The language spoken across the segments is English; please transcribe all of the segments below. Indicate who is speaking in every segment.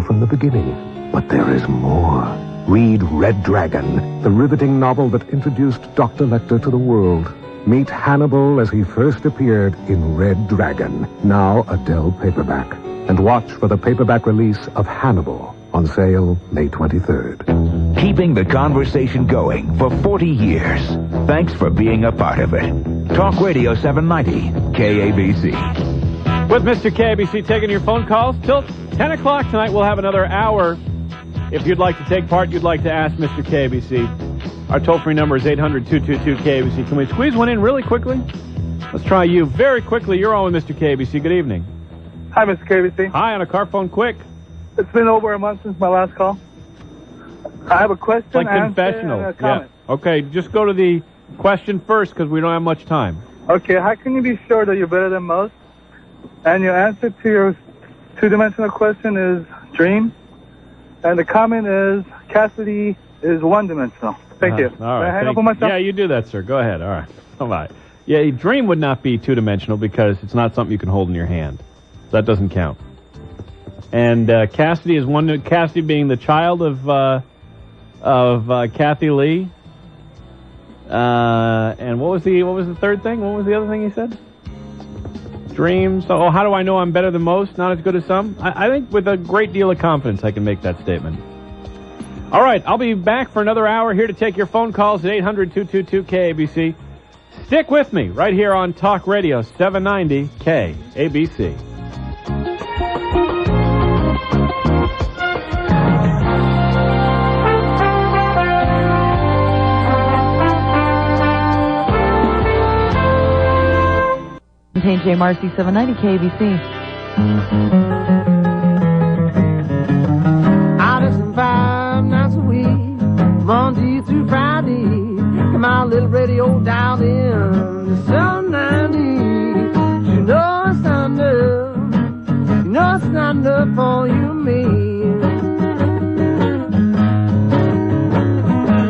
Speaker 1: from the beginning. But there is more. Read Red Dragon, the riveting novel that introduced Dr. Lecter to the world. Meet Hannibal as he first appeared in Red Dragon, now a Dell paperback. And watch for the paperback release of Hannibal, on sale May 23rd.
Speaker 2: Keeping the conversation going for 40 years. Thanks for being a part of it. Talk Radio 790, KABC.
Speaker 3: With Mr. KABC taking your phone calls till 10 o'clock tonight. We'll have another hour. If you'd like to take part, you'd like to ask Mr. KABC. Our toll-free number is 800-222-KABC. Can we squeeze one in really quickly? Let's try you very quickly. You're on with Mr. KABC. Good evening.
Speaker 4: Hi, Mr. KABC.
Speaker 3: Hi, on a car phone quick.
Speaker 4: It's been over a month since my last call. I have a question,
Speaker 3: like confessional.
Speaker 4: and a comment.
Speaker 3: Yeah. Okay, just go to the question first because we don't have much time.
Speaker 4: Okay, how can you be sure that you're better than most? And your answer to your two-dimensional question is dream. And the comment is Cassidy is one-dimensional. Thank you.
Speaker 3: All right.
Speaker 4: Can I hang up on myself?
Speaker 3: Yeah, you do that, sir. Go ahead. All right. Bye-bye. Yeah, a dream would not be two-dimensional because it's not something you can hold in your hand. That doesn't count. And Cassidy is one. Cassidy being the child of Kathy Lee. And what was the third thing? What was the other thing he said? Dreams. Oh, how do I know I'm better than most? Not as good as some? I think with a great deal of confidence I can make that statement. All right, I'll be back for another hour here to take your phone calls at 800-222-KABC. Stick with me right here on Talk Radio 790 KABC.
Speaker 5: J. Marcy 790 KABC.
Speaker 6: I listen 5 nights a week, Monday through Friday. Come on, little radio dialed in to 790. You know it's not enough. You know it's not enough for you and me.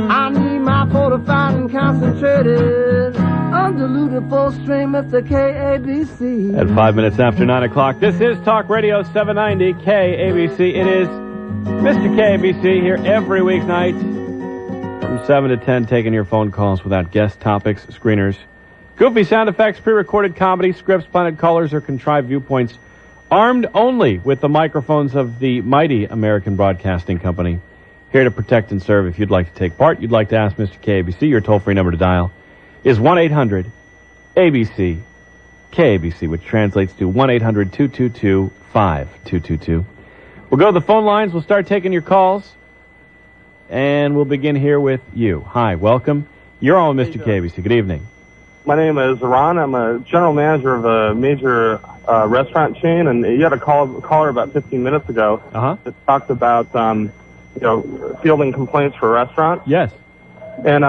Speaker 6: I need my fortified and concentrated, undiluted full stream at the KABC.
Speaker 3: At 5 minutes after 9 o'clock, this is Talk Radio 790 KABC. It is Mr. KABC here every weeknight from 7 to 10, taking your phone calls without guest topics, screeners, goofy sound effects, pre-recorded comedy, scripts, planted callers, or contrived viewpoints, armed only with the microphones of the mighty American Broadcasting Company. Here to protect and serve. If you'd like to take part, you'd like to ask Mr. KABC, your toll-free number to dial is 1-800-ABC KABC, which translates to 1-800-222-5222. We'll go to the phone lines. We'll start taking your calls, and we'll begin here with you. Hi, welcome. You're on with Mr. KABC. Good evening.
Speaker 7: My name is Ron. I'm a general manager of a major restaurant chain, and you had a caller about 15 minutes ago that talked about fielding complaints for restaurants.
Speaker 3: Yes.
Speaker 7: And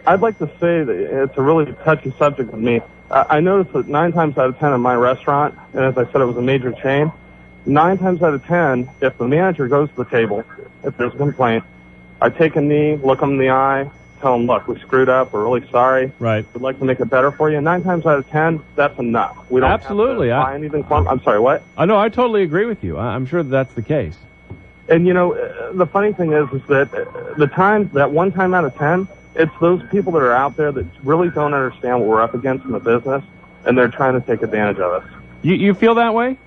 Speaker 7: I'd like to say that it's a really touchy subject with me. I noticed that 9 times out of 10 in my restaurant, and as I said, it was a major chain, 9 times out of 10, if the manager goes to the table, if there's a complaint, I take a knee, look them in the eye, tell them, look, we screwed up, we're really sorry.
Speaker 3: Right.
Speaker 7: We'd like to make it better for you. 9 times out of 10, that's enough. We don't
Speaker 3: Absolutely.
Speaker 7: have to buy anything from them. I'm sorry, what?
Speaker 3: I know, I totally agree with you. I'm sure that's the case.
Speaker 7: And, the funny thing is that that 1 time out of 10, it's those people that are out there that really don't understand what we're up against in the business, and they're trying to take advantage of us.
Speaker 3: You feel that way?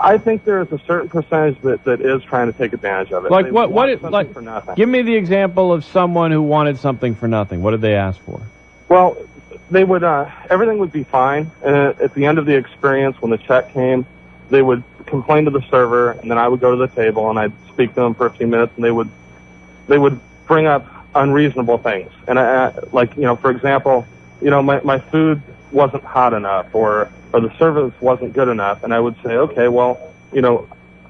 Speaker 7: I think there is a certain percentage that is trying to take advantage of it.
Speaker 3: Like
Speaker 7: they
Speaker 3: what
Speaker 7: for nothing.
Speaker 3: Give me the example of someone who wanted something for nothing. What did they ask for?
Speaker 7: Well, they would everything would be fine, and at the end of the experience, when the check came, they would complain to the server, and then I would go to the table and I'd speak to them for a few minutes, and they would bring up unreasonable things. And for example, my food wasn't hot enough, or the service wasn't good enough, and I would say, okay, well,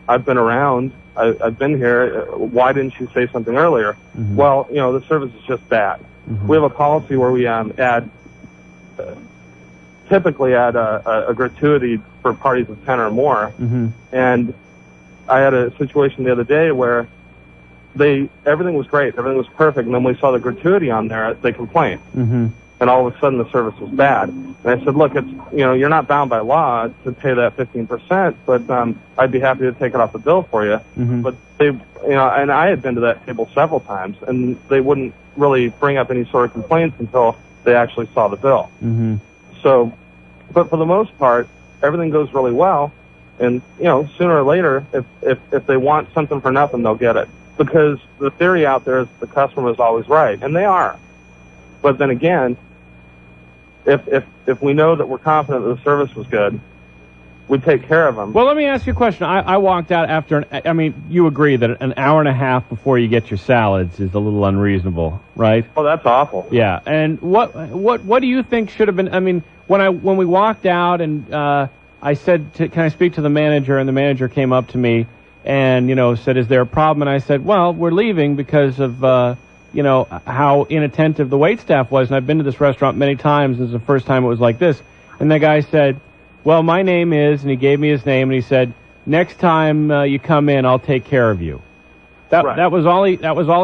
Speaker 7: I've been around, I've been here, why didn't you say something earlier? Mm-hmm. Well, the service is just bad. Mm-hmm. We have a policy where we typically add a gratuity for parties of 10 or more. Mm-hmm. And I had a situation the other day where everything was great, everything was perfect, and then we saw the gratuity on there, they complained. Mm-hmm. And and all of a sudden the service was bad. And I said, look, it's, you're not bound by law to pay that 15%, but I'd be happy to take it off the bill for you.
Speaker 3: Mm-hmm.
Speaker 7: But they, and I had been to that table several times, and they wouldn't really bring up any sort of complaints until they actually saw the bill.
Speaker 3: Mm-hmm.
Speaker 7: So, but for the most part, everything goes really well. And, sooner or later, if they want something for nothing, they'll get it. Because the theory out there is the customer is always right, and they are. But then again, if we know that we're confident that the service was good, we take care of them.
Speaker 3: Well, let me ask you a question. I walked out after, you agree that an hour and a half before you get your salads is a little unreasonable, right?
Speaker 7: Oh, that's awful.
Speaker 3: Yeah, and what do you think should have been, when we walked out and I said, can I speak to the manager? And the manager came up to me and, said, is there a problem? And I said, well, we're leaving because of, how inattentive the waitstaff was. And I've been to this restaurant many times. This is the first time it was like this. And the guy said, well, my name is, and he gave me his name, and he said, next time you come in, I'll take care of you. That was all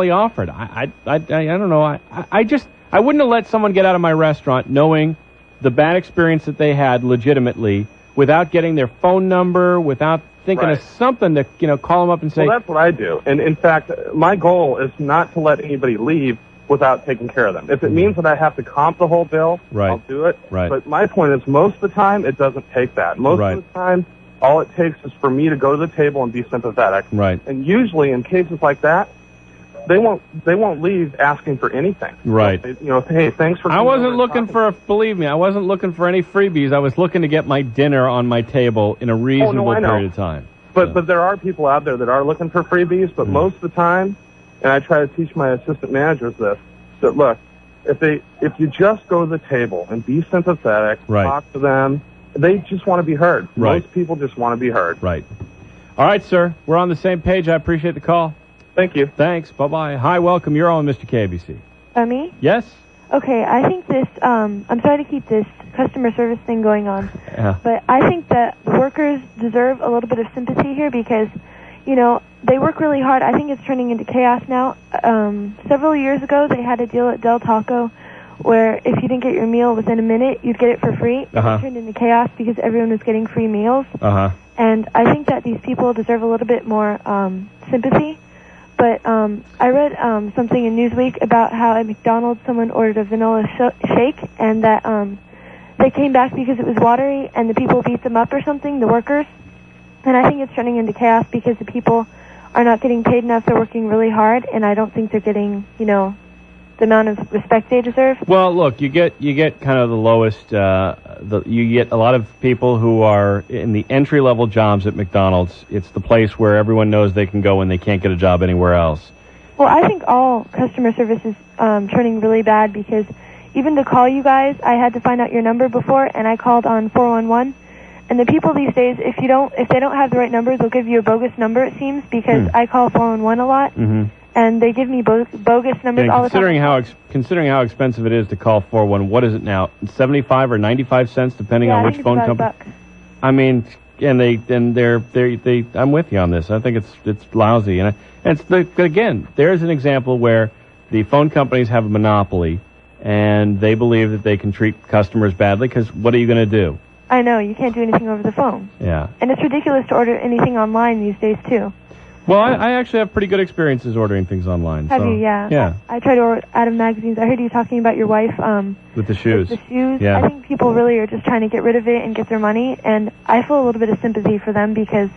Speaker 3: he offered. I don't know. I wouldn't have let someone get out of my restaurant knowing the bad experience that they had legitimately without getting their phone number, without thinking of something to, call them up and say.
Speaker 7: Well, that's what I do. And in fact, my goal is not to let anybody leave without taking care of them. If it means that I have to comp the whole bill, I'll do it.
Speaker 3: Right.
Speaker 7: But my point is, most of the time, it doesn't take that. Most of the time, all it takes is for me to go to the table and be sympathetic.
Speaker 3: Right.
Speaker 7: And usually, in cases like that, they won't leave asking for anything.
Speaker 3: Right.
Speaker 7: Hey, thanks for.
Speaker 3: I wasn't looking for. Believe me, I wasn't looking for any freebies. I was looking to get my dinner on my table in a reasonable period of time.
Speaker 7: But there are people out there that are looking for freebies. But most of the time, and I try to teach my assistant managers this, that look, if you just go to the table and be sympathetic, talk to them, they just want to be heard.
Speaker 3: Right.
Speaker 7: Most people just want to be heard.
Speaker 3: Right. All right, sir. We're on the same page. I appreciate the call.
Speaker 7: Thank you.
Speaker 3: Thanks. Bye-bye. Hi, welcome. You're on Mr. KABC.
Speaker 8: Me?
Speaker 3: Yes?
Speaker 8: Okay, I think this, I'm sorry to keep this customer service thing going on, but I think that the workers deserve a little bit of sympathy here because, they work really hard. I think it's turning into chaos now. Several years ago, they had a deal at Del Taco where if you didn't get your meal within a minute, you'd get it for free. It turned into chaos because everyone was getting free meals. And I think that these people deserve a little bit more sympathy. But I read something in Newsweek about how at McDonald's someone ordered a vanilla shake and that they came back because it was watery and the people beat them up or something, the workers. And I think it's turning into chaos because the people are not getting paid enough. They're working really hard, and I don't think they're getting, the amount of respect they deserve.
Speaker 3: Well, look, you get kind of the lowest. You get a lot of people who are in the entry-level jobs at McDonald's. It's the place where everyone knows they can go when they can't get a job anywhere else.
Speaker 8: Well, I think all customer service is turning really bad because even to call you guys, I had to find out your number before, and I called on 411. And the people these days, if they don't have the right number, they'll give you a bogus number, it seems, because I call 411 a lot. And they give me bogus numbers all the time.
Speaker 3: Considering how expensive it is to call 411, what is it now? 75 or 95 cents, depending on which phone company. I mean, I'm with you on this. I think it's lousy, and again, there's an example where the phone companies have a monopoly, and they believe that they can treat customers badly. Because what are you going to do?
Speaker 8: I know, you can't do anything over the phone.
Speaker 3: Yeah.
Speaker 8: And it's ridiculous to order anything online these days, too.
Speaker 3: Well, I actually have pretty good experiences ordering things online.
Speaker 8: Have you? Yeah.
Speaker 3: Yeah.
Speaker 8: I try to order out of magazines. I heard you talking about your wife.
Speaker 3: With the shoes.
Speaker 8: With the shoes.
Speaker 3: Yeah.
Speaker 8: I think people really are just trying to get rid of it and get their money. And I feel a little bit of sympathy for them because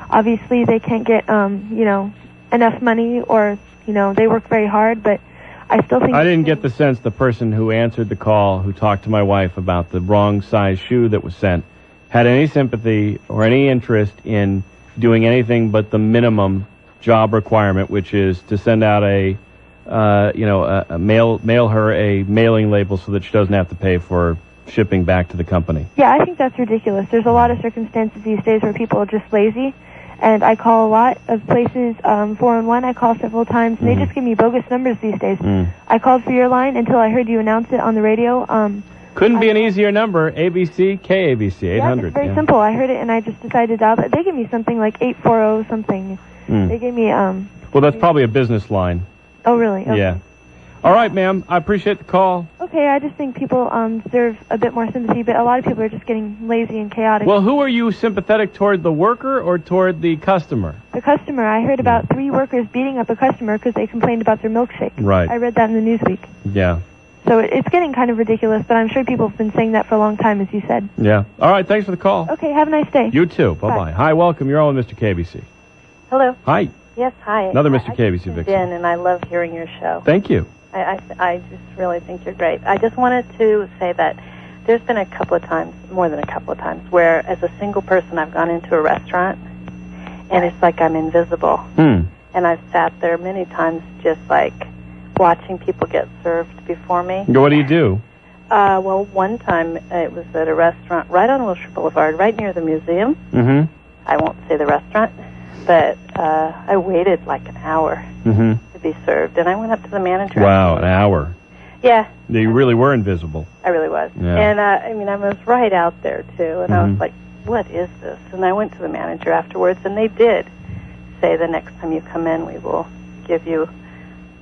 Speaker 8: obviously they can't get, enough money or, they work very hard, but I still think...
Speaker 3: I didn't get the sense the person who answered the call, who talked to my wife about the wrong size shoe that was sent, had any sympathy or any interest in doing anything but the minimum job requirement, which is to send out mail her a mailing label so that she doesn't have to pay for shipping back to the company.
Speaker 8: Yeah, I think that's ridiculous. There's a lot of circumstances these days where people are just lazy. And I call a lot of places, 411, I call several times, and they just give me bogus numbers these days. I called for your line until I heard you announce it on the radio.
Speaker 3: Couldn't be an easier number, ABC, KABC, 800.
Speaker 8: Yeah, it's very simple. I heard it, and I just decided to dial that. They give me something like 840 something. They gave me...
Speaker 3: well, that's probably a business line.
Speaker 8: Oh, really? Okay.
Speaker 3: Yeah. All right, ma'am. I appreciate the call.
Speaker 8: Okay. okay. I just think people deserve a bit more sympathy, but a lot of people are just getting lazy and chaotic.
Speaker 3: Well, who are you sympathetic toward, the worker or toward the customer?
Speaker 8: The customer. I heard about 3 workers beating up a customer because they complained about their milkshake.
Speaker 3: Right.
Speaker 8: I read that in the Newsweek.
Speaker 3: Yeah.
Speaker 8: So it's getting kind of ridiculous, but I'm sure people have been saying that for a long time, as you said.
Speaker 3: Yeah. All right, thanks for the call.
Speaker 8: Okay, have a nice day.
Speaker 3: You too. Bye-bye. Hi, welcome. You're on with Mr. KBC.
Speaker 9: Hello.
Speaker 3: Hi.
Speaker 9: Yes, hi.
Speaker 3: Another Mr. KBC
Speaker 9: I
Speaker 3: Vixen.
Speaker 9: in, and I love hearing your show.
Speaker 3: Thank you.
Speaker 9: I just really think you're great. I just wanted to say that there's been a couple of times, more than a couple of times, where as a single person I've gone into a restaurant, and it's like I'm invisible. And I've sat there many times just like watching people get served before me.
Speaker 3: What do you do?
Speaker 9: Well, one time it was at a restaurant right on Wilshire Boulevard, right near the museum.
Speaker 3: Mm-hmm.
Speaker 9: I won't say the restaurant, but I waited like an hour to be served, and I went up to the manager.
Speaker 3: Wow, an hour.
Speaker 9: Yeah.
Speaker 3: You really were invisible.
Speaker 9: I really was.
Speaker 3: Yeah.
Speaker 9: And, I mean, I was right out there, too, and I was like, what is this? And I went to the manager afterwards, and they did say the next time you come in, we will give you...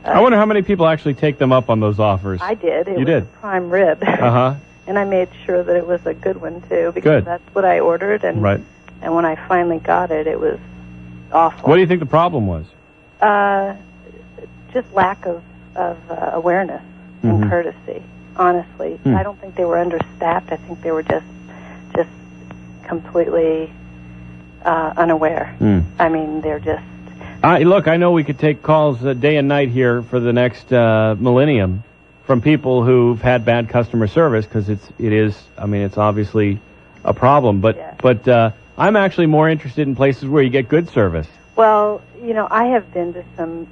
Speaker 3: I wonder how many people actually take them up on those offers.
Speaker 9: I did. It
Speaker 3: You
Speaker 9: was
Speaker 3: did?
Speaker 9: a prime rib.
Speaker 3: Uh-huh.
Speaker 9: And I made sure that it was a good one, too, because that's what I ordered, and
Speaker 3: Right.
Speaker 9: and when I finally got it, it was awful.
Speaker 3: What do you think the problem was?
Speaker 9: Just lack of awareness and courtesy, honestly. I don't think they were understaffed. I think they were just completely unaware. I mean, they're just...
Speaker 3: Look, I know we could take calls day and night here for the next millennium from people who've had bad customer service, because it's obviously a problem. But I'm actually more interested in places where you get good service.
Speaker 9: Well, you know, I have been to some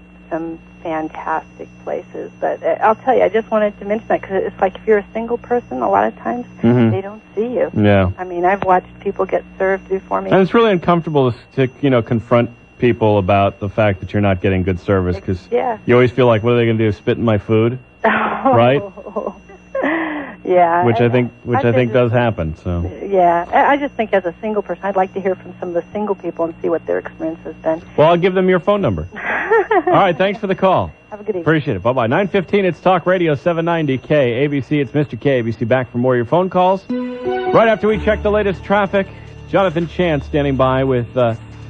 Speaker 9: fantastic places, but I'll tell you, I just wanted to mention that because it's like if you're a single person, a lot of times they don't see you.
Speaker 3: Yeah.
Speaker 9: I mean, I've watched people get served before me.
Speaker 3: And it's really uncomfortable to confront people about the fact that you're not getting good service, because you always feel like, what are they going to do, spit in my food? Right?
Speaker 9: Yeah.
Speaker 3: Which I think does happen. So.
Speaker 9: Yeah. I just think as a single person, I'd like to hear from some of the single people and see what their experience has been.
Speaker 3: Well, I'll give them your phone number. All right, thanks for the call.
Speaker 9: Have a good evening.
Speaker 3: Appreciate it. Bye-bye. 9:15, it's Talk Radio 790 KABC. It's Mr. KABC back for more of your phone calls. Right after we check the latest traffic, Jonathan Chance standing by with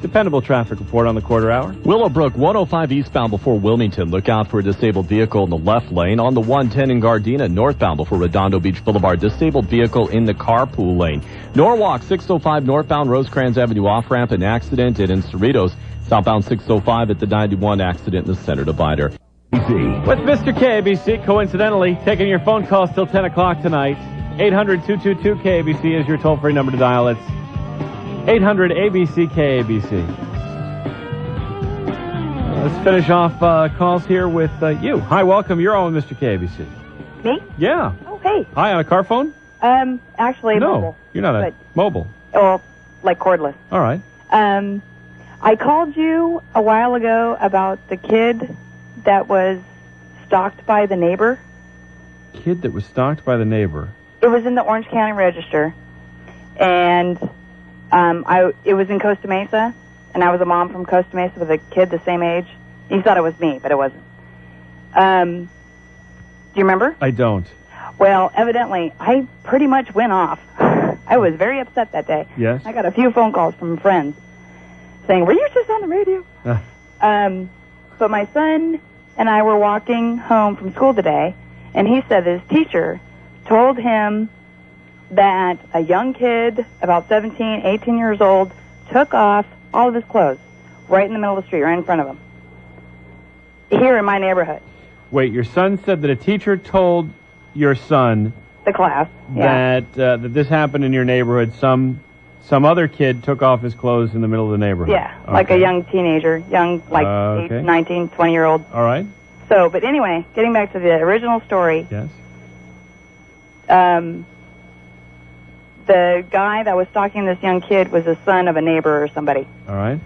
Speaker 3: dependable traffic report on the quarter hour.
Speaker 10: Willowbrook 105 eastbound before Wilmington. Look out for a disabled vehicle in the left lane. On the 110 in Gardena northbound before Redondo Beach Boulevard. Disabled vehicle in the carpool lane. Norwalk 605 northbound Rosecrans Avenue off-ramp. An accident. And in Cerritos southbound 605 at the 91 accident in the center divider.
Speaker 3: With Mr. KABC, coincidentally, taking your phone calls till 10 o'clock tonight. 800-222-KABC is your toll-free number to dial. It's 800-ABC-KABC. Let's finish off calls here with you. Hi, welcome. You're on with Mr. KABC.
Speaker 11: Me?
Speaker 3: Yeah.
Speaker 11: Oh, hey.
Speaker 3: Hi, on a car phone?
Speaker 11: Actually,
Speaker 3: no,
Speaker 11: mobile.
Speaker 3: You're not mobile.
Speaker 11: Oh, like cordless.
Speaker 3: All right.
Speaker 11: I called you a while ago about the kid that was stalked by the neighbor.
Speaker 3: Kid that was stalked by the neighbor?
Speaker 11: It was in the Orange County Register. And it was in Costa Mesa, and I was a mom from Costa Mesa with a kid the same age. He thought it was me, but it wasn't. Do you remember?
Speaker 3: I don't.
Speaker 11: Well, evidently, I pretty much went off. I was very upset that day.
Speaker 3: Yes?
Speaker 11: I got a few phone calls from friends saying, were you just on the radio? But my son and I were walking home from school today, and he said that his teacher told him that a young kid, about 17, 18 years old, took off all of his clothes right in the middle of the street, right in front of him, here in my neighborhood.
Speaker 3: Wait, your son said that a teacher told your son...
Speaker 11: The class,
Speaker 3: that this happened in your neighborhood. Some other kid took off his clothes in the middle of the neighborhood.
Speaker 11: Yeah, okay. Like a young teenager, like 18, 19, 20-year-old.
Speaker 3: All right.
Speaker 11: So, but anyway, getting back to the original story.
Speaker 3: Yes.
Speaker 11: The guy that was stalking this young kid was the son of a neighbor or somebody.
Speaker 3: All right.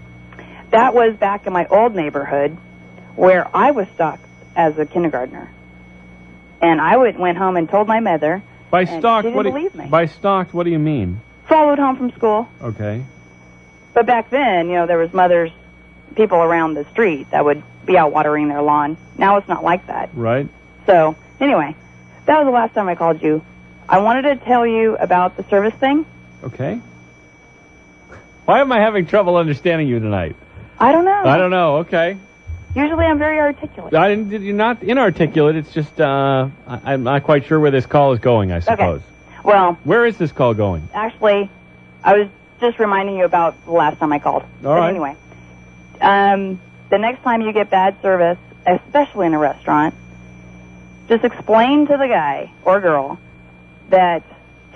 Speaker 11: That was back in my old neighborhood where I was stalked as a kindergartner. And I went home and told my mother.
Speaker 3: By stalked,
Speaker 11: she didn't believe me.
Speaker 3: By stalked, what do you mean?
Speaker 11: Followed home from school.
Speaker 3: Okay.
Speaker 11: But back then, there was people around the street that would be out watering their lawn. Now it's not like that.
Speaker 3: Right.
Speaker 11: So, anyway, That was the last time I called you. I wanted to tell you about the service thing.
Speaker 3: Okay. Why am I having trouble understanding you tonight?
Speaker 11: I don't know.
Speaker 3: I don't know. Okay.
Speaker 11: Usually I'm very articulate.
Speaker 3: You're not inarticulate. It's just I'm not quite sure where this call is going, I suppose.
Speaker 11: Okay. Well,
Speaker 3: where is this call going?
Speaker 11: Actually, I was just reminding you about the last time I called.
Speaker 3: All right.
Speaker 11: Anyway, the next time you get bad service, especially in a restaurant, just explain to the guy or girl that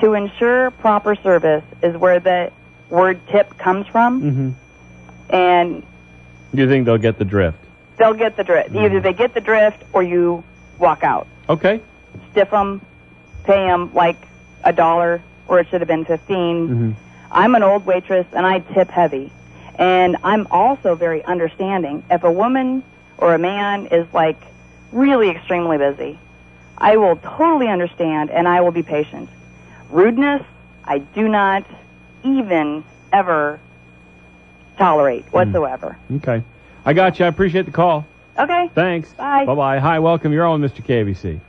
Speaker 11: to ensure proper service is where the word tip comes from.
Speaker 3: Mm-hmm.
Speaker 11: And
Speaker 3: you think they'll get the drift?
Speaker 11: They'll get the drift. Mm-hmm. Either they get the drift or you walk out.
Speaker 3: Okay.
Speaker 11: Stiff them, pay them like $1 or it should have been $15.
Speaker 3: Mm-hmm.
Speaker 11: I'm an old waitress and I tip heavy. And I'm also very understanding. If a woman or a man is like really extremely busy, I will totally understand and I will be patient. Rudeness, I do not even ever tolerate whatsoever.
Speaker 3: Okay. I got you. I appreciate the call.
Speaker 11: Okay.
Speaker 3: Thanks.
Speaker 11: Bye.
Speaker 3: Bye-bye. Hi, welcome. You're on Mr. KABC.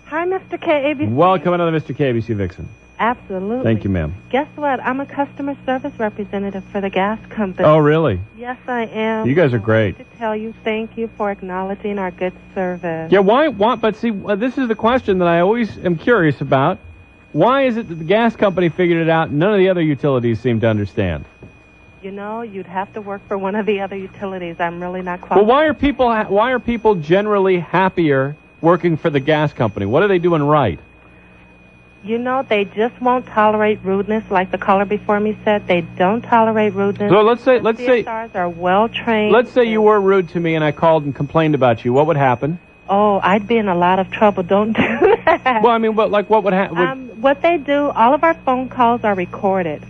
Speaker 12: Hi, Mr. KABC.
Speaker 3: Welcome another Mr. KABC Vixen.
Speaker 12: Absolutely.
Speaker 3: Thank you, ma'am.
Speaker 12: Guess what? I'm a customer service representative for the gas company.
Speaker 3: Oh, really?
Speaker 12: Yes, I am.
Speaker 3: You guys are great.
Speaker 12: To tell you thank you for acknowledging our good service.
Speaker 3: Yeah, why? But see, this is the question that I always am curious about. Why is it that the gas company figured it out and none of the other utilities seem to understand?
Speaker 12: You know, you'd have to work for one of the other utilities. I'm really not qualified.
Speaker 3: Well, why are people generally happier working for the gas company? What are they doing right?
Speaker 12: You know, they just won't tolerate rudeness, like the caller before me said. They don't tolerate rudeness.
Speaker 3: So let's say
Speaker 12: CSRs are well trained.
Speaker 3: Let's say you were rude to me and I called and complained about you. What would happen?
Speaker 12: Oh, I'd be in a lot of trouble. Don't do that.
Speaker 3: Well, I mean, what would happen?
Speaker 12: What they do, all of our phone calls are recorded.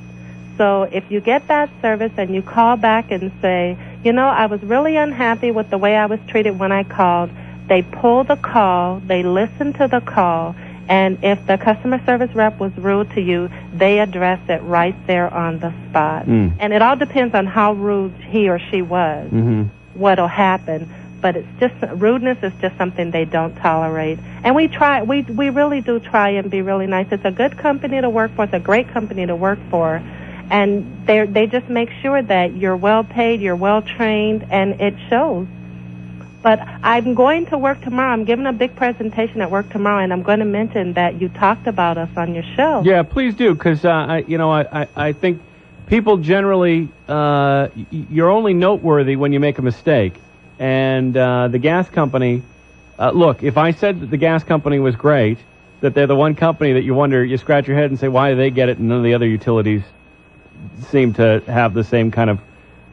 Speaker 12: So if you get that service and you call back and say, you know, I was really unhappy with the way I was treated when I called, they pull the call, they listen to the call, and if the customer service rep was rude to you, they address it right there on the spot. And it all depends on how rude he or she was, what'll happen. But it's just, rudeness is just something they don't tolerate. And we really do try and be really nice. It's a good company to work for. It's a great company to work for. And they just make sure that you're well paid, you're well trained, and it shows. But I'm going to work tomorrow. I'm giving a big presentation at work tomorrow, and I'm going to mention that you talked about us on your show.
Speaker 3: Yeah, please do, because I think people generally, you're only noteworthy when you make a mistake. And the gas company, look, if I said that the gas company was great, that they're the one company that you scratch your head and say, why do they get it and none of the other utilities seem to have the same kind of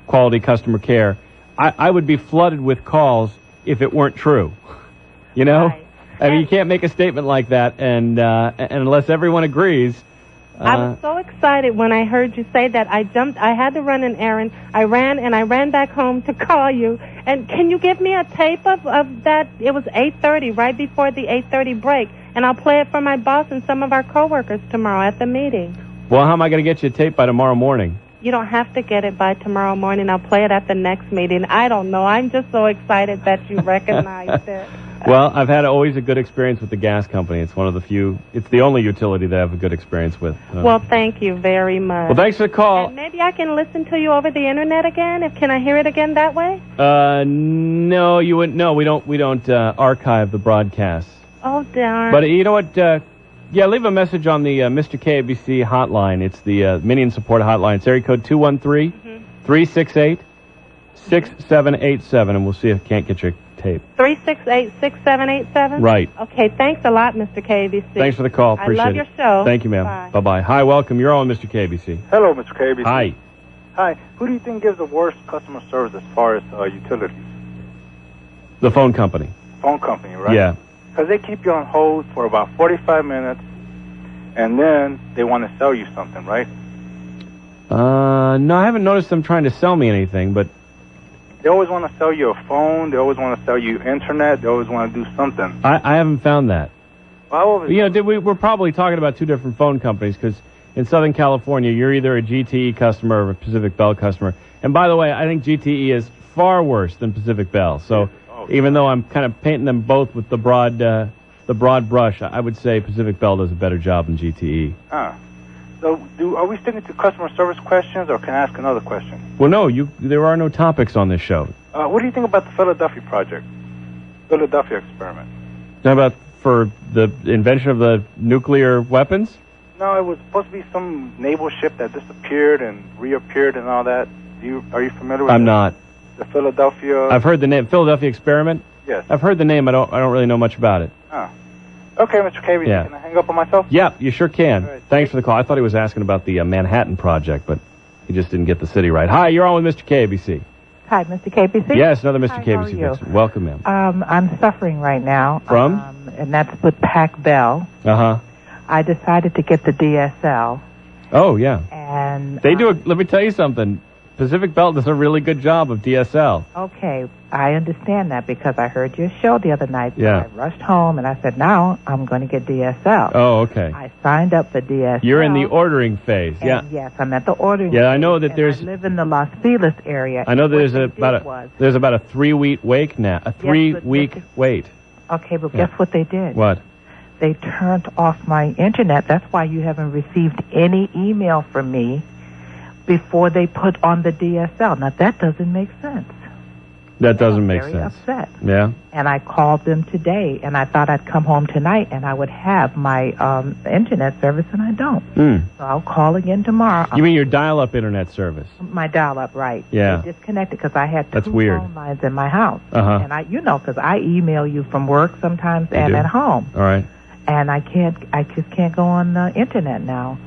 Speaker 3: quality customer care, I would be flooded with calls if it weren't true. You know?
Speaker 12: Right.
Speaker 3: I mean, you can't make a statement like that, and unless everyone agrees.
Speaker 12: I was so excited when I heard you say that. I had to run an errand. I ran back home to call you. And can you give me a tape of that? It was 8:30, right before the 8:30 break. And I'll play it for my boss and some of our coworkers tomorrow at the meeting.
Speaker 3: Well, how am I going to get you a tape by tomorrow morning?
Speaker 12: You don't have to get it by tomorrow morning. I'll play it at the next meeting. I don't know. I'm just so excited that you recognized it.
Speaker 3: Well, I've had always a good experience with the gas company. It's one of the few, it's the only utility that I have a good experience with.
Speaker 12: Well, thank you very much.
Speaker 3: Well, thanks for the call.
Speaker 12: And maybe I can listen to you over the internet again. Can I hear it again that way?
Speaker 3: No, you wouldn't. No, we don't archive the broadcasts.
Speaker 12: Oh, darn.
Speaker 3: But you know what? Yeah, leave a message on the Mr. KABC hotline. It's the Minion Support Hotline. It's area code 213-368-6787, and we'll see if I can't get your tape.
Speaker 12: 368-6787?
Speaker 3: Right.
Speaker 12: Okay, thanks a lot, Mr. KABC.
Speaker 3: Thanks for the call. Appreciate it.
Speaker 12: I love your show.
Speaker 3: Thank you, ma'am. Bye-bye. Hi, welcome. You're on Mr. KABC.
Speaker 13: Hello, Mr. KABC.
Speaker 3: Hi.
Speaker 13: Hi. Who do you think gives the worst customer service as far as utilities?
Speaker 3: The phone company.
Speaker 13: Phone company, right?
Speaker 3: Yeah.
Speaker 13: Because they keep you on hold for about 45 minutes, and then they want to sell you something, right?
Speaker 3: No, I haven't noticed them trying to sell me anything, but...
Speaker 13: They always want to sell you a phone. They always want to sell you internet. They always want to do something.
Speaker 3: I haven't found that.
Speaker 13: Well,
Speaker 3: we're probably talking about two different phone companies, because in Southern California, you're either a GTE customer or a Pacific Bell customer. And by the way, I think GTE is far worse than Pacific Bell. So even though I'm kind of painting them both with the broad the broad brush, I would say Pacific Bell does a better job than GTE.
Speaker 13: So are we sticking to customer service questions, or can I ask another question?
Speaker 3: Well, no, there are no topics on this show.
Speaker 13: What do you think about the Philadelphia project? Philadelphia experiment?
Speaker 3: How about for the invention of the nuclear weapons?
Speaker 13: No, it was supposed to be some naval ship that disappeared and reappeared and all that. Are you familiar with
Speaker 3: I'm not.
Speaker 13: The Philadelphia...
Speaker 3: I've heard the name, Philadelphia experiment?
Speaker 13: Yes.
Speaker 3: I've heard the name, I don't really know much about it.
Speaker 13: Okay, Mr. KABC,
Speaker 3: Yeah.
Speaker 13: can I hang up on myself?
Speaker 3: Yeah, you sure can.
Speaker 13: Right.
Speaker 3: Thanks for the call. I thought he was asking about the Manhattan Project, but he just didn't get the city right. Hi, you're on with Mr. KABC.
Speaker 14: Hi, Mr. KBC.
Speaker 3: Yes, another Mr.
Speaker 14: Hi,
Speaker 3: KBC.
Speaker 14: how are you?
Speaker 3: Vixen. Welcome, ma'am.
Speaker 14: I'm suffering right now.
Speaker 3: From?
Speaker 14: And that's with Pac Bell.
Speaker 3: Uh-huh.
Speaker 14: I decided to get the DSL.
Speaker 3: Oh, yeah.
Speaker 14: And
Speaker 3: They do, let me tell you something. Pacific Bell does a really good job of DSL.
Speaker 14: okay, I understand that because I heard your show the other night. So
Speaker 3: Yeah.
Speaker 14: I rushed home and I said, now I'm going to get DSL.
Speaker 3: Oh, okay.
Speaker 14: I signed up for DSL.
Speaker 3: You're in the ordering phase.
Speaker 14: And
Speaker 3: Yeah.
Speaker 14: yes, I'm at the ordering.
Speaker 3: Yeah, I know that
Speaker 14: and
Speaker 3: there's...
Speaker 14: I live in the Los Feliz area.
Speaker 3: I know
Speaker 14: and
Speaker 3: there's
Speaker 14: what they did was-
Speaker 3: there's about a 3-week wait now. A 3-week wait.
Speaker 14: Okay, but
Speaker 3: Yeah.
Speaker 14: guess what they did?
Speaker 3: What?
Speaker 14: They turned off my internet. That's why you haven't received any email from me before they put on the DSL. Now, that doesn't make sense.
Speaker 3: That doesn't make
Speaker 14: Very
Speaker 3: sense.
Speaker 14: upset.
Speaker 3: Yeah.
Speaker 14: And I called them today, and I thought I'd come home tonight and I would have my internet service, and I don't. So I'll call again tomorrow.
Speaker 3: You mean your dial-up internet service?
Speaker 14: My dial-up, right.
Speaker 3: Yeah.
Speaker 14: They disconnected because I had
Speaker 3: That's
Speaker 14: two
Speaker 3: weird.
Speaker 14: phone lines in my house.
Speaker 3: Uh-huh.
Speaker 14: And because I email you from work sometimes and
Speaker 3: do?
Speaker 14: at home.
Speaker 3: All right.
Speaker 14: And I just can't go on the internet now.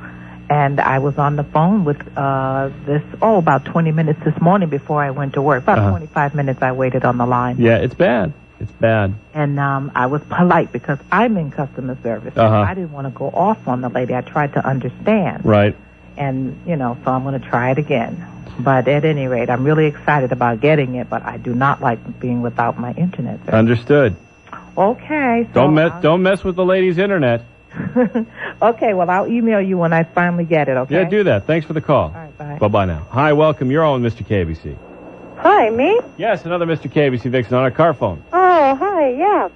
Speaker 14: And I was on the phone with about 20 minutes this morning before I went to work. About 25 minutes I waited on the line.
Speaker 3: Yeah, it's bad. It's bad.
Speaker 14: And I was polite because I'm in customer service.
Speaker 3: Uh-huh.
Speaker 14: I didn't want to go off on the lady. I tried to understand.
Speaker 3: Right.
Speaker 14: And, so I'm going to try it again. But at any rate, I'm really excited about getting it, but I do not like being without my internet service.
Speaker 3: Understood.
Speaker 14: Okay. So
Speaker 3: Don't mess with the lady's internet.
Speaker 14: Okay, well, I'll email you when I finally get it, okay?
Speaker 3: Yeah, do that. Thanks for the call.
Speaker 14: All right, bye.
Speaker 3: Bye-bye now. Hi, welcome. You're on with Mr. KBC.
Speaker 15: Hi, me?
Speaker 3: Yes, another Mr. KBC Vixen on a car phone.
Speaker 15: Oh, hi, yeah.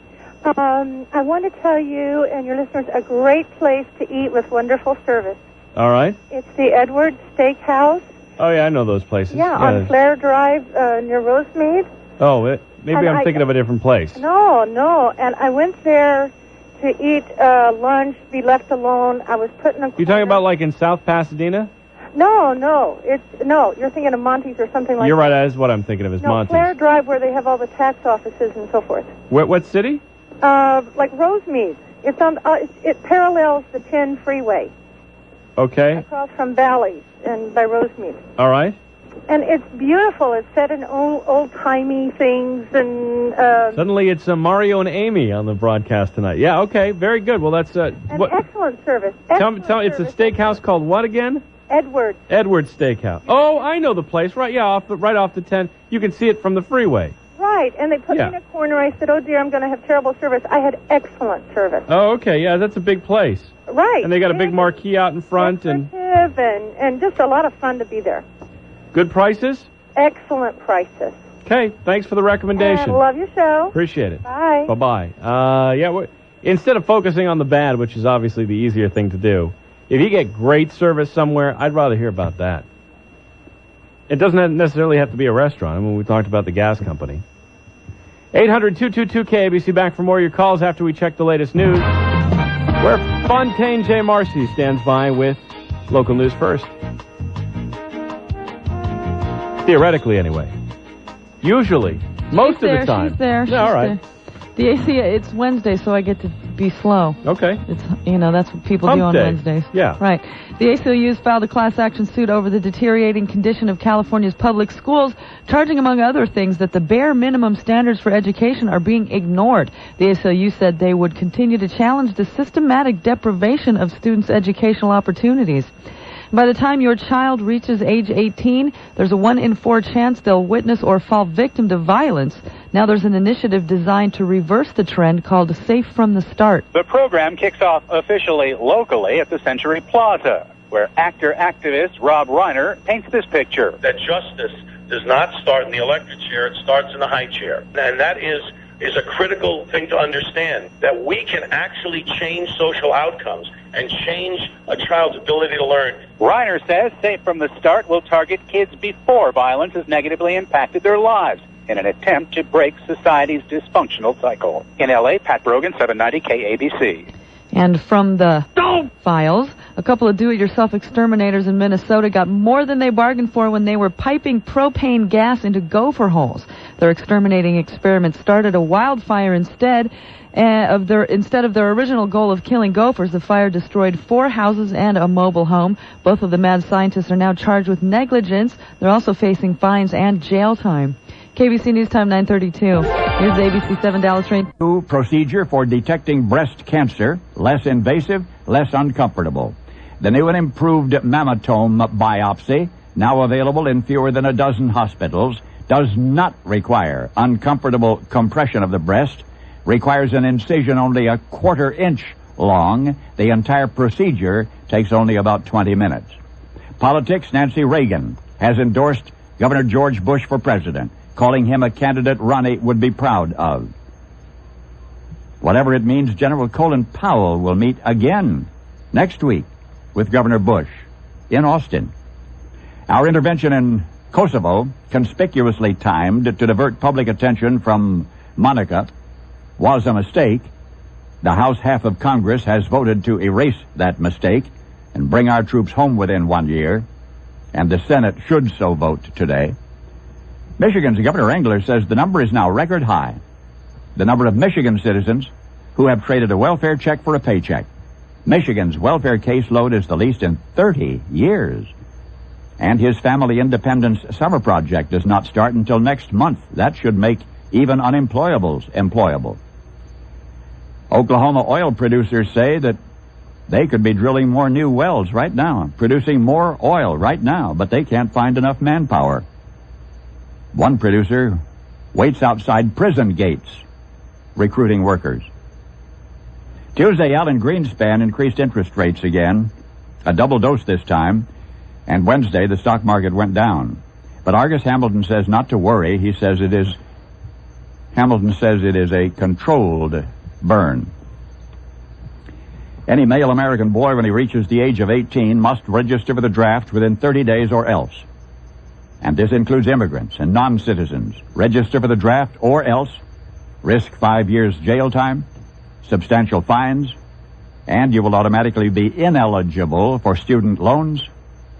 Speaker 15: I want to tell you and your listeners a great place to eat with wonderful service.
Speaker 3: All right.
Speaker 15: It's the Edwards Steakhouse.
Speaker 3: Oh, yeah, I know those places.
Speaker 15: Yeah, on Flair Drive near Rosemead.
Speaker 3: Oh, maybe
Speaker 15: And
Speaker 3: I'm thinking of a different place.
Speaker 15: No, and I went there to eat lunch, be left alone. I was put in a corner.
Speaker 3: You talking about like in South Pasadena?
Speaker 15: No, you're thinking of Monty's or something like
Speaker 3: You're
Speaker 15: that.
Speaker 3: right, that is what I'm thinking of, is
Speaker 15: No,
Speaker 3: Monty's.
Speaker 15: Flair Drive where they have all the tax offices and so forth.
Speaker 3: What city?
Speaker 15: Like Rosemead. It's on. It parallels the 10 freeway.
Speaker 3: Okay.
Speaker 15: Across from Bally's and by Rosemead.
Speaker 3: All right.
Speaker 15: And it's beautiful. It's set in old-timey things and...
Speaker 3: Suddenly it's Mario and Amy on the broadcast tonight. Yeah, okay, very good. Well, that's...
Speaker 15: excellent service.
Speaker 3: Tell me, it's a steakhouse called what again?
Speaker 15: Edwards.
Speaker 3: Edwards Steakhouse. Oh, I know the place. Right, yeah, right off the 10. You can see it from the freeway.
Speaker 15: Right, and they put me in a corner. I said, oh, dear, I'm going to have terrible service. I had excellent service.
Speaker 3: Oh, okay, yeah, that's a big place.
Speaker 15: Right.
Speaker 3: And they got a big marquee out in front and
Speaker 15: just a lot of fun to be there.
Speaker 3: good prices?
Speaker 15: Excellent prices.
Speaker 3: Okay, thanks for the recommendation.
Speaker 15: And love your show.
Speaker 3: Appreciate it.
Speaker 15: Bye.
Speaker 3: Bye-bye. Instead of focusing on the bad, which is obviously the easier thing to do, if you get great service somewhere, I'd rather hear about that. It doesn't necessarily have to be a restaurant. I mean, we talked about the gas company. 800-222-KABC, back for more of your calls after we check the latest news, where Fontaine J. Marcy stands by with local news first. Theoretically, anyway. Usually. Most of the time.
Speaker 5: She's there.
Speaker 3: Yeah, all right.
Speaker 5: The AC, it's Wednesday, so I get to be slow.
Speaker 3: Okay.
Speaker 5: It's, that's what people
Speaker 3: Hump
Speaker 5: do on
Speaker 3: day.
Speaker 5: Wednesdays.
Speaker 3: Yeah.
Speaker 5: Right. The ACLU's filed a class action suit over the deteriorating condition of California's public schools, charging, among other things, that the bare minimum standards for education are being ignored. The ACLU said they would continue to challenge the systematic deprivation of students' educational opportunities. By the time your child reaches age 18, there's a 1 in 4 chance they'll witness or fall victim to violence. Now there's an initiative designed to reverse the trend called Safe from the Start.
Speaker 16: The program kicks off officially locally at the Century Plaza, where actor-activist Rob Reiner paints this picture.
Speaker 17: That justice does not start in the electric chair, it starts in the high chair. And that is is a critical thing to understand, that we can actually change social outcomes and change a child's ability to learn.
Speaker 16: Reiner says Safe from the Start will target kids before violence has negatively impacted their lives in an attempt to break society's dysfunctional cycle. In L.A., Pat Brogan, 790 KABC.
Speaker 5: And from the files, a couple of do-it-yourself exterminators in Minnesota got more than they bargained for when they were piping propane gas into gopher holes. Their exterminating experiment started a wildfire instead of their original goal of killing gophers. The fire destroyed 4 houses and a mobile home. Both of the mad scientists are now charged with negligence. They're also facing fines and jail time. KBC News Time 9:32. Here's the ABC 7 Dallas Rain.
Speaker 18: New procedure for detecting breast cancer, less invasive, less uncomfortable. The new and improved mammatome biopsy, now available in fewer than a dozen hospitals, does not require uncomfortable compression of the breast, requires an incision only a 1/4 inch long. The entire procedure takes only about 20 minutes. Politics, Nancy Reagan has endorsed Governor George Bush for president, calling him a candidate Ronnie would be proud of. Whatever it means, General Colin Powell will meet again next week with Governor Bush in Austin. Our intervention in Kosovo, conspicuously timed to divert public attention from Monica, was a mistake. The House half of Congress has voted to erase that mistake and bring our troops home within 1 year, and the Senate should so vote today. Michigan's Governor Engler says the number is now record high. The number of Michigan citizens who have traded a welfare check for a paycheck. Michigan's welfare caseload is the least in 30 years. And his family independence summer project does not start until next month. That should make even unemployables employable. Oklahoma oil producers say that they could be drilling more new wells right now, producing more oil right now, but they can't find enough manpower. One producer waits outside prison gates, recruiting workers. Tuesday, Alan Greenspan increased interest rates again, a double dose this time, and Wednesday the stock market went down. But Argus Hamilton says not to worry. Hamilton says it is a controlled burn. Any male American boy, when he reaches the age of 18, must register for the draft within 30 days or else. And this includes immigrants and non-citizens. Register for the draft or else risk 5 years jail time, substantial fines, and you will automatically be ineligible for student loans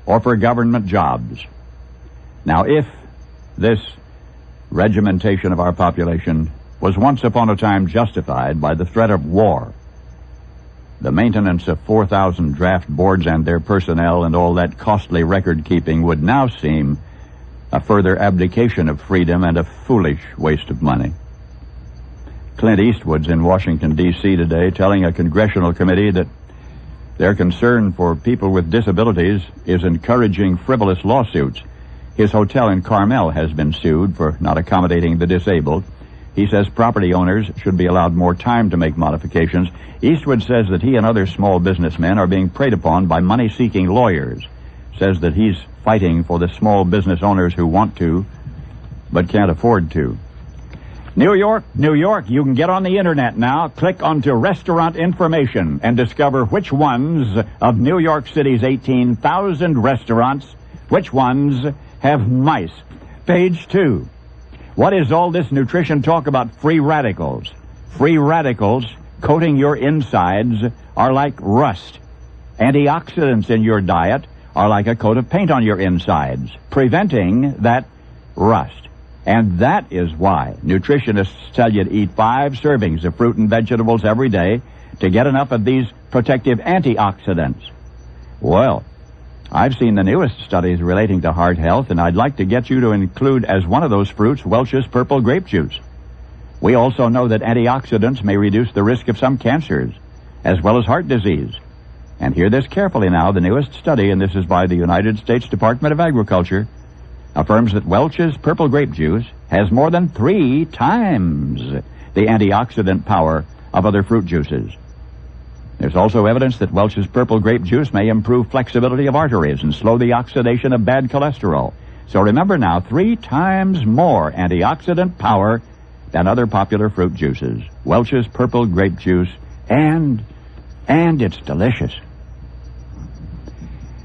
Speaker 18: or for government jobs. Now, if this regimentation of our population was once upon a time justified by the threat of war, the maintenance of 4,000 draft boards and their personnel and all that costly record-keeping would now seem a further abdication of freedom and a foolish waste of money. Clint Eastwood's in Washington, D.C. today, telling a congressional committee that their concern for people with disabilities is encouraging frivolous lawsuits. His hotel in Carmel has been sued for not accommodating the disabled. He says property owners should be allowed more time to make modifications. Eastwood says that he and other small businessmen are being preyed upon by money-seeking lawyers. Says that he's fighting for the small business owners who want to, but can't afford to. New York, you can get on the internet now, click onto restaurant information, and discover which ones of New York City's 18,000 restaurants, which ones have mice. Page 2. What is all this nutrition talk about free radicals? Free radicals coating your insides are like rust. Antioxidants in your diet are like a coat of paint on your insides, preventing that rust. And that is why nutritionists tell you to eat 5 servings of fruit and vegetables every day to get enough of these protective antioxidants. Well, I've seen the newest studies relating to heart health, and I'd like to get you to include as one of those fruits Welch's purple grape juice. We also know that antioxidants may reduce the risk of some cancers, as well as heart disease. And hear this carefully now, the newest study, and this is by the United States Department of Agriculture, affirms that Welch's purple grape juice has more than 3 times the antioxidant power of other fruit juices. There's also evidence that Welch's purple grape juice may improve flexibility of arteries and slow the oxidation of bad cholesterol. So remember now, 3 times more antioxidant power than other popular fruit juices. Welch's Purple Grape Juice, and it's delicious.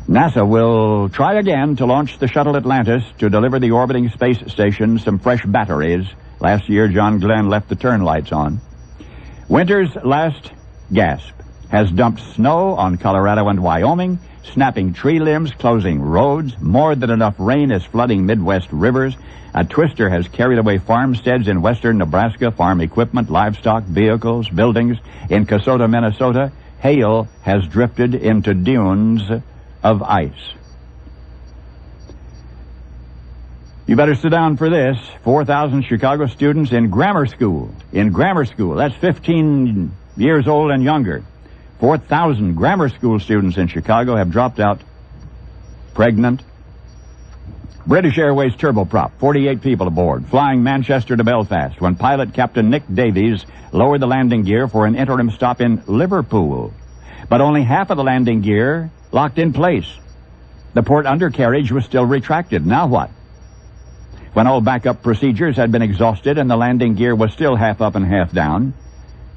Speaker 18: NASA will try again to launch the shuttle Atlantis to deliver the orbiting space station some fresh batteries. Last year, John Glenn left the turn lights on. Winter's last gasp has dumped snow on Colorado and Wyoming, snapping tree limbs, closing roads. More than enough rain is flooding Midwest rivers. A twister has carried away farmsteads in western Nebraska, farm equipment, livestock, vehicles, buildings. In Kasota, Minnesota, hail has drifted into dunes of ice. You better sit down for this. 4,000 Chicago students in grammar school. That's 15 years old and younger. 4,000 grammar school students in Chicago have dropped out pregnant. British Airways turboprop, 48 people aboard, flying Manchester to Belfast when pilot Captain Nick Davies lowered the landing gear for an interim stop in Liverpool. But only half of the landing gear locked in place. The port undercarriage was still retracted. Now what? When all backup procedures had been exhausted and the landing gear was still half up and half down,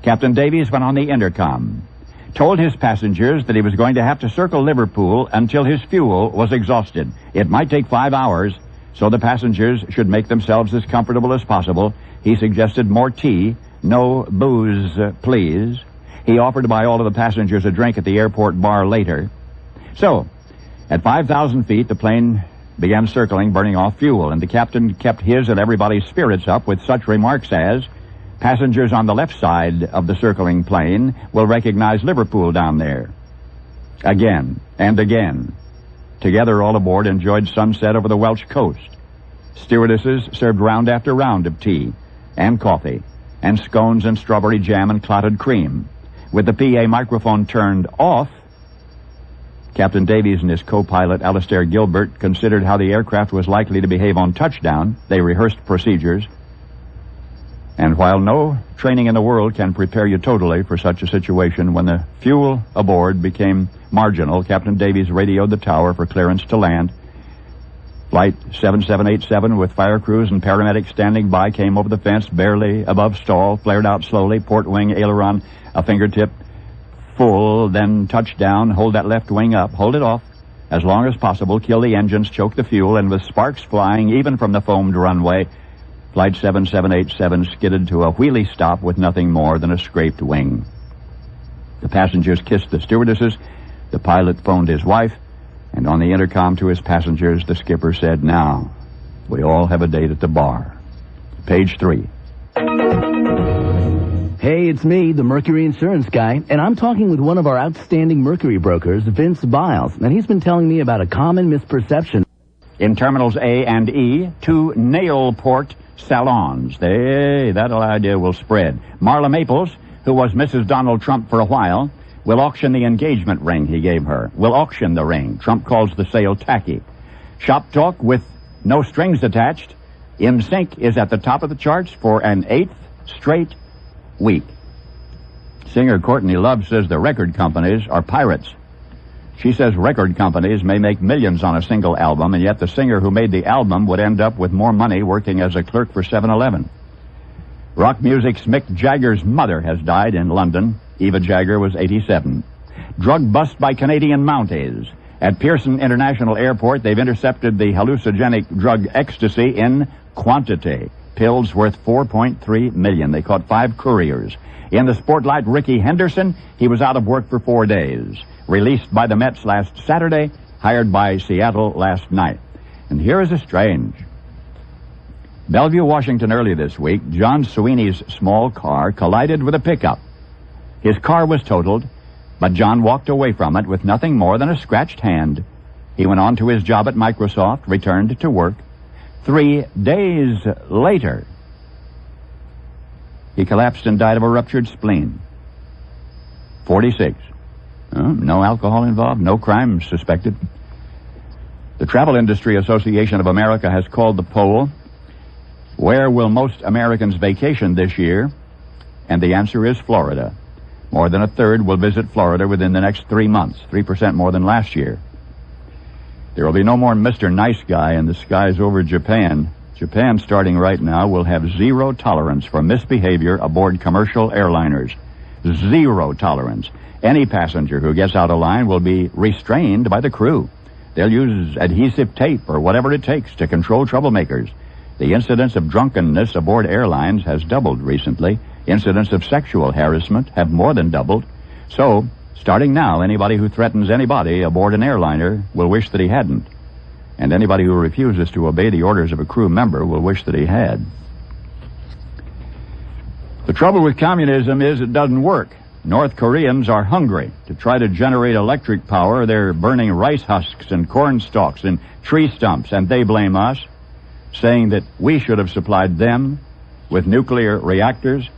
Speaker 18: Captain Davies went on the intercom, told his passengers that he was going to have to circle Liverpool until his fuel was exhausted. It might take 5 hours, so the passengers should make themselves as comfortable as possible. He suggested more tea, no booze, please. He offered to buy all of the passengers a drink at the airport bar later. So, at 5,000 feet, the plane began circling, burning off fuel, and the captain kept his and everybody's spirits up with such remarks as, passengers on the left side of the circling plane will recognize Liverpool down there. Again and again. Together, all aboard enjoyed sunset over the Welsh coast. Stewardesses served round after round of tea and coffee and scones and strawberry jam and clotted cream. With the PA microphone turned off, Captain Davies and his co-pilot Alistair Gilbert considered how the aircraft was likely to behave on touchdown. They rehearsed procedures. And while no training in the world can prepare you totally for such a situation, when the fuel aboard became marginal, Captain Davies radioed the tower for clearance to land. Flight 7787 with fire crews and paramedics standing by came over the fence, barely above stall, flared out slowly, port wing aileron a fingertip full, then touchdown, hold that left wing up, hold it off as long as possible, kill the engines, choke the fuel, and with sparks flying even from the foamed runway, Flight 7787 skidded to a wheelie stop with nothing more than a scraped wing. The passengers kissed the stewardesses. The pilot phoned his wife, and on the intercom to his passengers, the skipper said, "Now, we all have a date at the bar." Page 3.
Speaker 19: Hey, it's me, the Mercury Insurance guy, and I'm talking with one of our outstanding Mercury brokers, Vince Biles, and he's been telling me about a common misperception.
Speaker 18: In Terminals A and E, 2 nail port salons. That idea will spread. Marla Maples, who was Mrs. Donald Trump for a while, will auction the engagement ring he gave her. Will auction the ring. Trump calls the sale tacky. Shop talk with no strings attached. In Sync is at the top of the charts for an 8th straight week. Singer Courtney Love says the record companies are pirates. She says record companies may make millions on a single album, and yet the singer who made the album would end up with more money working as a clerk for 7-Eleven. Rock music's Mick Jagger's mother has died in London. Eva Jagger was 87. Drug bust by Canadian Mounties. At Pearson International Airport, they've intercepted the hallucinogenic drug ecstasy in quantity. Pills worth $4.3 million. They caught 5 couriers. In the spotlight, Ricky Henderson, he was out of work for 4 days. Released by the Mets last Saturday, hired by Seattle last night. And here is a strange. Bellevue, Washington, early this week, John Sweeney's small car collided with a pickup. His car was totaled, but John walked away from it with nothing more than a scratched hand. He went on to his job at Microsoft, returned to work. 3 days later, he collapsed and died of a ruptured spleen. 46. No alcohol involved, no crime suspected. The Travel Industry Association of America has called the poll, "Where will most Americans vacation this year?" And the answer is Florida. More than a third will visit Florida within the next 3 months, 3% more than last year. There will be no more Mr. Nice Guy in the skies over Japan. Japan, starting right now, will have zero tolerance for misbehavior aboard commercial airliners. Zero tolerance. Any passenger who gets out of line will be restrained by the crew. They'll use adhesive tape or whatever it takes to control troublemakers. The incidence of drunkenness aboard airlines has doubled recently. Incidents of sexual harassment have more than doubled. So, starting now, anybody who threatens anybody aboard an airliner will wish that he hadn't. And anybody who refuses to obey the orders of a crew member will wish that he had. The trouble with communism is it doesn't work. North Koreans are hungry. To try to generate electric power, they're burning rice husks and corn stalks and tree stumps, and they blame us, saying that we should have supplied them with nuclear reactors.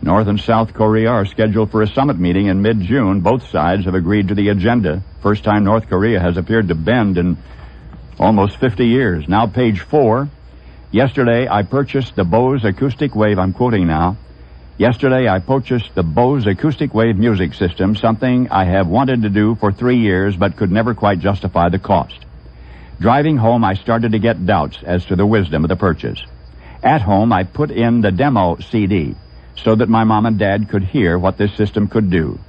Speaker 18: North and South Korea are scheduled for a summit meeting in mid-June. Both sides have agreed to the agenda. First time North Korea has appeared to bend in almost 50 years. Now, page 4. Yesterday, I purchased the Bose acoustic wave. I'm quoting now. Yesterday, I purchased the Bose acoustic wave music system, something I have wanted to do for 3 years but could never quite justify the cost. Driving home, I started to get doubts as to the wisdom of the purchase. At home, I put in the demo CD so that my mom and dad could hear what this system could do.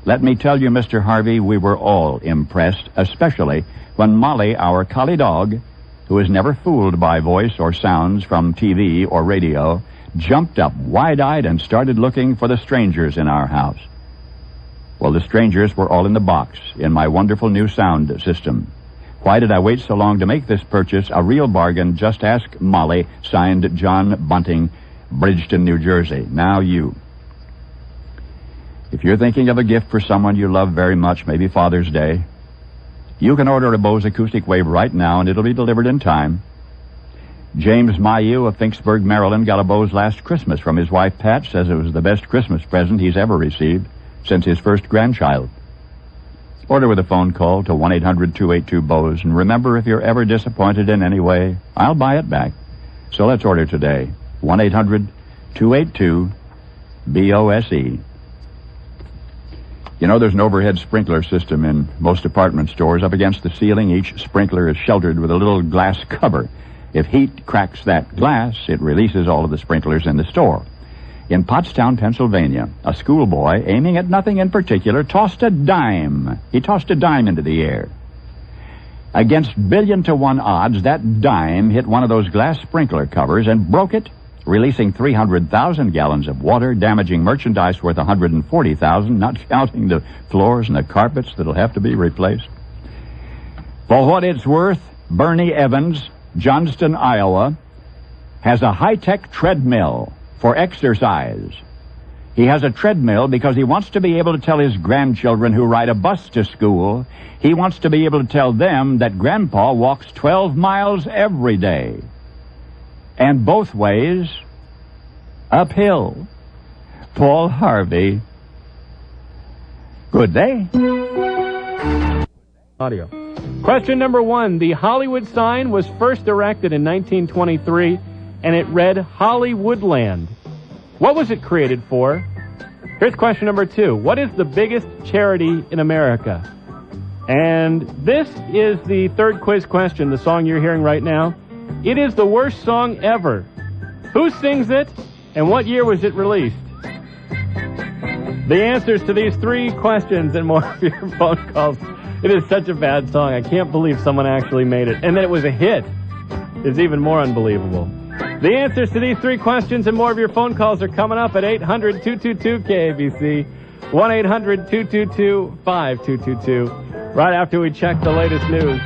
Speaker 18: Let me tell you, Mr. Harvey, we were all impressed, especially when Molly, our collie dog, who is never fooled by voice or sounds from TV or radio, jumped up wide-eyed and started looking for the strangers in our house. Well, the strangers were all in the box, in my wonderful new sound system. Why did I wait so long to make this purchase? A real bargain. Just ask Molly, signed John Bunting, Bridgeton, New Jersey. Now you. If you're thinking of a gift for someone you love very much, maybe Father's Day, you can order a Bose acoustic wave right now and it'll be delivered in time. James Mayu of Finksburg, Maryland, got a Bose last Christmas from his wife Pat. Says it was the best Christmas present he's ever received since his first grandchild. Order with a phone call to 1-800-282-BOSE. And remember, if you're ever disappointed in any way, I'll buy it back. So let's order today. 1-800-282-BOSE. You know, there's an overhead sprinkler system in most department stores. Up against the ceiling, each sprinkler is sheltered with a little glass cover. If heat cracks that glass, it releases all of the sprinklers in the store. In Pottstown, Pennsylvania, a schoolboy, aiming at nothing in particular, tossed a dime. He tossed a dime into the air. Against 1,000,000-to-1 odds, that dime hit one of those glass sprinkler covers and broke it, releasing 300,000 gallons of water, damaging merchandise worth $140,000, not counting the floors and the carpets that'll have to be replaced. For what it's worth, Bernie Evans, Johnston, Iowa, has a high-tech treadmill for exercise. He has a treadmill because he wants to be able to tell his grandchildren who ride a bus to school, he wants to be able to tell them that Grandpa walks 12 miles every day. And both ways, uphill. Paul Harvey. Good day.
Speaker 3: Audio. Question number 1. The Hollywood sign was first erected in 1923, and it read Hollywoodland. What was it created for? Here's question number 2. What is the biggest charity in America? And this is the third quiz question, the song you're hearing right now. It is the worst song ever. Who sings it, and what year was it released? The answers to these 3 questions and more of your phone calls. It is such a bad song. I can't believe someone actually made it. And that it was a hit is even more unbelievable. The answers to these 3 questions and more of your phone calls are coming up at 800-222-KABC, 1-800-222-5222, right after we check the latest news.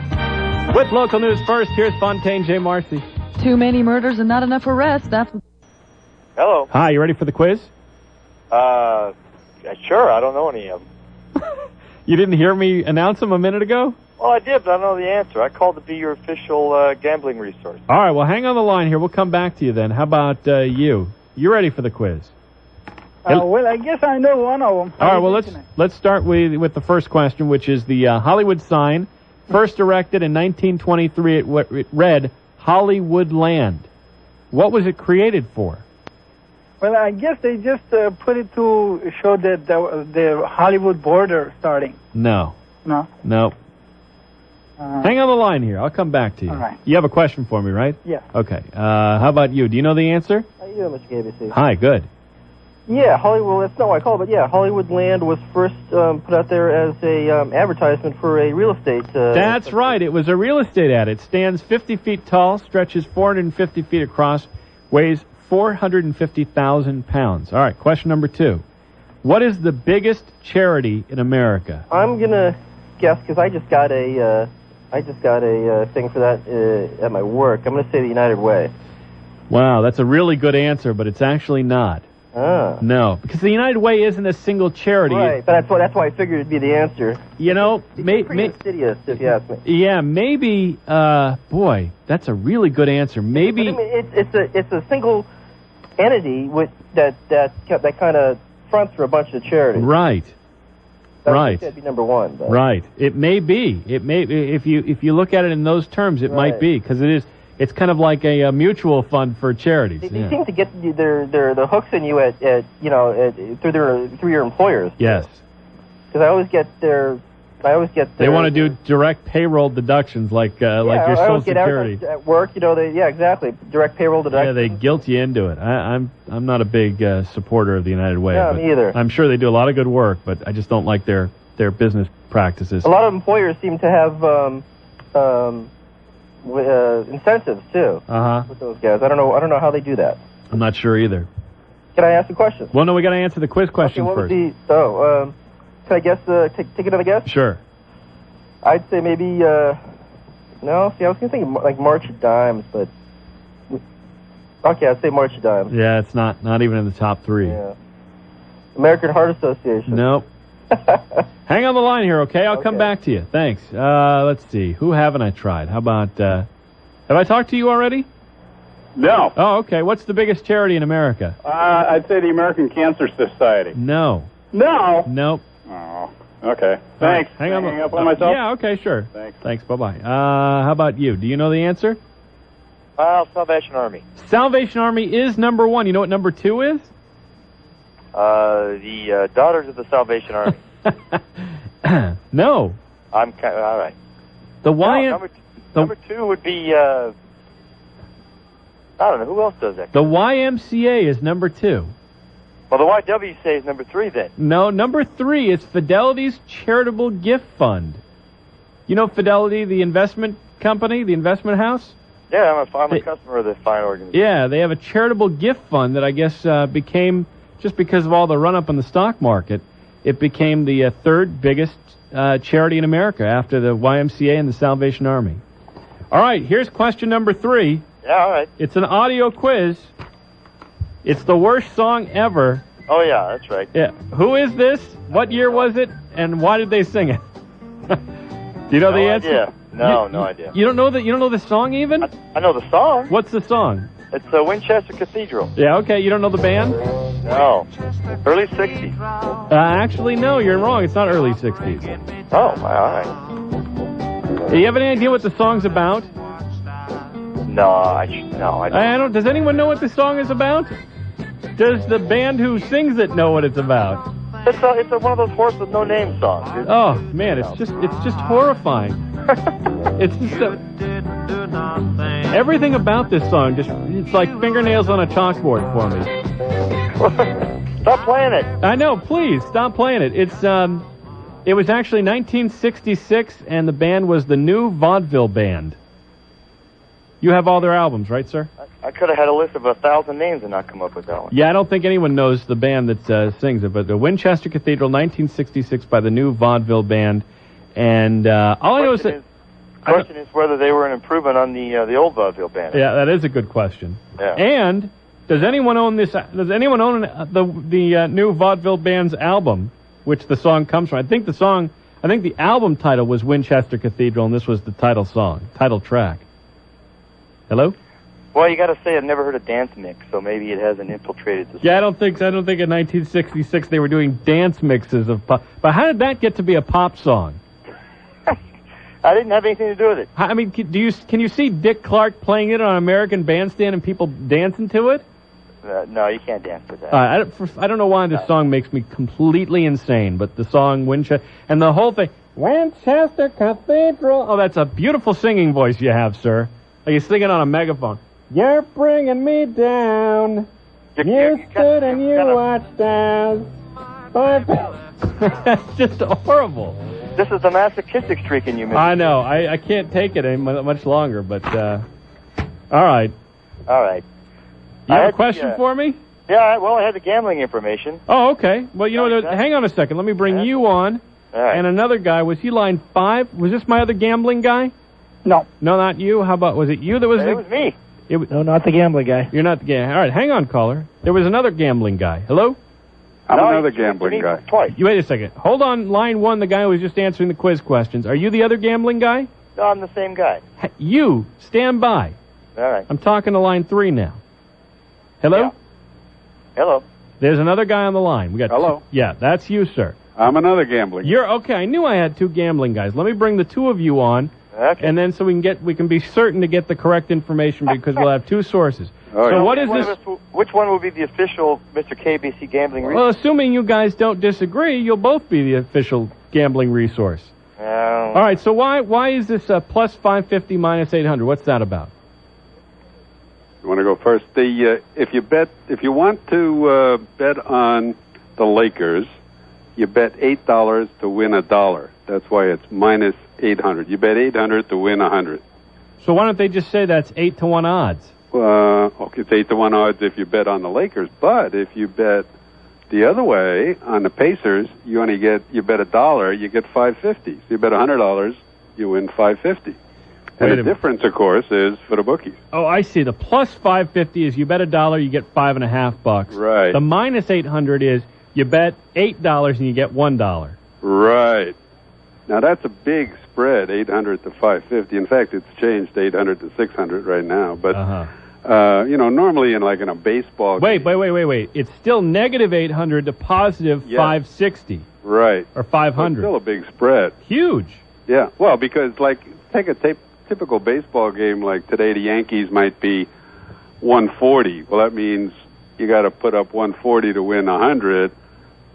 Speaker 3: With local news first, here's Fontaine J. Marcy.
Speaker 5: Too many murders and not enough arrests. That's...
Speaker 20: Hello.
Speaker 3: Hi, you ready for the quiz?
Speaker 20: Sure, I don't know any of them.
Speaker 3: You didn't hear me announce them a minute ago?
Speaker 20: Well, I did, but I don't know the answer. I called to be your official gambling resource.
Speaker 3: All right, well, hang on the line here. We'll come back to you then. How about you? You ready for the quiz?
Speaker 21: Well, I guess I know one of them.
Speaker 3: All right, well, let's start with the first question, which is the Hollywood sign. First erected in 1923, it read Hollywoodland. What was it created for?
Speaker 21: Well, I guess they just put it to show that the Hollywood border starting.
Speaker 3: No.
Speaker 21: No?
Speaker 3: No. Hang on the line here. I'll come back to you.
Speaker 1: All right.
Speaker 3: You have a question for me, right?
Speaker 1: Yes.
Speaker 3: Okay. How about you? Do you know the answer?
Speaker 1: How you doing, Mr. KBC?
Speaker 3: Hi, good.
Speaker 1: Yeah, Hollywood. That's not what I call it, but yeah, Hollywood Land was first put out there as a advertisement for a real estate.
Speaker 3: That's right. It was a real estate ad. It stands 50 feet tall, stretches 450 feet across, weighs 450,000 pounds. All right, question number 2. What is the biggest charity in America?
Speaker 1: I'm gonna guess because I just got a thing for that at my work. I'm gonna say the United Way.
Speaker 3: Wow, that's a really good answer, but it's actually not. No, because the United Way isn't a single charity.
Speaker 1: Right, but that's why I figured it'd be the answer.
Speaker 3: You know,
Speaker 1: pretty insidious, if you ask me.
Speaker 3: Yeah, maybe. Boy, that's a really good answer. Maybe
Speaker 1: But I mean, it's a single entity with that kind of fronts for a bunch of charities.
Speaker 3: right. Right.
Speaker 1: That'd be number one. But.
Speaker 3: Right. It may be. It may. If you look at it in those terms, it might be because it is. It's kind of like a mutual fund for charities.
Speaker 1: They seem to get the hooks in you through your employers.
Speaker 3: Yes.
Speaker 1: Because I always get their.
Speaker 3: They want to do direct payroll deductions like your
Speaker 1: I
Speaker 3: Social
Speaker 1: always get
Speaker 3: Security.
Speaker 1: at work. Exactly. Direct payroll deduction.
Speaker 3: Yeah, they guilt you into it. I'm not a big supporter of the United Way.
Speaker 1: No,
Speaker 3: but
Speaker 1: me either.
Speaker 3: I'm sure they do a lot of good work, but I just don't like their business practices.
Speaker 1: A lot of employers seem to have incentives too. With those guys. I don't know how they do that.
Speaker 3: I'm not sure either.
Speaker 1: Can I ask a question?
Speaker 3: Well, no, we got to answer the quiz question
Speaker 1: what
Speaker 3: first.
Speaker 1: Would be, can I guess? Take another guess?
Speaker 3: Sure.
Speaker 1: I'd say maybe. No, see, I was gonna think like March of Dimes, but okay, I'd say March of Dimes.
Speaker 3: Yeah, it's not even in the top 3.
Speaker 1: Yeah. American Heart Association.
Speaker 3: Nope. Hang on the line here, okay? I'll come back to you. Thanks. Let's see. Who haven't I tried? How about, have I talked to you already?
Speaker 22: No.
Speaker 3: Oh, okay. What's the biggest charity in America?
Speaker 22: I'd say the American Cancer Society.
Speaker 3: No.
Speaker 22: No?
Speaker 3: Nope.
Speaker 22: Oh, okay. Thanks.
Speaker 3: Hang on.
Speaker 22: Hang up on myself?
Speaker 3: Yeah, okay, sure.
Speaker 22: Thanks.
Speaker 3: Thanks, bye-bye. How about you? Do you know the answer?
Speaker 20: Salvation Army.
Speaker 3: Salvation Army is number 1. You know what number 2 is?
Speaker 20: The Daughters of the Salvation Army.
Speaker 3: No.
Speaker 20: All right.
Speaker 3: The
Speaker 20: number 2 would be, I don't know, who else does that?
Speaker 3: The YMCA is number 2.
Speaker 20: Well, the YWCA is number 3 then.
Speaker 3: No, number 3 is Fidelity's Charitable Gift Fund. You know Fidelity, the investment company, the investment house?
Speaker 20: Yeah, I'm a customer of the fine organization.
Speaker 3: Yeah, they have a charitable gift fund that I guess became, just because of all the run-up in the stock market, it became the 3rd biggest charity in America after the YMCA and the Salvation Army. All right, here's question number 3.
Speaker 20: Yeah, all right.
Speaker 3: It's an audio quiz. It's the worst song ever.
Speaker 20: Oh, yeah, that's right.
Speaker 3: Yeah. Who is this? What year was it? And why did they sing it? Do you know the answer?
Speaker 20: Idea. No idea.
Speaker 3: You don't know that? You don't know the song even?
Speaker 20: I know the song.
Speaker 3: What's the song?
Speaker 20: It's Winchester Cathedral.
Speaker 3: Yeah, okay. You don't know the band?
Speaker 20: No. Early 60s.
Speaker 3: Actually, no, you're wrong. It's not early 60s.
Speaker 20: Oh, all right.
Speaker 3: Do you have any idea what the song's about?
Speaker 20: No, I don't.
Speaker 3: Does anyone know what the song is about? Does the band who sings it know what it's about?
Speaker 20: It's one of those horse with no name songs.
Speaker 3: Oh man, it's just horrifying. It's just everything about this song it's like fingernails on a chalkboard for me.
Speaker 20: Stop playing it.
Speaker 3: I know, please stop playing it. It was actually 1966, and the band was the New Vaudeville Band. You have all their albums, right, sir?
Speaker 20: I could have had a list of 1,000 names and not come up with that one.
Speaker 3: Yeah, I don't think anyone knows the band that sings it, but the Winchester Cathedral, 1966, by the New Vaudeville Band, and all I know is that...
Speaker 20: The question is whether they were an improvement on the old Vaudeville Band.
Speaker 3: Yeah, that is a good question.
Speaker 20: Yeah.
Speaker 3: And does anyone own this? Does anyone own the New Vaudeville Band's album, which the song comes from? I think the album title was Winchester Cathedral, and this was the title track. Hello?
Speaker 20: Well, you got to say I've never heard a dance mix, so maybe it hasn't infiltrated the.
Speaker 3: Yeah, I don't think in 1966 they were doing dance mixes of pop. But how did that get to be a pop song?
Speaker 20: I didn't have anything to do with it.
Speaker 3: I mean, can you see Dick Clark playing it on American Bandstand and people dancing to it?
Speaker 20: No, you can't dance to that.
Speaker 3: I don't know why this song makes me completely insane, but the song Winchester and the whole thing. Winchester Cathedral. Oh, that's a beautiful singing voice you have, sir. Like you're singing on a megaphone. You're bringing me down. You stood and you watched as. That's just horrible.
Speaker 20: This is the masochistic streak in you, Mr.
Speaker 3: I know. I can't take it any much longer, but all right.
Speaker 20: All right.
Speaker 3: You have a question for me?
Speaker 20: Yeah, well, I had the gambling information.
Speaker 3: Oh, okay. Well, you know, hang on a second. Let me bring you on.
Speaker 20: All right.
Speaker 3: And another guy. Was he line 5? Was this my other gambling guy?
Speaker 21: No.
Speaker 3: No, not you. How about, was it you that was
Speaker 20: It was me.
Speaker 21: No, not the gambling guy.
Speaker 3: You're not the gambling. All right, hang on, caller. There was another gambling guy. Hello?
Speaker 22: I'm another gambling guy.
Speaker 20: Twice.
Speaker 3: You wait a second. Hold on, line 1, the guy who was just answering the quiz questions. Are you the other gambling guy?
Speaker 20: No, I'm the same guy.
Speaker 3: You, stand by.
Speaker 20: All right.
Speaker 3: I'm talking to line 3 now. Hello?
Speaker 20: Yeah. Hello.
Speaker 3: There's another guy on the line. We got
Speaker 22: Hello.
Speaker 3: Yeah, that's you, sir.
Speaker 22: I'm another gambling.
Speaker 3: You're okay. I knew I had 2 gambling guys. Let me bring the 2 of you on.
Speaker 20: Okay.
Speaker 3: And then so we can be certain to get the correct information because we'll have 2 sources.
Speaker 22: Oh,
Speaker 3: so
Speaker 22: yeah.
Speaker 3: what is this?
Speaker 20: Which one will be the official Mr. KBC gambling resource?
Speaker 3: Well, assuming you guys don't disagree, you'll both be the official gambling resource. All right. So why is this plus 550 minus 800? What's that about?
Speaker 22: You want to go first? If you want to bet on the Lakers, you bet $8 to win $1. That's why it's minus 800. You bet 800 to win 100.
Speaker 3: So why don't they just say that's 8-to-1 odds?
Speaker 22: Okay, it's 8-to-1 odds if you bet on the Lakers, but if you bet the other way on the Pacers, you bet $1, you get $5.50. So you bet $100, you win $5.50. And the difference, of course, is for the bookies.
Speaker 3: Oh, I see. The plus 550 is you bet $1, you get $5.50.
Speaker 22: Right.
Speaker 3: The minus 800 is you bet $8 and you get $1.
Speaker 22: Right. Now that's a big spread, 800 to 550. In fact, it's changed 800 to 600 right now. But normally in a baseball.
Speaker 3: Wait. It's still negative 800 to positive 560.
Speaker 22: Right.
Speaker 3: Or 500.
Speaker 22: So it's still a big spread.
Speaker 3: Huge.
Speaker 22: Yeah. Well, because take a typical baseball game like today, the Yankees might be 140. Well, that means you got to put up 140 to win 100.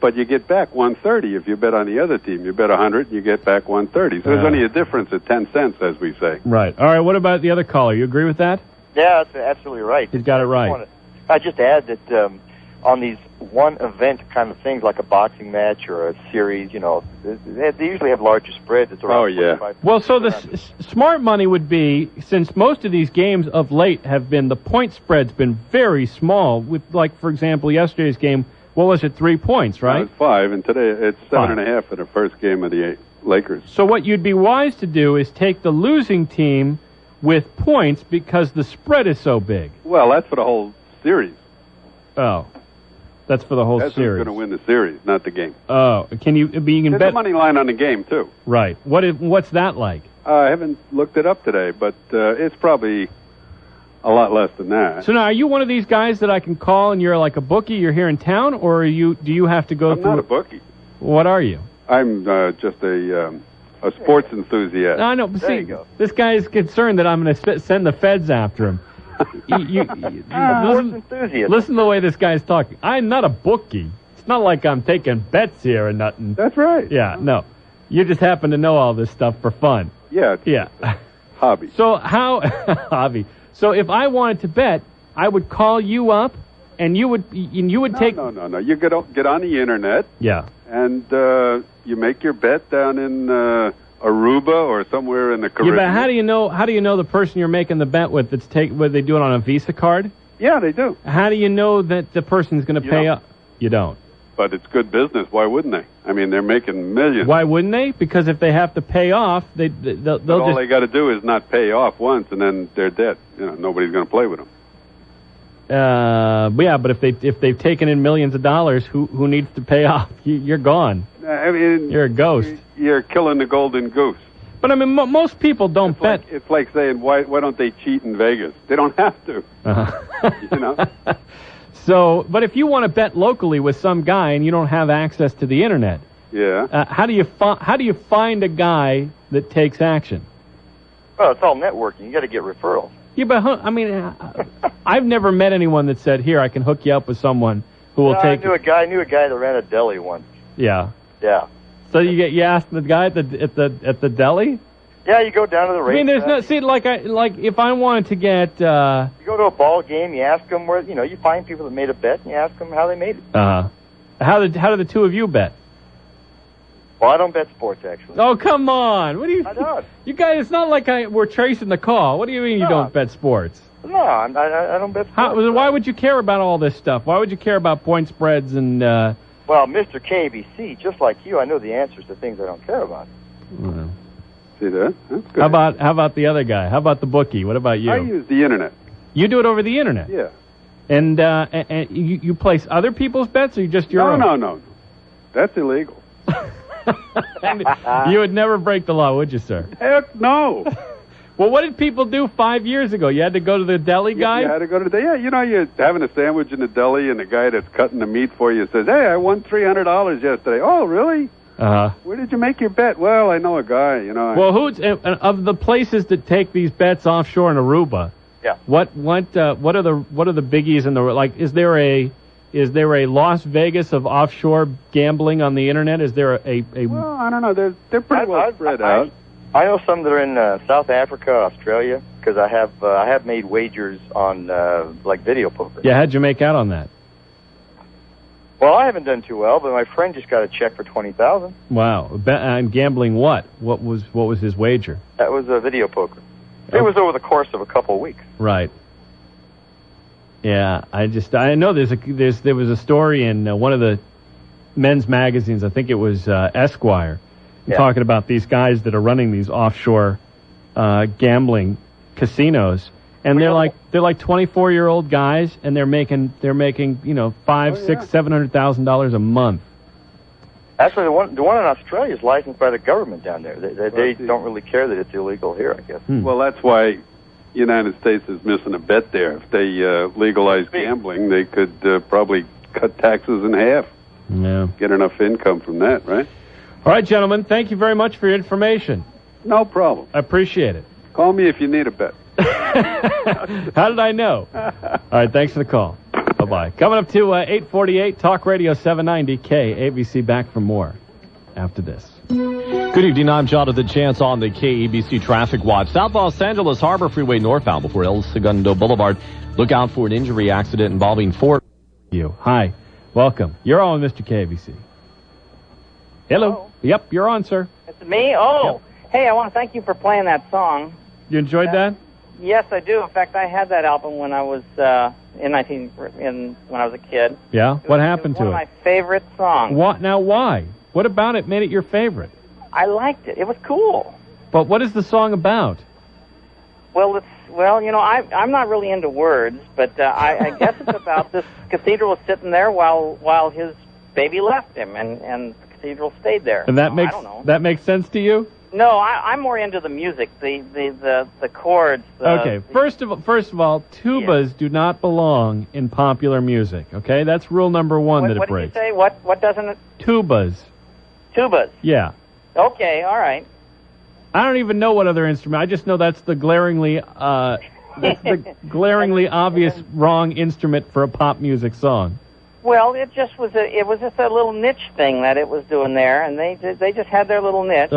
Speaker 22: But you get back 130 if you bet on the other team. You bet 100, you get back 130. So there's only a difference of 10 cents, as we say.
Speaker 3: Right. All right, what about the other caller? You agree with that?
Speaker 20: Yeah, that's absolutely right.
Speaker 3: He's got it right.
Speaker 20: I just add that on these one-event kind of things, like a boxing match or a series, they usually have larger spreads. It's around 45%.
Speaker 3: Well, so the smart money would be, since most of these games of late have been, the point spread's been very small. With, for example, yesterday's game, what was it, 3 points, right?
Speaker 22: It's 5, and today it's 7.5 in the first game of the Lakers.
Speaker 3: So what you'd be wise to do is take the losing team with points because the spread is so big.
Speaker 22: Well, that's for the whole series.
Speaker 3: Oh, that's for the whole
Speaker 22: that's
Speaker 3: series.
Speaker 22: That's who's going to win the series, not the game.
Speaker 3: Oh, you can
Speaker 22: There's
Speaker 3: bet
Speaker 22: a money line on the game too.
Speaker 3: Right. What's that like?
Speaker 22: I haven't looked it up today, but it's probably a lot less than that.
Speaker 3: So now, are you one of these guys that I can call and you're like a bookie, you're here in town, or do you have to go
Speaker 22: I'm
Speaker 3: through...
Speaker 22: not a bookie.
Speaker 3: What are you?
Speaker 22: I'm just a sports enthusiast.
Speaker 3: I know, but see, this guy is concerned that I'm going to send the feds after him. Listen to the way this guy's talking. I'm not a bookie. It's not like I'm taking bets here or nothing.
Speaker 22: That's right.
Speaker 3: Yeah, no. You just happen to know all this stuff for fun.
Speaker 22: Yeah.
Speaker 3: Yeah.
Speaker 22: Hobby.
Speaker 3: So hobby. So if I wanted to bet, I would call you up, and you would take.
Speaker 22: No. You get on the internet.
Speaker 3: Yeah.
Speaker 22: And you make your bet down in Aruba or somewhere in the Caribbean.
Speaker 3: Yeah, but how do you know the person you're making the bet with? Would they do it on a Visa card?
Speaker 22: Yeah, they do.
Speaker 3: How do you know that the person's going to pay up? You don't.
Speaker 22: But it's good business. Why wouldn't they? I mean, they're making millions.
Speaker 3: Why wouldn't they? Because if they have to pay off, they'll
Speaker 22: all they got to do is not pay off once, and then they're dead. Nobody's going to play with them.
Speaker 3: But if they've taken in millions of dollars, who needs to pay off? You're gone.
Speaker 22: I mean,
Speaker 3: you're a ghost.
Speaker 22: You're killing the golden goose.
Speaker 3: But I mean, most people don't bet.
Speaker 22: It's like saying, why don't they cheat in Vegas? They don't have to.
Speaker 3: So, but if you want to bet locally with some guy and you don't have access to the internet, how do you find a guy that takes action?
Speaker 20: Well, it's all networking. You got to get referrals.
Speaker 3: Yeah, but I mean, I've never met anyone that said, "Here, I can hook you up with someone who will take."
Speaker 20: I knew a guy that ran a deli once.
Speaker 3: Yeah.
Speaker 20: Yeah.
Speaker 3: So you asked the guy at the deli?
Speaker 20: Yeah, you go down to the racetrack.
Speaker 3: I mean, there's no like if I wanted to get
Speaker 20: you go to a ball game, you ask them where you find people that made a bet, and you ask them how they made it.
Speaker 3: How did the two of you bet?
Speaker 20: Well, I don't bet sports actually.
Speaker 3: Oh, come on! What do you?
Speaker 20: I don't.
Speaker 3: You guys, it's not like we're tracing the call. What do you mean you don't bet sports?
Speaker 20: No, I don't bet sports.
Speaker 3: Why would you care about all this stuff? Why would you care about point spreads and?
Speaker 20: Well, Mr. KABC, just like you, I know the answers to things I don't care about.
Speaker 3: Well.
Speaker 22: See that? That's good.
Speaker 3: How about the other guy? How about the bookie? What about you?
Speaker 22: I use the internet.
Speaker 3: You do it over the internet?
Speaker 22: Yeah.
Speaker 3: And you place other people's bets, or you just your own?
Speaker 22: No. That's illegal.
Speaker 3: You would never break the law, would you, sir?
Speaker 22: Heck no.
Speaker 3: Well, what did people do 5 years ago? You had to go to the deli guy?
Speaker 22: You had to go to the you're having a sandwich in the deli, and the guy that's cutting the meat for you says, "Hey, I won $300 yesterday." Oh, really? Where did you make your bet? Well, I know a guy,
Speaker 3: Well, who's of the places that take these bets offshore in Aruba?
Speaker 20: Yeah.
Speaker 3: What are the biggies in the Is there a Las Vegas of offshore gambling on the internet? Is there a
Speaker 22: Well, I don't know. They're pretty well spread out.
Speaker 20: I know some that are in South Africa, Australia, because I have made wagers on like video poker.
Speaker 3: Yeah, how'd you make out on that?
Speaker 20: Well, I haven't done too well, but my friend just got a check for $20,000.
Speaker 3: Wow. And gambling what? What was his wager?
Speaker 20: That was video poker. It was over the course of a couple of weeks.
Speaker 3: Right. Yeah, I know there was a story in one of the men's magazines. I think it was Esquire, talking about these guys that are running these offshore gambling casinos. And they're like 24-year-old guys, and they're making $500,000, $600,000, $700,000 a month.
Speaker 20: Actually, the one in Australia is licensed by the government down there. They don't really care that it's illegal here, I guess.
Speaker 22: Well, that's why the United States is missing a bet there. If they legalized gambling, they could probably cut taxes in half.
Speaker 3: Yeah.
Speaker 22: Get enough income from that, right?
Speaker 3: All right, gentlemen. Thank you very much for your information.
Speaker 22: No problem.
Speaker 3: I appreciate it.
Speaker 22: Call me if you need a bet.
Speaker 3: How did I know? All right, thanks for the call. Bye-bye. Coming up to 8:48, Talk Radio 790 KABC. Back for more after this.
Speaker 10: Good evening. I'm John of the Chance on the KABC Traffic Watch. South Los Angeles Harbor Freeway northbound before El Segundo Boulevard. Look out for an injury accident involving four.
Speaker 3: Hi. Welcome. You're on, Mr. KABC. Hello. Yep, you're on, sir.
Speaker 2: It's me? Oh. Yep. Hey, I want to thank you for playing that song.
Speaker 3: You enjoyed that?
Speaker 2: Yes, I do. In fact, I had that album when I was when I was a kid.
Speaker 3: Yeah. What happened to it?
Speaker 2: One of my favorite songs.
Speaker 3: What? Now, why? What about it made it your favorite?
Speaker 2: I liked it. It was cool.
Speaker 3: But what is the song about?
Speaker 2: Well, I'm not really into words, but I guess it's about this cathedral was sitting there while his baby left him, and the cathedral stayed there.
Speaker 3: And that makes sense to you?
Speaker 2: No, I'm more into the music, the chords.
Speaker 3: Okay, first of all, tubas do not belong in popular music. Okay, that's rule number one that it breaks.
Speaker 2: What did you say? What doesn't it?
Speaker 3: Tubas.
Speaker 2: Tubas.
Speaker 3: Yeah.
Speaker 2: Okay, all right.
Speaker 3: I don't even know what other instrument. I just know that's the glaringly obvious wrong instrument for a pop music song.
Speaker 2: Well, it was just a little niche thing that it was doing there, and they just had their little niche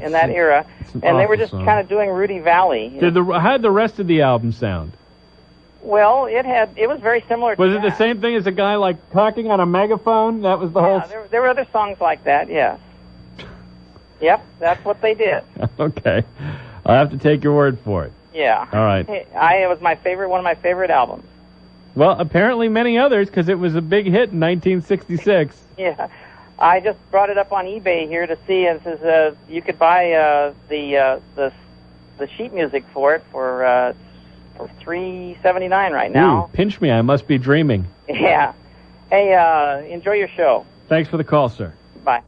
Speaker 2: in that era, and they were just kind of doing Rudy Valley.
Speaker 3: How did the rest of the album sound?
Speaker 2: Well, it was very similar.
Speaker 3: Was it the same thing as a guy like talking on a megaphone? That was the whole.
Speaker 2: There were other songs like that. Yes. Yep, that's what they did.
Speaker 3: Okay, I'll have to take your word for it.
Speaker 2: Yeah.
Speaker 3: All right.
Speaker 2: It was one of my favorite albums.
Speaker 3: Well, apparently many others, because it was a big hit in 1966.
Speaker 2: Yeah, I just brought it up on eBay here to see, and it says you could buy the sheet music for it for $3.79 right now.
Speaker 3: Ooh, pinch me, I must be dreaming.
Speaker 2: Yeah. Hey, enjoy your show.
Speaker 3: Thanks for the call, sir.
Speaker 2: Bye.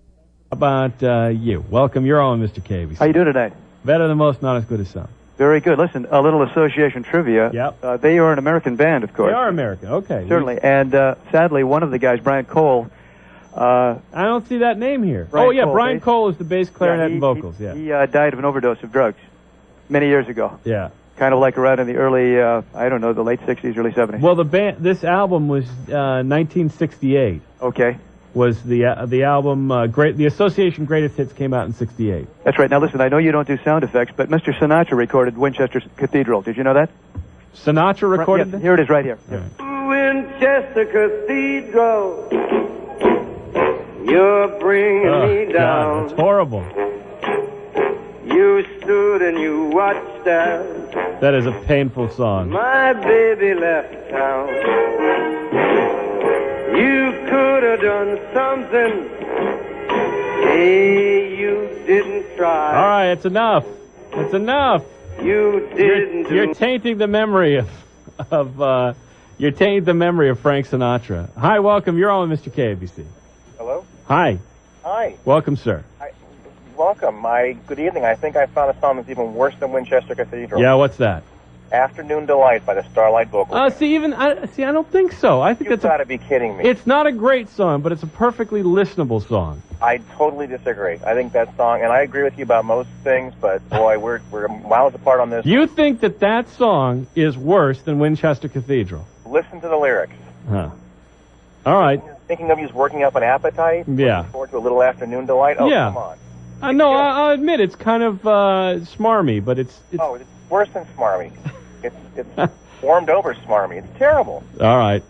Speaker 3: How about you? Welcome. You're on, Mr. KABC.
Speaker 4: How you doing tonight?
Speaker 3: Better than most, not as good as some.
Speaker 4: Very good. Listen, a little association trivia.
Speaker 3: Yep.
Speaker 4: They are an American band, of course.
Speaker 3: They are American. Okay.
Speaker 4: Certainly. And sadly, one of the guys, Brian Cole.
Speaker 3: I don't see that name here. Brian Cole is the bass, clarinet, and vocals. Yeah.
Speaker 4: He died of an overdose of drugs many years ago.
Speaker 3: Yeah.
Speaker 4: Kind of like around in the early, the late 60s, early 70s.
Speaker 3: Well, this album was 1968.
Speaker 4: Okay.
Speaker 3: was the album the Association Greatest Hits came out in '68.
Speaker 4: That's right. Now listen, I know you don't do sound effects, but Mr. Sinatra recorded Winchester Cathedral. Did you know that?
Speaker 3: Sinatra recorded
Speaker 4: Here it is, right here.
Speaker 6: Winchester Cathedral, you're bringing me down.
Speaker 3: God, that's horrible.
Speaker 6: You stood and you watched as
Speaker 3: that is a painful song.
Speaker 6: My baby left town. You could have done something. Hey, you didn't try.
Speaker 3: All right, it's enough. It's enough.
Speaker 6: You didn't.
Speaker 3: You're tainting the memory you're tainting the memory of Frank Sinatra. Hi, welcome. You're on with Mr. KABC.
Speaker 7: Hello?
Speaker 3: Hi.
Speaker 7: Hi.
Speaker 3: Welcome, sir.
Speaker 7: Welcome. Good evening. I think I found a song that's even worse than Winchester Cathedral.
Speaker 3: Yeah, what's that?
Speaker 7: Afternoon Delight by the Starlight Vocal Band.
Speaker 3: I don't think so. I think
Speaker 7: You've got to be kidding me.
Speaker 3: It's not a great song, but it's a perfectly listenable song.
Speaker 7: I totally disagree. I think that song, and I agree with you about most things, but boy, we're miles apart on this.
Speaker 3: You think that song is worse than Winchester Cathedral?
Speaker 7: Listen to the lyrics.
Speaker 3: Huh. All right.
Speaker 7: Thinking of you's working up an appetite?
Speaker 3: Yeah.
Speaker 7: Looking forward to a little afternoon delight? Oh,
Speaker 3: yeah.
Speaker 7: Come on.
Speaker 3: No, I'll admit it's kind of smarmy, but it's...
Speaker 7: Oh, it's worse than smarmy. It's warmed over smarmy. It's terrible.
Speaker 3: All right.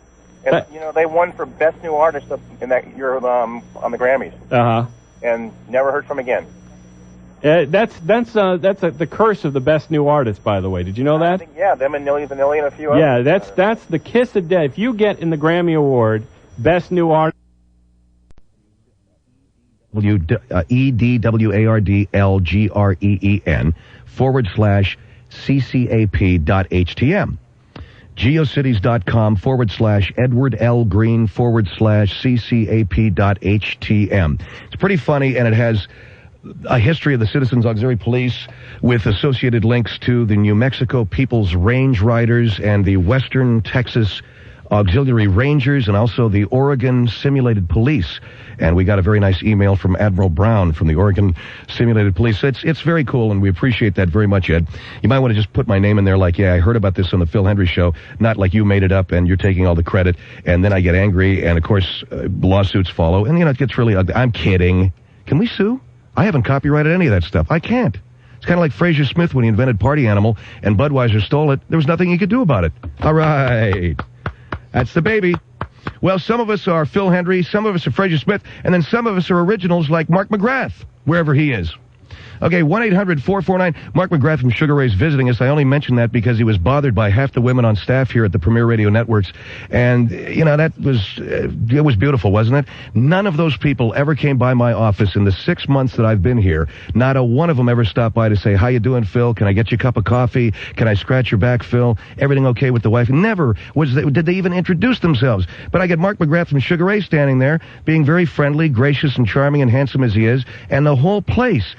Speaker 7: And, they won for Best New Artist in that year on the Grammys.
Speaker 3: Uh-huh.
Speaker 7: And never heard from again.
Speaker 3: That's the curse of the Best New Artist, by the way. Did you know that?
Speaker 7: I think, them and Nilly Vanilli and a few others.
Speaker 3: Yeah, that's the kiss of death. If you get in the Grammy Award Best New Artist...
Speaker 23: EDWARDLGREEN/CCAP.HTM. geocities.com/edwardl.green/CCAP.HTM. It's pretty funny, and it has a history of the Citizens Auxiliary Police with associated links to the New Mexico People's Range Riders and the Western Texas Auxiliary Rangers, and also the Oregon Simulated Police. And we got a very nice email from Admiral Brown from the Oregon Simulated Police. It's very cool, and we appreciate that very much, Ed. You might want to just put my name in there like, I heard about this on the Phil Hendry Show, not like you made it up and you're taking all the credit, and then I get angry, and of course, lawsuits follow, and it gets really ugly. I'm kidding. Can we sue? I haven't copyrighted any of that stuff. I can't. It's kind of like Fraser Smith when he invented Party Animal, and Budweiser stole it. There was nothing he could do about it. All right. That's the baby. Well, some of us are Phil Hendry, some of us are Fraser Smith, and then some of us are originals like Mark McGrath, wherever he is. Okay, 1-800-449. Mark McGrath from Sugar Ray's visiting us. I only mentioned that because he was bothered by half the women on staff here at the Premier Radio Networks. And, that was, it was beautiful, wasn't it? None of those people ever came by my office in the 6 months that I've been here. Not a one of them ever stopped by to say, how you doing, Phil? Can I get you a cup of coffee? Can I scratch your back, Phil? Everything okay with the wife? Never did they even introduce themselves. But I get Mark McGrath from Sugar Ray standing there, being very friendly, gracious, and charming, and handsome as he is. And the whole place,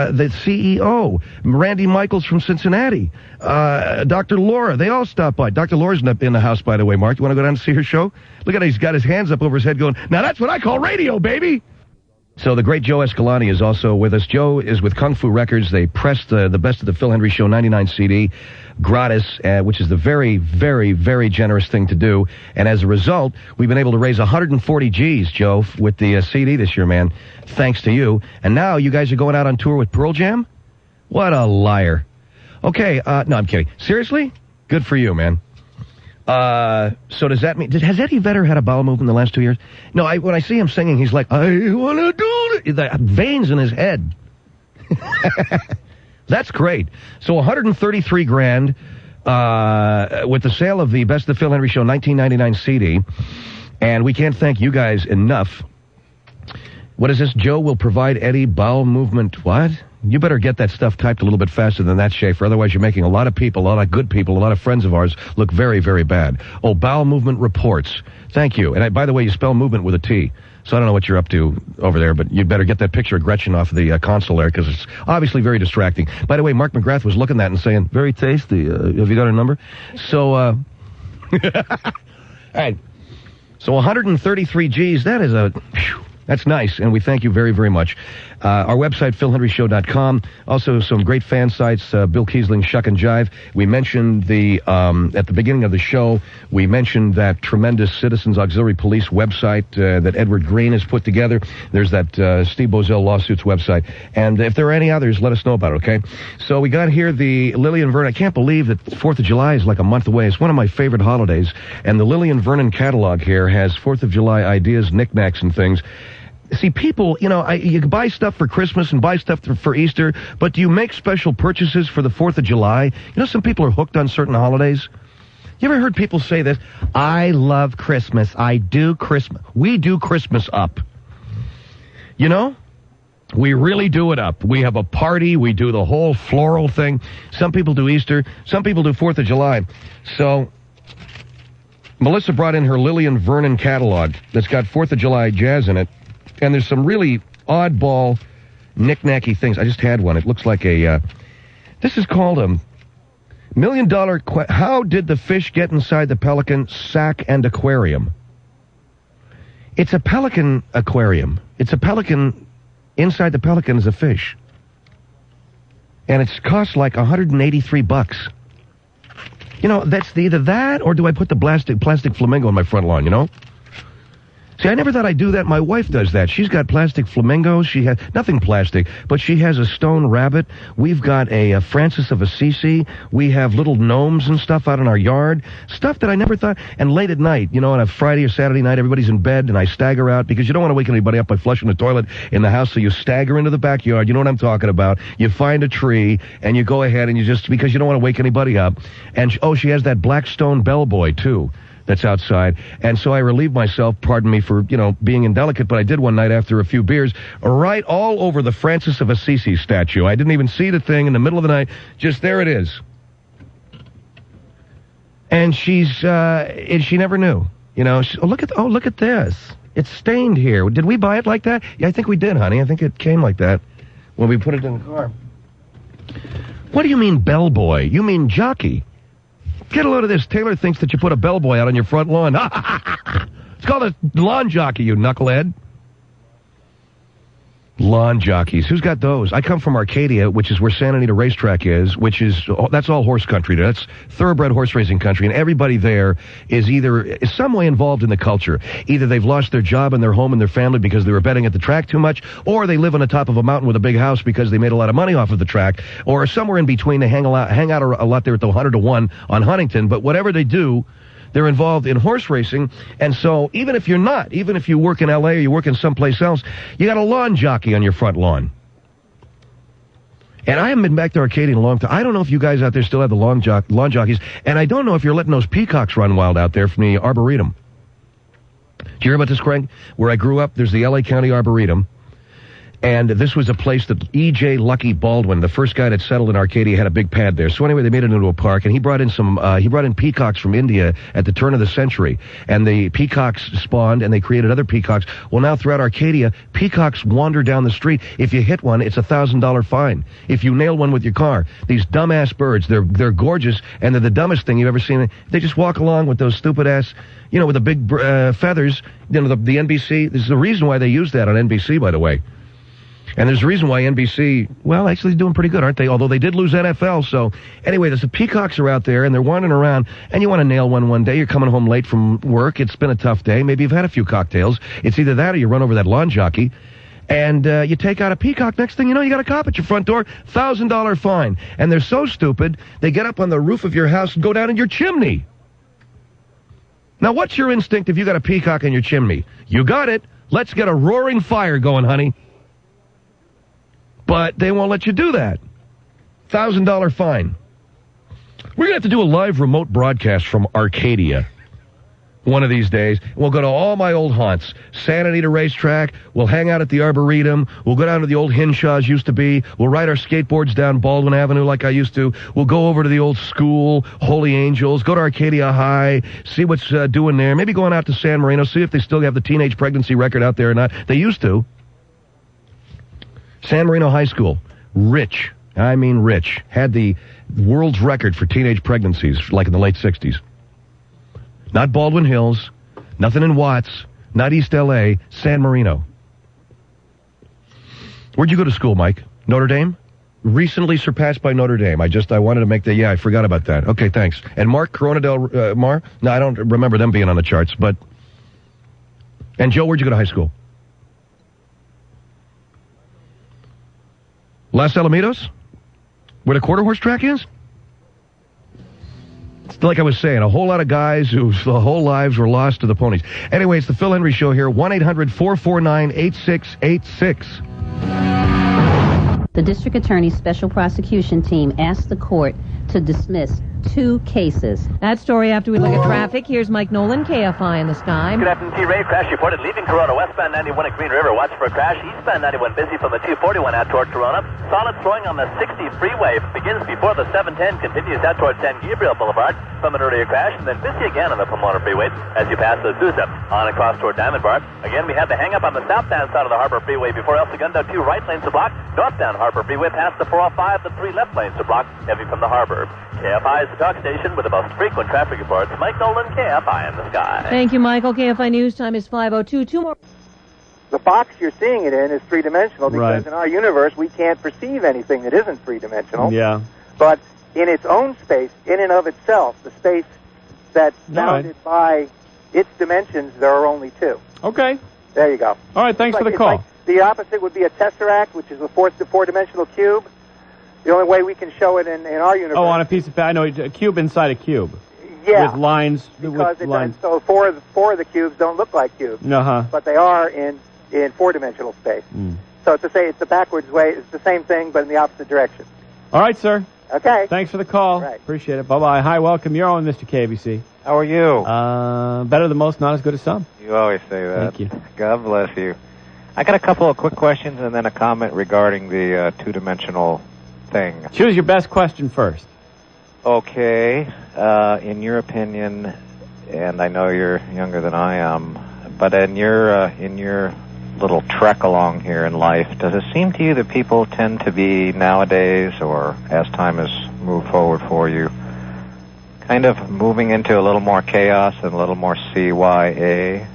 Speaker 23: the CEO, Randy Michaels from Cincinnati, Dr. Laura, they all stopped by. Dr. Laura's in the house, by the way, Mark. You want to go down and see her show? Look at him. He's got his hands up over his head going, now that's what I call radio, baby. So the great Joe Escalante is also with us. Joe is with Kung Fu Records. They pressed the Best of the Phil Hendry Show 99 CD gratis, which is the very, very, very generous thing to do. And as a result, we've been able to raise 140 G's, Joe, with the CD this year, man, thanks to you. And now you guys are going out on tour with Pearl Jam? What a liar. Okay, no, I'm kidding. Seriously? Good for you, man. So does that mean, has Eddie Vedder had a bowel movement in the last 2 years? No, when I see him singing, he's like, I want to do it. The veins in his head. That's great. So 133 grand, with the sale of the Best of the Phil Hendry Show 1999 CD. And we can't thank you guys enough. What is this? Joe will provide Eddie bowel movement. What? You better get that stuff typed a little bit faster than that, Schaefer. Otherwise, you're making a lot of people, a lot of good people, a lot of friends of ours look very, very bad. Oh, bowel movement reports. Thank you. And by the way, you spell movement with a T. So I don't know what you're up to over there, but you better get that picture of Gretchen off the console there, because it's obviously very distracting. By the way, Mark McGrath was looking at that and saying, very tasty. Have you got a number? So, all right. So 133 G's, that is That's nice, and we thank you very, very much. Our website, philhenryshow.com. Also, some great fan sites, Bill Kiesling's Shuck and Jive. We mentioned at the beginning of the show, we mentioned that tremendous Citizens Auxiliary Police website that Edward Green has put together. There's that Steve Bozell Lawsuits website. And if there are any others, let us know about it, okay? So we got here the Lillian Vernon. I can't believe that 4th of July is like a month away. It's one of my favorite holidays. And the Lillian Vernon catalog here has 4th of July ideas, knickknacks, and things. See, people, you know, you buy stuff for Christmas and buy stuff for Easter, but do you make special purchases for the 4th of July? You know, some people are hooked on certain holidays. You ever heard people say this? I love Christmas. I do Christmas. We do Christmas up. You know? We really do it up. We have a party. We do the whole floral thing. Some people do Easter. Some people do 4th of July. So Melissa brought in her Lillian Vernon catalog that's got 4th of July jazz in it. And there's some really oddball, knick-knacky things. I just had one. It looks like this is called a $1 million how did the fish get inside the pelican sack and aquarium? It's a pelican aquarium. It's a pelican, inside the pelican is a fish. And it's cost like $183. You know, that's either that or do I put the plastic flamingo on my front lawn, you know? See, I never thought I'd do that. My wife does that. She's got plastic flamingos. She has nothing plastic, but she has a stone rabbit. We've got a Francis of Assisi. We have little gnomes and stuff out in our yard. Stuff that I never thought. And late at night, you know, on a Friday or Saturday night, everybody's in bed, and I stagger out because you don't want to wake anybody up by flushing the toilet in the house, so you stagger into the backyard. You know what I'm talking about. You find a tree, and you go ahead, and you just, because you don't want to wake anybody up. And, she has that black stone bellboy, too. That's outside. And so I relieved myself, pardon me for, you know, being indelicate, but I did one night after a few beers, right all over the Francis of Assisi statue. I didn't even see the thing in the middle of the night. Just there it is. And she never knew. You know, look at this. It's stained here. Did we buy it like that? Yeah, I think we did, honey. I think it came like that when we put it in the car. What do you mean bellboy? You mean jockey. Get a load of this. Taylor thinks that you put a bellboy out on your front lawn. It's called a lawn jockey, you knucklehead. Lawn jockeys. Who's got those? I come from Arcadia, which is where Santa Anita Racetrack is, that's all horse country. That's thoroughbred horse racing country, and everybody there is either some way involved in the culture. Either they've lost their job and their home and their family because they were betting at the track too much, or they live on the top of a mountain with a big house because they made a lot of money off of the track, or somewhere in between. They hang out a lot there at the 100-to-1 on Huntington, but whatever they do, they're involved in horse racing, and so even if you work in L.A. or you work in someplace else, you got a lawn jockey on your front lawn. And I haven't been back to Arcadia in a long time. I don't know if you guys out there still have the lawn jockeys, and I don't know if you're letting those peacocks run wild out there from the Arboretum. Did you hear about this, Craig? Where I grew up, there's the L.A. County Arboretum. And this was a place that E.J. Lucky Baldwin, the first guy that settled in Arcadia, had a big pad there. So anyway, they made it into a park, and he brought in peacocks from India at the turn of the century. And the peacocks spawned, and they created other peacocks. Well, now throughout Arcadia, peacocks wander down the street. If you hit one, it's a $1,000 fine. If you nail one with your car. These dumbass birds, they're gorgeous, and they're the dumbest thing you've ever seen. They just walk along with those stupid ass, you know, with the big feathers. You know, the NBC. This is the reason why they use that on NBC, by the way. And there's a reason why NBC, well, actually doing pretty good, aren't they? Although they did lose NFL. So anyway, the peacocks are out there, and they're wandering around, and you want to nail one day. You're coming home late from work. It's been a tough day. Maybe you've had a few cocktails. It's either that or you run over that lawn jockey, and you take out a peacock. Next thing you know, you got a cop at your front door, $1,000 fine. And they're so stupid, they get up on the roof of your house and go down in your chimney. Now, what's your instinct if you got a peacock in your chimney? You got it. Let's get a roaring fire going, honey. But they won't let you do that. $1,000 fine. We're going to have to do a live remote broadcast from Arcadia one of these days. We'll go to all my old haunts. Santa Anita Racetrack. We'll hang out at the Arboretum. We'll go down to the old Hinshaw's used to be. We'll ride our skateboards down Baldwin Avenue like I used to. We'll go over to the old school, Holy Angels, go to Arcadia High, see what's doing there. Maybe going out to San Marino, see if they still have the teenage pregnancy record out there or not. They used to. San Marino High School, rich, had the world's record for teenage pregnancies, like in the late 60s. Not Baldwin Hills, nothing in Watts, not East L.A., San Marino. Where'd you go to school, Mike? Notre Dame? Recently surpassed by Notre Dame. I wanted to make that. Yeah, I forgot about that. Okay, thanks. And Mark, Corona del Mar? No, I don't remember them being on the charts, but... And Joe, where'd you go to high school? Los Alamitos? Where the quarter horse track is? It's like I was saying, a whole lot of guys whose whole lives were lost to the ponies. Anyway, it's the Phil Henry Show here, 1-800-449-8686.
Speaker 8: The district attorney's special prosecution team asked the court to dismiss 2 cases.
Speaker 9: That story after we look at traffic. Here's Mike Nolan, KFI in the sky.
Speaker 11: Good afternoon, T-Ray. Crash reported leaving Corona, westbound 91 at Green River. Watch for a crash. Eastbound 91 busy from the 241 out toward Corona. Solid slowing on the 60 freeway. Begins before the 710, continues out toward San Gabriel Boulevard from an earlier crash, and then busy again on the Pomona Freeway as you pass the Sousa on across toward Diamond Bar. Again, we have the hang-up on the southbound side of the Harbor Freeway before El Segundo. 2 right lanes to block. Northbound Harbor Freeway past the 405, the 3 left lanes to block, heavy from the harbor. KFI is the talk station with the most frequent traffic reports. Mike Nolan, KFI in the sky.
Speaker 9: Thank you, Michael. KFI News time is 5:02. 2 more.
Speaker 24: The box you're seeing it in is three-dimensional because in our universe we can't perceive anything that isn't three-dimensional.
Speaker 3: Yeah.
Speaker 24: But in its own space, in and of itself, the space that's bounded by its dimensions, there are only 2.
Speaker 3: Okay.
Speaker 24: There you go.
Speaker 3: All right, thanks for the call.
Speaker 24: The opposite would be a tesseract, which is a four-dimensional cube. The only way we can show it in our universe.
Speaker 3: Oh, on a piece of paper. I know, a cube inside a cube.
Speaker 24: Yeah.
Speaker 3: With lines.
Speaker 24: Because
Speaker 3: with lines.
Speaker 24: So four of the cubes don't look like cubes.
Speaker 3: Uh-huh.
Speaker 24: But they are in 4-dimensional space. So to say it's the backwards way, it's the same thing, but in the opposite direction.
Speaker 3: All right, sir.
Speaker 24: Okay.
Speaker 3: Thanks for the call.
Speaker 24: Right.
Speaker 3: Appreciate it. Bye-bye. Hi, welcome. You're on, Mr. KABC.
Speaker 25: How are you?
Speaker 3: Better than most, not as good as some.
Speaker 25: You always say that.
Speaker 3: Thank you.
Speaker 25: God bless you. I got a couple of quick questions and then a comment regarding the 2-dimensional thing.
Speaker 3: Choose your best question first.
Speaker 25: Okay. In your opinion, and I know you're younger than I am, but in your little trek along here in life, does it seem to you that people tend to be nowadays, or as time has moved forward for you, kind of moving into a little more chaos and a little more CYA?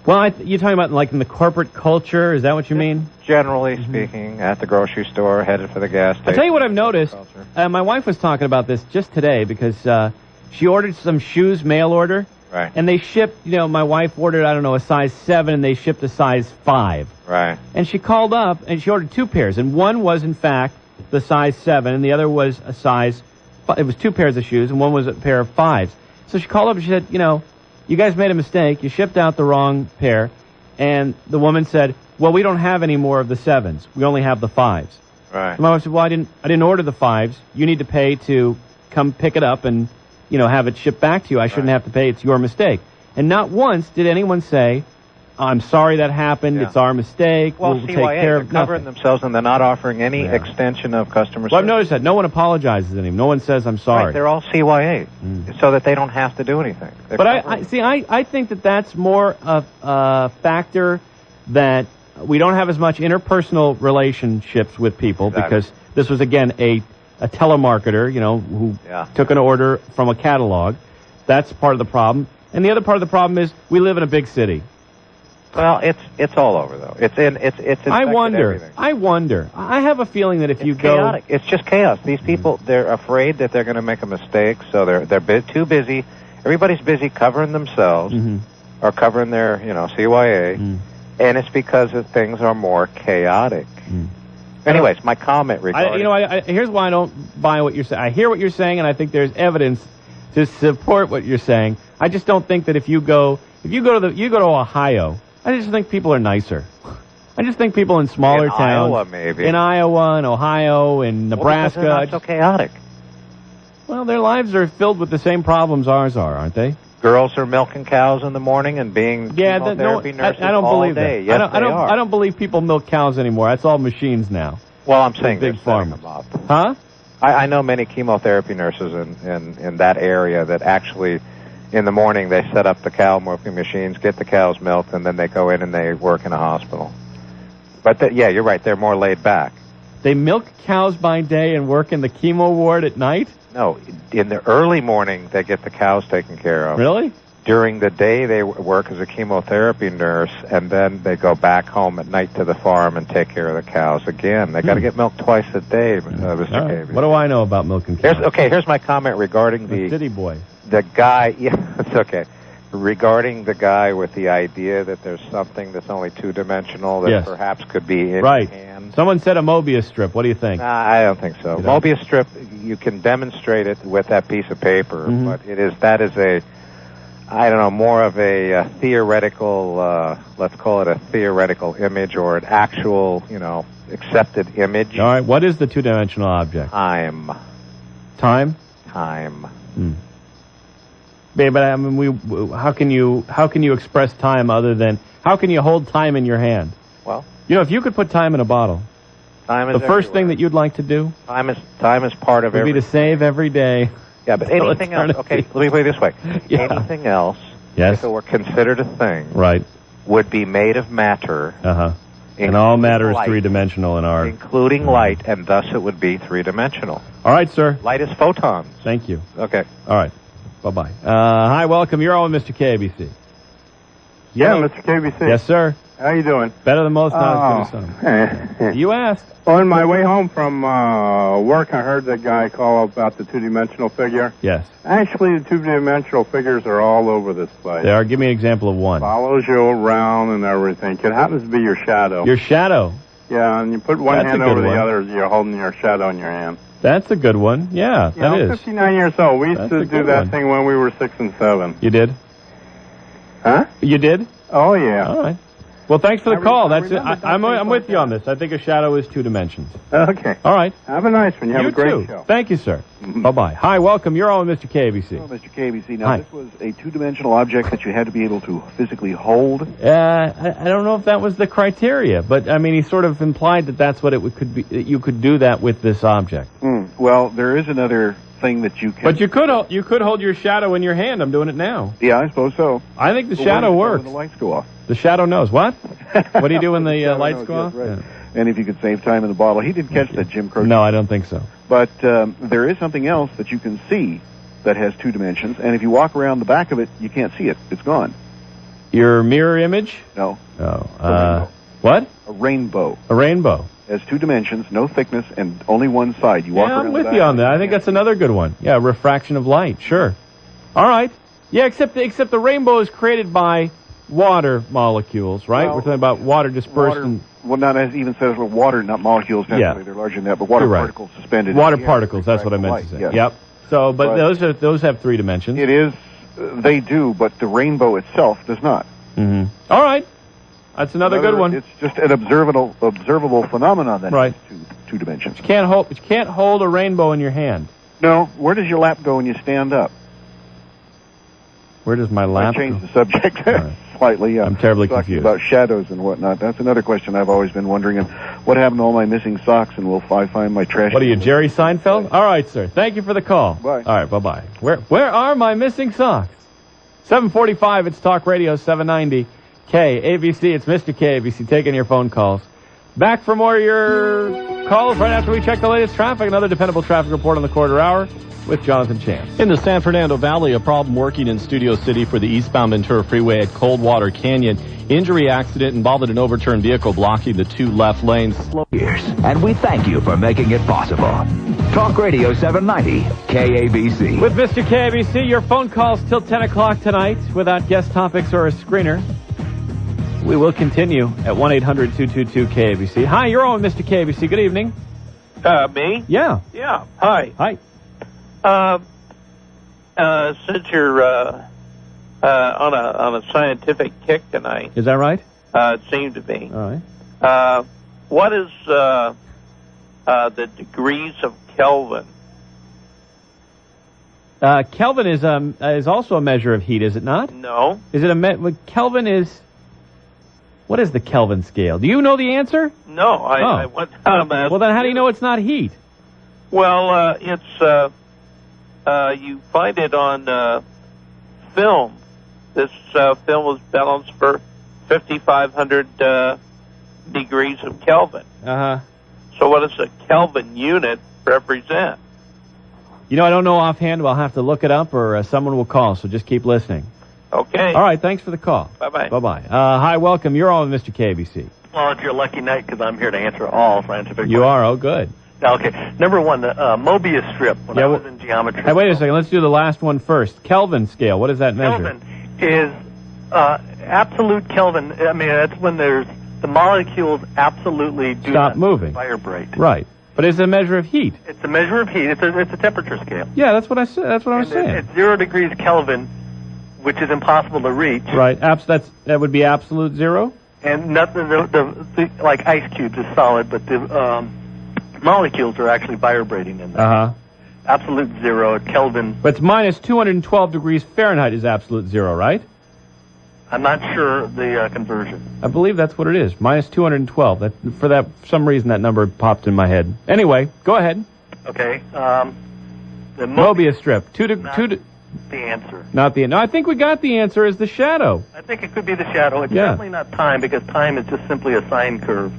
Speaker 3: Well, you're talking about like in the corporate culture? Is that what you mean?
Speaker 25: Generally speaking, at the grocery store, headed for the gas station.
Speaker 3: I'll tell you what I've noticed. My wife was talking about this just today because she ordered some shoes mail order.
Speaker 25: Right.
Speaker 3: And they shipped, my wife ordered, a size 7, and they shipped a size 5.
Speaker 25: Right.
Speaker 3: And she called up, and she ordered 2 pairs. And one was, in fact, the size 7, and the other was a size... It was 2 pairs of shoes, and one was a pair of 5s. So she called up and she said, you guys made a mistake. You shipped out the wrong pair. And the woman said, well, we don't have any more of the 7s. We only have the 5s.
Speaker 25: Right.
Speaker 3: So my wife said, well, I didn't order the 5s. You need to pay to come pick it up and, have it shipped back to you. I shouldn't have to pay. It's your mistake. And not once did anyone say, I'm sorry that happened.
Speaker 25: Yeah.
Speaker 3: It's our mistake.
Speaker 25: Well,
Speaker 3: we'll
Speaker 25: CYA,
Speaker 3: take care of
Speaker 25: they're covering themselves and they're not offering any extension of customer service.
Speaker 3: Well, I've noticed that. No one apologizes anymore. No one says, I'm sorry.
Speaker 25: Right, they're all CYA, so that they don't have to do anything. They're
Speaker 3: but I think that that's more of a factor that we don't have as much interpersonal relationships with people because this was, again, a telemarketer, who took an order from a catalog. That's part of the problem. And the other part of the problem is we live in a big city.
Speaker 25: Well, it's all over though. It's
Speaker 3: I wonder.
Speaker 25: Everything.
Speaker 3: I wonder. I have a feeling that if you go,
Speaker 25: chaotic. It's just chaos. These people, they're afraid that they're going to make a mistake, so they're too busy. Everybody's busy covering themselves or covering their CYA, and it's because things are more chaotic. Anyways, my comment regarding...
Speaker 3: here's why I don't buy what you're saying. I hear what you're saying, and I think there's evidence to support what you're saying. I just don't think that if you go to Ohio, I just think people are nicer. I just think people in smaller towns...
Speaker 25: Iowa, maybe.
Speaker 3: In Iowa and Ohio and Nebraska...
Speaker 25: Well, because they're not so chaotic.
Speaker 3: Well, their lives are filled with the same problems ours are, aren't they?
Speaker 25: Girls are milking cows in the morning and being chemotherapy nurses
Speaker 3: I don't
Speaker 25: all
Speaker 3: believe
Speaker 25: day.
Speaker 3: that.
Speaker 25: Yes,
Speaker 3: I don't believe people milk cows anymore. That's all machines now.
Speaker 25: Well, I'm saying
Speaker 3: big farmers. Huh?
Speaker 25: I know many chemotherapy nurses in that area that actually, in the morning, they set up the cow milking machines, get the cows milked, and then they go in and they work in a hospital. But you're right. They're more laid back.
Speaker 3: They milk cows by day and work in the chemo ward at night?
Speaker 25: No, in the early morning, they get the cows taken care of.
Speaker 3: Really?
Speaker 25: during the day they work as a chemotherapy nurse, and then they go back home at night to the farm and take care of the cows again. They got to get milk twice a day, Mr. KBC.
Speaker 3: What do I know about milk and cows?
Speaker 25: Here's my comment regarding the
Speaker 3: city boy.
Speaker 25: The guy, yeah, it's okay. Regarding the guy with the idea that there's something that's only two-dimensional that perhaps could be in your hand.
Speaker 3: Someone said a Mobius strip. What do you think?
Speaker 25: I don't think so. Mobius strip, you can demonstrate it with that piece of paper, but that is a, I don't know, more of a theoretical, let's call it a theoretical image or an actual, accepted image.
Speaker 3: All right, what is the two-dimensional object?
Speaker 25: Time.
Speaker 3: Time?
Speaker 25: Time.
Speaker 3: But I mean, how can you express time other than, how can you hold time in your hand?
Speaker 25: Well,
Speaker 3: if you could put time in a bottle,
Speaker 25: time is
Speaker 3: the first thing that you'd like to do,
Speaker 25: time is part of
Speaker 3: would be to save every day.
Speaker 25: Yeah, but anything else? Okay, let me put it this way: anything else, if it were considered a thing, would be made of matter. And
Speaker 3: all matter is three-dimensional in our...
Speaker 25: Including light, and thus it would be three-dimensional.
Speaker 3: All right, sir.
Speaker 25: Light is photons.
Speaker 3: Thank you.
Speaker 25: Okay.
Speaker 3: All right. Bye-bye. Hi, welcome. You're on with Mr. KABC.
Speaker 12: Yeah, Mr. KBC.
Speaker 3: Yes, sir.
Speaker 12: How you doing?
Speaker 3: Better than most, not as good as some. You asked.
Speaker 12: On my way home from work, I heard the guy call about the two-dimensional figure.
Speaker 3: Yes.
Speaker 12: Actually, the two-dimensional figures are all over this place.
Speaker 3: They are. Give me an example of one.
Speaker 12: Follows you around and everything. It happens to be your shadow.
Speaker 3: Your shadow?
Speaker 12: Yeah, and you put one hand over the other, you're holding your shadow in your hand.
Speaker 3: That's a good one. Yeah, that is.
Speaker 12: 59 years old. We used to do that thing when we were 6 and 7.
Speaker 3: You did?
Speaker 12: Huh?
Speaker 3: You did?
Speaker 12: Oh, yeah.
Speaker 3: All right. Well, thanks for the call. That's it. I'm with you on this. I think a shadow is two dimensions.
Speaker 12: Okay.
Speaker 3: All right.
Speaker 12: Have a nice one. You have a great
Speaker 3: too.
Speaker 12: show.
Speaker 3: Thank you, sir. Bye-bye. Hi, welcome. You're on with Mr. KABC.
Speaker 13: Oh, Mr. KABC. Now, this was a two-dimensional object that you had to be able to physically hold?
Speaker 3: I don't know if that was the criteria, but, I mean, he sort of implied that that's what it could be, that you could do that with this object.
Speaker 13: Well, there is another thing that you can...
Speaker 3: But you could hold your shadow in your hand. I'm doing it now.
Speaker 13: Yeah, I suppose so.
Speaker 3: I think the shadow works.
Speaker 13: When the lights go off.
Speaker 3: The shadow knows. What? What do you do when the lights go off?
Speaker 13: Right. Yeah. And if you could save time in the bottle. He didn't catch that, Jim Croce.
Speaker 3: No, I don't think so.
Speaker 13: But there is something else that you can see that has two dimensions, and if you walk around the back of it, you can't see it. It's gone.
Speaker 3: Your mirror image?
Speaker 13: No.
Speaker 3: Oh. What?
Speaker 13: A rainbow.
Speaker 3: A rainbow.
Speaker 13: Has two dimensions, no thickness, and only one side. You walk around
Speaker 3: I'm with you on that. I think that's another good one. Yeah, refraction of light. Sure. All right. Yeah, except the rainbow is created by water molecules, right?
Speaker 13: Well,
Speaker 3: we're talking about water dispersed.
Speaker 13: Well, not as even says with water, not molecules necessarily.
Speaker 3: Yeah.
Speaker 13: They're larger than that, but water particles suspended.
Speaker 3: Water particles. That's what I meant to say.
Speaker 13: Yes.
Speaker 3: Yep. So, but those have three dimensions.
Speaker 13: It is. They do, but the rainbow itself does not.
Speaker 3: Mm-hmm. All right. That's another good one.
Speaker 13: It's just an observable phenomenon that has two dimensions.
Speaker 3: You can't hold a rainbow in your hand.
Speaker 13: No. Where does your lap go when you stand up?
Speaker 3: Where does my lap
Speaker 13: go? I changed the subject slightly.
Speaker 3: I'm terribly
Speaker 13: talking
Speaker 3: confused.
Speaker 13: About shadows and whatnot. That's another question I've always been wondering. And what happened to all my missing socks? And will I find my trash?
Speaker 3: What are you, Jerry Seinfeld? All right, sir. Thank you for the call.
Speaker 13: Bye.
Speaker 3: All right, bye-bye. Where are my missing socks? 7:45. It's Talk Radio 790 KABC. It's Mr. KABC taking your phone calls. Back for more of your calls right after we check the latest traffic. Another dependable traffic report on the quarter hour with Jonathan Chance.
Speaker 10: In the San Fernando Valley, a problem working in Studio City for the eastbound Ventura Freeway at Coldwater Canyon. Injury accident involving an overturned vehicle blocking the two left lanes.
Speaker 14: And we thank you for making it possible. Talk Radio 790 KABC.
Speaker 3: With Mr. KABC, your phone calls till 10 o'clock tonight without guest topics or a screener. We will continue at 1-800-222-KABC. Hi, you're on with Mr. KABC. Good evening.
Speaker 15: Me?
Speaker 3: Yeah.
Speaker 15: Yeah. Hi.
Speaker 3: Hi.
Speaker 15: Since you're on a scientific kick tonight,
Speaker 3: is that right?
Speaker 15: It seemed to be.
Speaker 3: All right.
Speaker 15: What is the degrees of Kelvin?
Speaker 3: Kelvin is also a measure of heat, is it not?
Speaker 15: No.
Speaker 3: Is it Kelvin is? What is the Kelvin scale? Do you know the answer?
Speaker 15: No, I went down that.
Speaker 3: Well, then how do you know it's not heat?
Speaker 15: Well, it's you find it on film. This film was balanced for 5,500 degrees of Kelvin.
Speaker 3: Uh-huh.
Speaker 15: So what does a Kelvin unit represent?
Speaker 3: You know, I don't know offhand. I'll have to look it up, or someone will call, so just keep listening.
Speaker 15: Okay.
Speaker 3: All right, thanks for the call.
Speaker 15: Bye-bye.
Speaker 3: Bye-bye. Hi, welcome. You're on with Mr. KABC.
Speaker 11: Well, it's your lucky night because I'm here to answer all scientific
Speaker 3: You are? Oh, good.
Speaker 11: questions. Okay. Number one, the Mobius strip. When I was in geometry.
Speaker 3: Hey, wait a second. Let's do the last one first. Kelvin scale. What does that measure?
Speaker 11: Kelvin is absolute Kelvin. I mean, that's when there's the molecules absolutely do
Speaker 3: Stop
Speaker 11: not
Speaker 3: moving.
Speaker 11: vibrate.
Speaker 3: Right. But it's a measure of heat.
Speaker 11: It's a measure of heat. It's a temperature scale.
Speaker 3: Yeah, that's what I said. That's what I was saying.
Speaker 11: At 0 degrees Kelvin, which is impossible to reach.
Speaker 3: Right. That would be absolute zero?
Speaker 11: And nothing, like ice cubes is solid, but the molecules are actually vibrating in there.
Speaker 3: Uh-huh.
Speaker 11: Absolute zero at Kelvin.
Speaker 3: But it's minus 212 degrees Fahrenheit is absolute zero, right?
Speaker 11: I'm not sure the conversion.
Speaker 3: I believe that's what it is. Minus 212. For some reason that number popped in my head. Anyway, go ahead.
Speaker 11: Okay. The
Speaker 3: Mobius strip.
Speaker 11: The answer.
Speaker 3: Not the. No, I think we got the answer as the shadow.
Speaker 11: I think it could be the shadow. It's definitely not time because time is just simply a sine curve,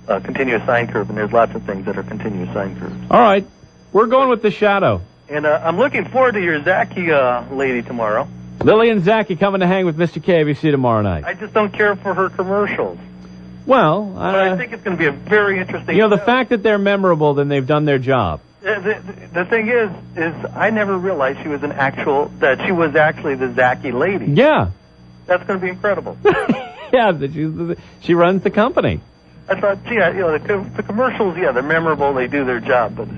Speaker 11: a continuous sine curve, and there's lots of things that are continuous sine curves.
Speaker 3: All right. We're going with the shadow.
Speaker 11: And I'm looking forward to your Zachy lady tomorrow.
Speaker 3: Lily and Zachy coming to hang with Mr. KABC tomorrow night.
Speaker 11: I just don't care for her commercials.
Speaker 3: Well,
Speaker 11: but I think it's going to be a very interesting
Speaker 3: the
Speaker 11: show.
Speaker 3: fact that they're memorable, then they've done their job.
Speaker 11: The thing is I never realized she was that she was actually the Zachy lady.
Speaker 3: Yeah.
Speaker 11: That's going to be incredible.
Speaker 3: Yeah, she runs the company.
Speaker 11: I thought, the commercials, they're memorable, they do their job, but,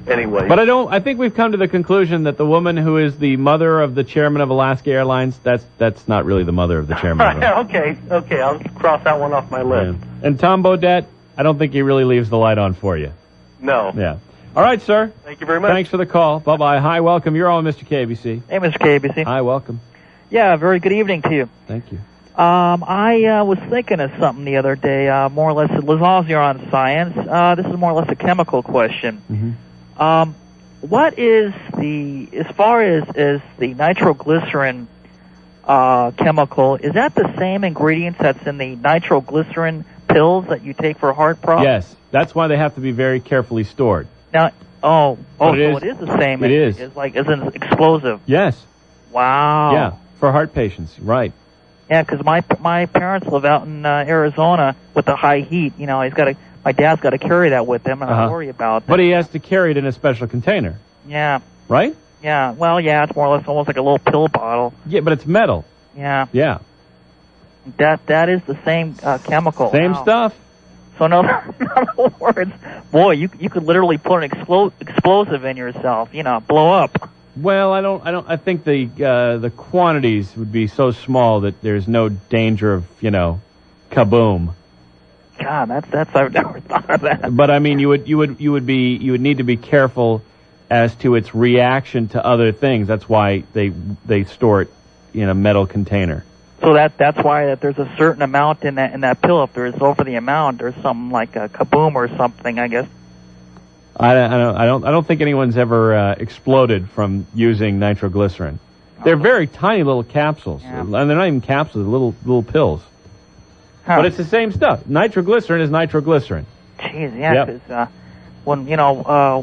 Speaker 11: anyway.
Speaker 3: But I think we've come to the conclusion that the woman who is the mother of the chairman of Alaska Airlines, that's not really the mother of the chairman.
Speaker 11: Okay, I'll cross that one off my list.
Speaker 3: Yeah. And Tom Bodette, I don't think he really leaves the light on for you.
Speaker 11: No.
Speaker 3: Yeah. All right, sir.
Speaker 11: Thank you very much.
Speaker 3: Thanks for the call. Bye-bye. Hi, welcome. You're on, Mr. KABC.
Speaker 5: Hey, Mr. KABC.
Speaker 3: Hi, welcome.
Speaker 5: Yeah, very good evening to you.
Speaker 3: Thank you.
Speaker 5: I was thinking of something the other day, more or less, as long as you're on science, this is more or less a chemical question.
Speaker 3: Mm-hmm.
Speaker 5: What is as far as the nitroglycerin chemical, is that the same ingredients that's in the nitroglycerin pills that you take for heart problems?
Speaker 3: Yes, that's why they have to be very carefully stored.
Speaker 5: Now, so it is the same.
Speaker 3: It is.
Speaker 5: It's like, is it explosive?
Speaker 3: Yes.
Speaker 5: Wow.
Speaker 3: Yeah, for heart patients, right.
Speaker 5: Yeah, because my parents live out in Arizona with the high heat. My dad's got to carry that with him, and I worry about that.
Speaker 3: But he has to carry it in a special container.
Speaker 5: Yeah.
Speaker 3: Right?
Speaker 5: Yeah. Well, yeah, it's more or less almost like a little pill bottle.
Speaker 3: Yeah, but it's metal.
Speaker 5: Yeah.
Speaker 3: Yeah.
Speaker 5: That is the same chemical.
Speaker 3: Same stuff.
Speaker 5: So in other words, boy, you could literally put an explosive in yourself. Blow up.
Speaker 3: Well, I think the quantities would be so small that there's no danger of, kaboom.
Speaker 5: God, that's I've never thought of that.
Speaker 3: But I mean, you would need to be careful as to its reaction to other things. That's why they store it in a metal container.
Speaker 5: So that's why that there's a certain amount in that pill. If there's over the amount, there's something like a kaboom or something, I guess.
Speaker 3: I don't think anyone's ever exploded from using nitroglycerin. They're very tiny little capsules, and they're not even capsules; they're little pills.
Speaker 5: Huh.
Speaker 3: But it's the same stuff. Nitroglycerin is nitroglycerin.
Speaker 5: Jeez, yeah. Because when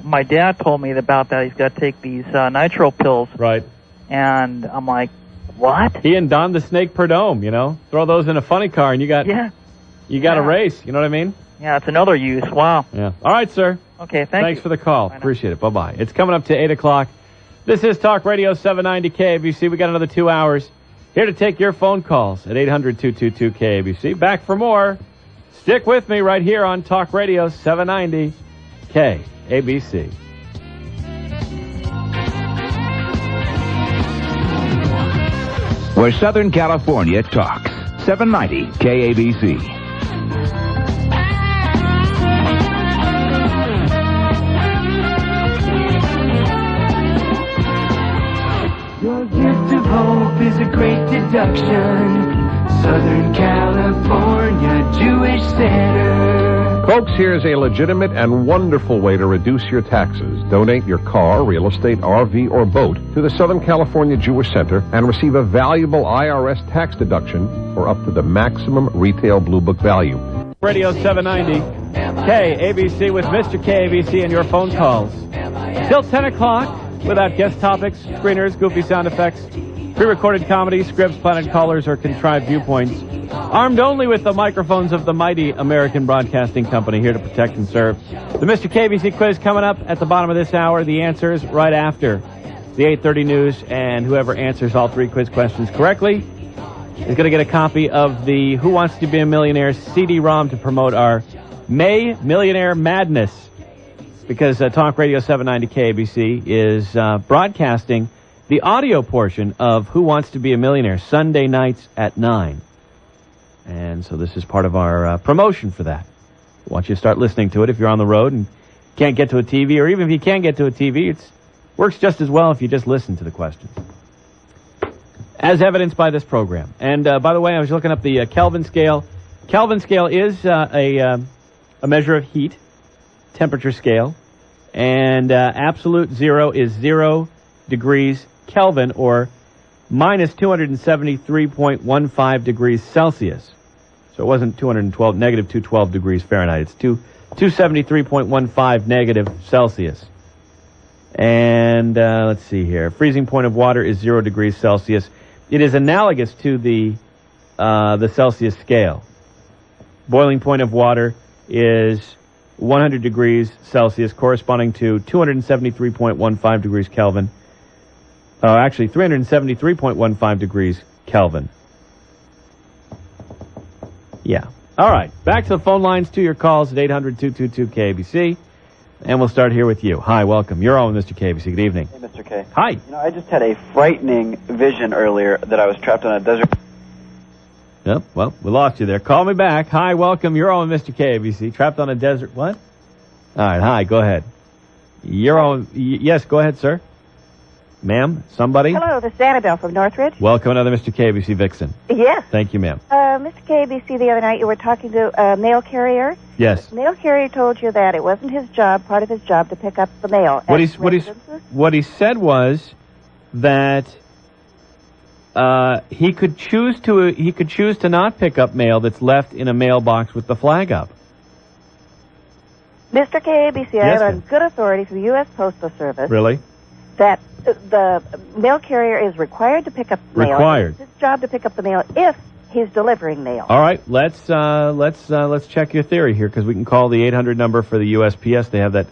Speaker 5: my dad told me about that, he's got to take these nitro pills.
Speaker 3: Right.
Speaker 5: And I'm like, what?
Speaker 3: He and Don the Snake Perdome, throw those in a funny car, and you got a race. You know what I mean?
Speaker 5: Yeah, it's another use. Wow.
Speaker 3: Yeah. All right, sir.
Speaker 5: Okay,
Speaker 3: Thanks for the call. Appreciate it. Bye-bye. It's coming up to 8 o'clock. This is Talk Radio 790 KABC. We got another 2 hours. Here to take your phone calls at 800-222-KABC. Back for more. Stick with me right here on Talk Radio 790 KABC.
Speaker 14: Where Southern California talks. 790 KABC.
Speaker 16: Your gift of hope is a great deduction. Southern California Jewish Center.
Speaker 17: Folks, here's a legitimate and wonderful way to reduce your taxes. Donate your car, real estate, RV, or boat to the Southern California Jewish Center and receive a valuable IRS tax deduction for up to the maximum retail Blue Book value.
Speaker 3: Radio 790 KABC with Mr. KABC and your phone calls. Till 10 o'clock without guest topics, screeners, goofy sound effects. Pre-recorded comedy, scripts, planted callers, or contrived viewpoints. Armed only with the microphones of the mighty American Broadcasting Company, here to protect and serve. The Mr. KBC quiz coming up at the bottom of this hour. The answers right after the 8:30 news, and whoever answers all three quiz questions correctly is going to get a copy of the Who Wants to Be a Millionaire CD-ROM to promote our May Millionaire Madness. Because Talk Radio 790 KABC is broadcasting the audio portion of Who Wants to Be a Millionaire Sunday nights at 9. And so this is part of our promotion for that. I want you to start listening to it if you're on the road and can't get to a TV, or even if you can get to a TV, it works just as well if you just listen to the questions. As evidenced by this program. And by the way, I was looking up the Kelvin scale. Kelvin scale is a measure of heat, temperature scale, and absolute zero is 0 degrees Kelvin, or minus 273.15 degrees Celsius. So it wasn't negative 212 degrees Fahrenheit. It's 273.15 negative Celsius. And let's see here. Freezing point of water is 0 degrees Celsius. It is analogous to the Celsius scale. Boiling point of water is 100 degrees Celsius, corresponding to 273.15 degrees Kelvin. Actually, 373.15 degrees Kelvin. Yeah. All right. Back to the phone lines, to your calls at 800-222-KABC. And we'll start here with you. Hi, welcome. You're on with Mr. KABC. Good evening.
Speaker 1: Hey, Mr. K.
Speaker 3: Hi.
Speaker 1: You know, I just had a frightening vision earlier that I was trapped on a desert.
Speaker 3: Yep, well, we lost you there. Call me back. Hi, welcome. You're on with Mr. KABC. Trapped on a desert. What? All right, hi, go ahead. You're on. Yes, go ahead, sir. Ma'am, somebody?
Speaker 18: Hello, this is Annabelle from Northridge.
Speaker 3: Welcome, another Mr. KABC Vixen.
Speaker 18: Yes.
Speaker 3: Thank you, ma'am.
Speaker 18: Mr. KABC, the other night you were talking to a mail carrier.
Speaker 3: Yes.
Speaker 18: The mail carrier told you that it wasn't his job, part of his job, to pick up the mail.
Speaker 3: What he said was that he could choose to not pick up mail that's left in a mailbox with the flag up.
Speaker 18: Mr. KABC,
Speaker 3: Yes,
Speaker 18: I have a good authority from the U.S. Postal Service.
Speaker 3: Really?
Speaker 18: That the mail carrier is required to pick up mail.
Speaker 3: Required.
Speaker 18: It's his job to pick up the mail if he's delivering mail.
Speaker 3: All right, let's check your theory here, because we can call the 800 number for the USPS. They have that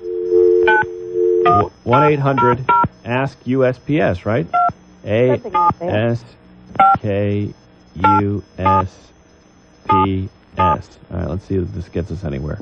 Speaker 3: 1-800-ASK-USPS, right? ASK-USPS. All right, let's see if this gets us anywhere.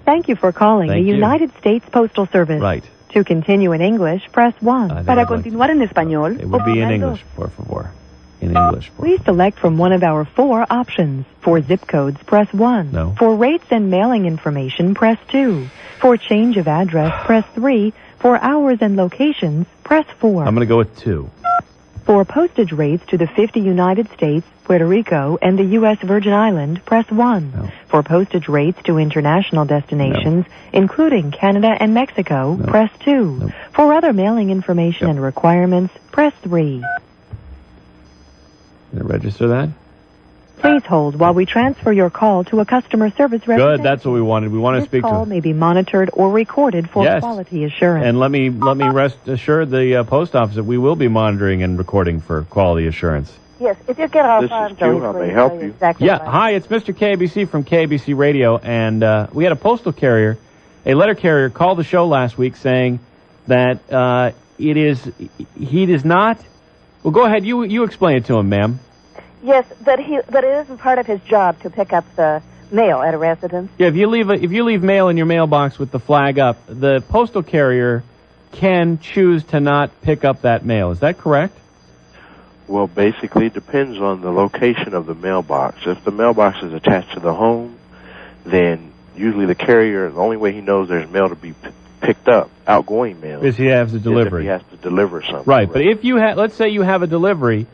Speaker 19: Thank you for calling
Speaker 3: Thank
Speaker 19: the
Speaker 3: you.
Speaker 19: United States Postal Service.
Speaker 3: Right.
Speaker 19: To continue in English, press 1.
Speaker 3: Para
Speaker 19: continuar en español,
Speaker 3: It would be in English, por favor. In English.
Speaker 19: Please select from one of our 4 options. For zip codes, press 1.
Speaker 3: No.
Speaker 19: For rates and mailing information, press 2. For change of address, press 3. For hours and locations, press 4.
Speaker 3: I'm going to go with 2.
Speaker 19: For postage rates to the 50 United States, Puerto Rico, and the U.S. Virgin Island, press 1.
Speaker 3: No.
Speaker 19: For postage rates to international destinations, including Canada and Mexico, press 2.
Speaker 3: No.
Speaker 19: For other mailing information and requirements, press 3.
Speaker 3: Can I register that?
Speaker 19: Please hold while we transfer your call to a customer service representative.
Speaker 3: Good, that's what we wanted. We want to
Speaker 19: This
Speaker 3: speak
Speaker 19: call
Speaker 3: to.
Speaker 19: may be monitored or recorded for
Speaker 3: Yes.
Speaker 19: quality assurance.
Speaker 3: And let me rest assured the post office that we will be monitoring and recording for quality assurance.
Speaker 18: Yes, if you get off
Speaker 22: This is
Speaker 18: on
Speaker 22: Q. How may I help you?
Speaker 18: Exactly
Speaker 3: Yeah,
Speaker 18: right.
Speaker 3: hi, it's Mr. KABC from KABC Radio, and we had a postal carrier, a letter carrier, call the show last week saying that he does not. Well, go ahead. You explain it to him, ma'am.
Speaker 18: Yes, that it isn't part of his job to pick up the mail at a residence.
Speaker 3: Yeah, if you leave mail in your mailbox with the flag up, the postal carrier can choose to not pick up that mail. Is that correct?
Speaker 20: Well, basically, it depends on the location of the mailbox. If the mailbox is attached to the home, then usually the carrier, the only way he knows there's mail to be picked up, outgoing mail,
Speaker 3: Is he has the delivery?
Speaker 20: If he has to deliver something.
Speaker 3: Right, but if you let's say you have a delivery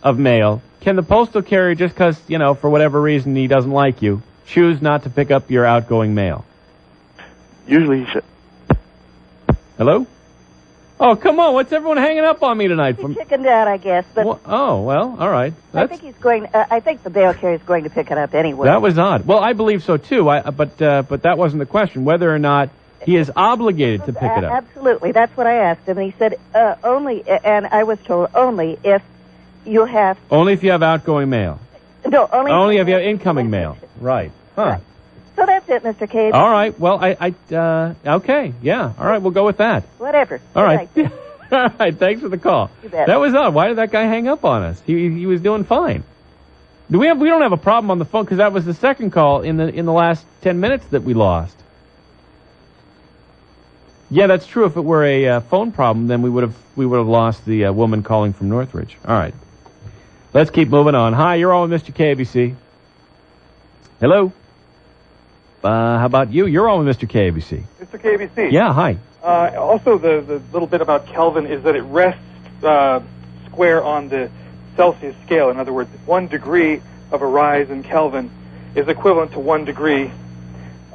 Speaker 3: of mail, can the postal carrier, just because, for whatever reason he doesn't like you, choose not to pick up your outgoing mail?
Speaker 20: Usually he should.
Speaker 3: Hello? Oh, come on, what's everyone hanging up on me tonight?
Speaker 18: He chickened out, I guess. But
Speaker 3: Oh, well, all right.
Speaker 18: I think he's going. I think the mail carrier is going to pick it up anyway.
Speaker 3: That was odd. Well, I believe so too. But that wasn't the question. Whether or not he is obligated to pick it up.
Speaker 18: Absolutely, that's what I asked him, and he said only. And I was told only if you'll have...
Speaker 3: Only if you have outgoing mail.
Speaker 18: No,
Speaker 3: only if you have incoming mail. Right. Huh.
Speaker 18: Right. So that's it, Mr. Cage.
Speaker 3: All right. Well, okay. Yeah. All right. We'll go with that.
Speaker 18: Whatever.
Speaker 3: All right. All right. Thanks for the call.
Speaker 18: You bet.
Speaker 3: That was odd. Why did that guy hang up on us? He was doing fine. We don't have a problem on the phone because that was the second call in the last 10 minutes that we lost. Yeah, that's true. If it were a phone problem, then we would have lost the woman calling from Northridge. All right. Let's keep moving on. Hi, you're on with Mr. KABC. Hello. How about you? You're on with Mr. KABC.
Speaker 2: Mr. KABC.
Speaker 3: Yeah, hi.
Speaker 2: Also, the little bit about Kelvin is that it rests square on the Celsius scale. In other words, 1 degree of a rise in Kelvin is equivalent to 1 degree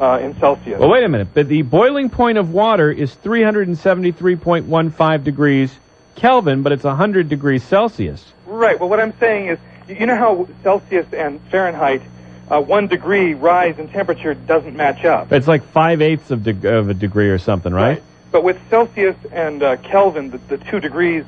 Speaker 2: in Celsius.
Speaker 3: Well, wait a minute. But the boiling point of water is 373.15 degrees Kelvin, but it's 100 degrees Celsius.
Speaker 2: Right. Well, what I'm saying is, you know how Celsius and Fahrenheit, 1 degree rise in temperature doesn't match up.
Speaker 3: It's like 5/8 of a degree or something, right?
Speaker 2: But with Celsius and Kelvin, the 2 degrees...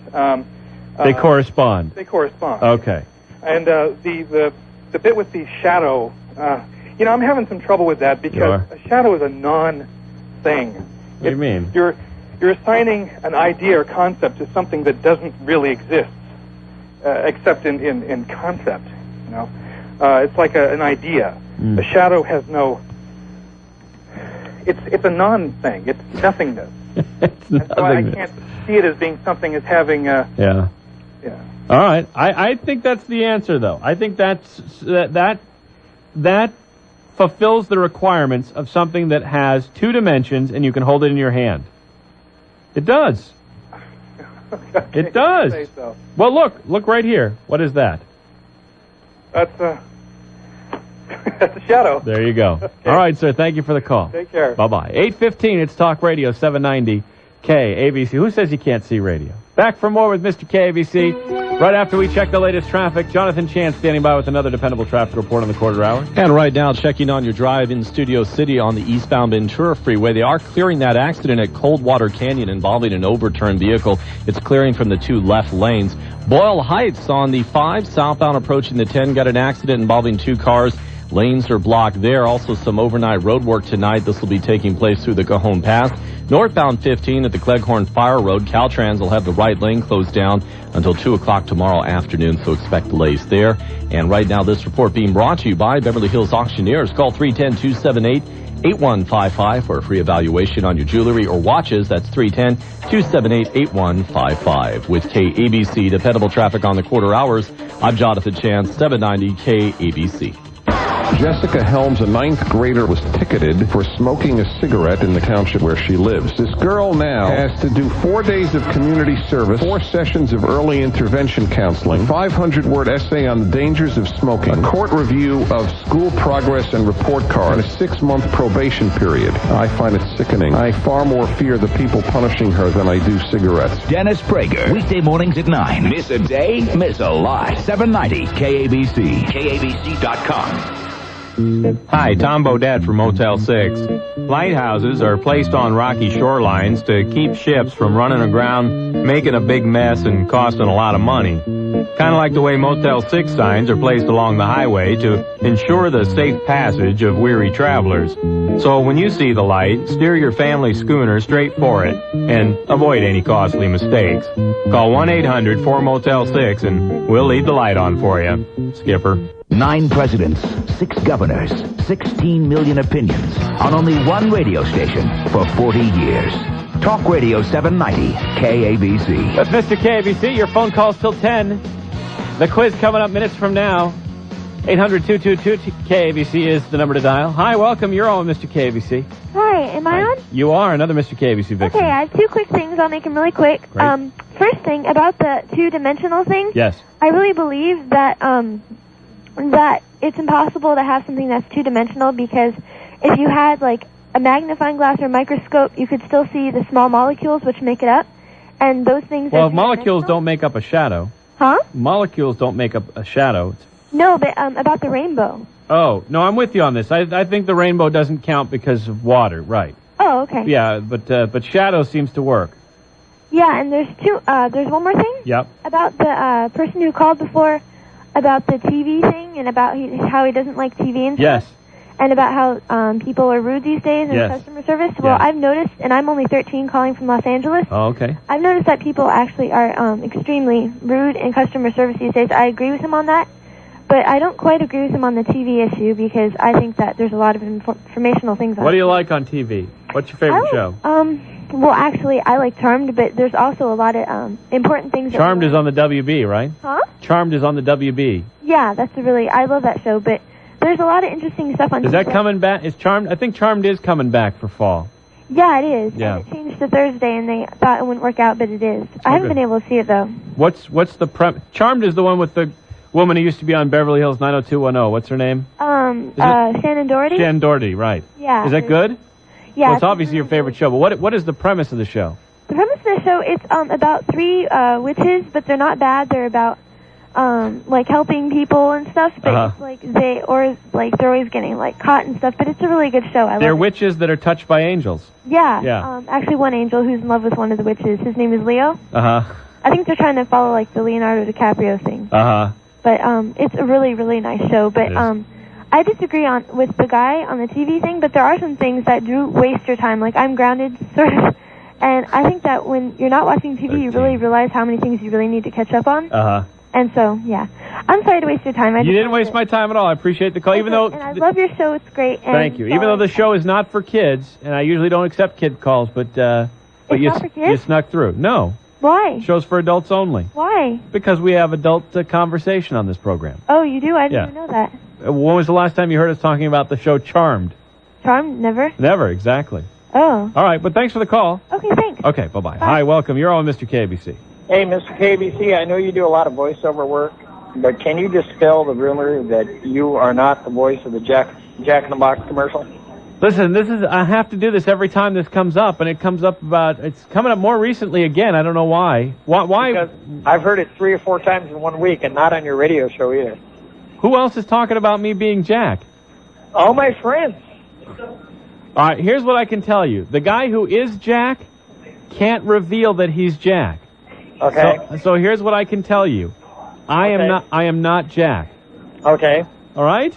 Speaker 3: they correspond.
Speaker 2: They correspond.
Speaker 3: Okay.
Speaker 2: And the bit with the shadow, I'm having some trouble with that because a shadow is a non-thing.
Speaker 3: What do you mean?
Speaker 2: You're assigning an idea or concept to something that doesn't really exist, except in concept. It's like an idea. A shadow has no. It's a non-thing. It's nothingness.
Speaker 3: It's
Speaker 2: nothingness. So I can't see it as being something as having a.
Speaker 3: Yeah.
Speaker 2: Yeah.
Speaker 3: All right. I think that's the answer, though. I think that fulfills the requirements of something that has 2 dimensions and you can hold it in your hand. It does. It does.
Speaker 2: Say so.
Speaker 3: Well, look right here. What is that?
Speaker 2: That's a shadow.
Speaker 3: There you go.
Speaker 2: Okay.
Speaker 3: All right, sir. Thank you for the call.
Speaker 2: Take care.
Speaker 3: Bye-bye. 8:15. It's Talk Radio 790 KABC. Who says you can't see radio? Back for more with Mr. KABC. Right after we check the latest traffic, Jonathan Chance standing by with another dependable traffic report on the quarter hour.
Speaker 10: And right now, checking on your drive in Studio City on the eastbound Ventura Freeway. They are clearing that accident at Coldwater Canyon involving an overturned vehicle. It's clearing from the 2 left lanes. Boyle Heights on the 5 southbound approaching the 10 got an accident involving 2 cars. Lanes are blocked there. Also some overnight road work tonight. This will be taking place through the Cajon Pass. Northbound 15 at the Cleghorn Fire Road. Caltrans will have the right lane closed down until 2 o'clock tomorrow afternoon, so expect delays there. And right now, this report being brought to you by Beverly Hills Auctioneers. Call 310-278-8155 for a free evaluation on your jewelry or watches. That's 310-278-8155. With KABC, dependable traffic on the quarter hours, I'm Jonathan Chance, 790 KABC.
Speaker 17: Jessica Helms, a 9th grader, was ticketed for smoking a cigarette in the township where she lives. This girl now has to do 4 days of community service, 4 sessions of early intervention counseling, 500-word essay on the dangers of smoking, a court review of school progress and report card, and a 6-month probation period. I find it sickening. I far more fear the people punishing her than I do cigarettes.
Speaker 14: Dennis Prager, weekday mornings at 9. Miss a day, miss a lot. 790 KABC. KABC.com.
Speaker 4: Hi, Tom Bodette from Motel 6. Lighthouses are placed on rocky shorelines to keep ships from running aground, making a big mess and costing a lot of money. Kind of like the way Motel 6 signs are placed along the highway to ensure the safe passage of weary travelers. So when you see the light, steer your family schooner straight for it and avoid any costly mistakes. Call 1-800-4-MOTEL-6 and we'll leave the light on for you. Skipper.
Speaker 14: 9 presidents, 6 governors, 16 million opinions on only 1 radio station for 40 years. Talk Radio 790 KABC.
Speaker 3: That's Mr. KABC. Your phone calls till 10. The quiz coming up minutes from now. 800-222-KABC is the number to dial. Hi, welcome. You're on, Mr. KABC.
Speaker 6: Hi, am I on?
Speaker 3: You are another Mr. KABC victim.
Speaker 6: Okay, I have 2 quick things. I'll make them really quick.
Speaker 3: Great.
Speaker 6: First thing, about the 2-dimensional thing.
Speaker 3: Yes.
Speaker 6: I really believe that that it's impossible to have something that's 2-dimensional because if you had, like, a magnifying glass or microscope, you could still see the small molecules which make it up, and those things
Speaker 3: Well,
Speaker 6: are
Speaker 3: molecules don't make up a shadow.
Speaker 6: Huh?
Speaker 3: Molecules don't make up a shadow.
Speaker 6: No, but about the rainbow.
Speaker 3: Oh, no, I'm with you on this. I think the rainbow doesn't count because of water, right?
Speaker 6: Oh, okay.
Speaker 3: Yeah, but shadow seems to work.
Speaker 6: Yeah, and there's one more thing.
Speaker 3: Yep.
Speaker 6: About the person who called before about the TV thing and about how he doesn't like TV and stuff.
Speaker 3: Yes.
Speaker 6: And about how people are rude these days in
Speaker 3: Yes.
Speaker 6: customer service. Well,
Speaker 3: Yes.
Speaker 6: I've noticed, and I'm only 13 calling from Los Angeles.
Speaker 3: Oh, okay.
Speaker 6: I've noticed that people actually are extremely rude in customer service these days. I agree with him on that, but I don't quite agree with him on the TV issue because I think that there's a lot of informational things on
Speaker 3: What do you like on TV? What's your favorite show?
Speaker 6: Well, actually, I like Charmed, but there's also a lot of important things.
Speaker 3: Charmed is on the WB, right?
Speaker 6: Huh?
Speaker 3: Charmed is on the WB.
Speaker 6: Yeah, I love that show, but there's a lot of interesting stuff on
Speaker 3: Is
Speaker 6: TV.
Speaker 3: that coming back? Is Charmed? I think Charmed is coming back for fall.
Speaker 6: Yeah, it is.
Speaker 3: Yeah.
Speaker 6: And it changed to Thursday, and they thought it wouldn't work out, but it is. I haven't
Speaker 3: good.
Speaker 6: been able to see it, though.
Speaker 3: What's the Charmed is the one with the woman who used to be on Beverly Hills 90210. What's her name?
Speaker 6: Shannon Doherty?
Speaker 3: Shannon Doherty, right.
Speaker 6: Yeah.
Speaker 3: Is that good?
Speaker 6: Yeah.
Speaker 3: Well, it's obviously your favorite show, but what is the premise of the show?
Speaker 6: The premise of the show, it's about three witches, but they're not bad. They're about like helping people and stuff, but it's like they're always getting like caught and stuff. But it's a really good show. I
Speaker 3: They're
Speaker 6: love it.
Speaker 3: witches that are touched by angels.
Speaker 6: Yeah.
Speaker 3: Yeah.
Speaker 6: Actually, one angel who's in love with one of the witches. His name is Leo.
Speaker 3: Uh-huh.
Speaker 6: I think they're trying to follow like the Leonardo DiCaprio thing.
Speaker 3: Uh-huh.
Speaker 6: But it's a really, really nice show. But I disagree with the guy on the TV thing, but there are some things that do waste your time. Like I'm Grounded, sort of. And I think that when you're not watching TV, you really realize how many things you really need to catch up on.
Speaker 3: Uh-huh.
Speaker 6: And so, yeah. I'm sorry to waste your time.
Speaker 3: You didn't waste my time at all. I appreciate the call, even though...
Speaker 6: And I love your show. It's great. And
Speaker 3: Thank you. Even though the show is not for kids, and I usually don't accept kid calls, but
Speaker 6: It's not for kids?
Speaker 3: you snuck through. No.
Speaker 6: Why?
Speaker 3: Show's for adults only.
Speaker 6: Why?
Speaker 3: Because we have adult conversation on this program.
Speaker 6: Oh, you do? I didn't
Speaker 3: Yeah.
Speaker 6: even know that.
Speaker 3: When was the last time you heard us talking about the show Charmed?
Speaker 6: Charmed? Never?
Speaker 3: Never, exactly.
Speaker 6: Oh.
Speaker 3: All right, but thanks for the call.
Speaker 6: Okay, thanks.
Speaker 3: Okay, bye-bye. Hi, welcome. You're on Mr. KBC.
Speaker 7: Hey, Mr. KBC, I know you do a lot of voiceover work, but can you dispel the rumor that you are not the voice of the Jack in the Box commercial?
Speaker 3: Listen, I have to do this every time this comes up, and it comes up it's coming up more recently again. I don't know why. Why?
Speaker 7: Because I've heard it 3 or 4 times in 1 week, and not on your radio show either.
Speaker 3: Who else is talking about me being Jack?
Speaker 7: All my friends.
Speaker 3: All right, here's what I can tell you. The guy who is Jack can't reveal that he's Jack.
Speaker 7: Okay.
Speaker 3: So here's what I can tell you. I am not Jack.
Speaker 7: Okay.
Speaker 3: All right?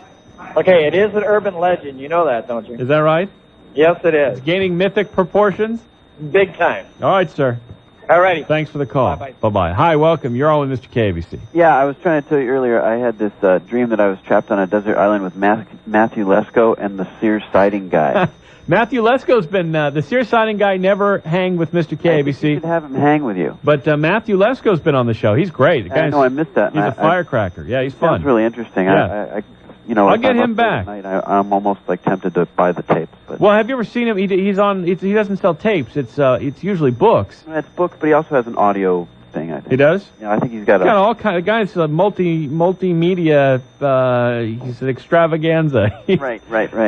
Speaker 7: Okay, it is an urban legend. You know that, don't you?
Speaker 3: Is that right?
Speaker 7: Yes, it is.
Speaker 3: It's gaining mythic proportions?
Speaker 7: Big time.
Speaker 3: All right, sir.
Speaker 7: All righty.
Speaker 3: Thanks for the call.
Speaker 7: Bye-bye.
Speaker 3: Bye-bye. Hi, welcome. You're on with Mr. KABC.
Speaker 1: Yeah, I was trying to tell you earlier, I had this dream that I was trapped on a desert island with Matthew Lesko and the Sears siding guy.
Speaker 3: Matthew Lesko's been, the Sears siding guy never hanged with Mr. KABC.
Speaker 1: I think you should have him hang with you.
Speaker 3: But Matthew Lesko's been on the show. He's great.
Speaker 1: I know, I missed that.
Speaker 3: He's a firecracker. Yeah, he's fun.
Speaker 1: Sounds really interesting.
Speaker 3: Yeah.
Speaker 1: I'll
Speaker 3: get him back.
Speaker 1: I'm almost like tempted to buy the tapes. But
Speaker 3: Well, have you ever seen him? He doesn't sell tapes. It's usually books.
Speaker 1: it's books, but he also has an audio thing, I think.
Speaker 3: He does?
Speaker 1: Yeah, I think he's got
Speaker 3: all kind of guys. Multimedia. He's an extravaganza.
Speaker 1: Right.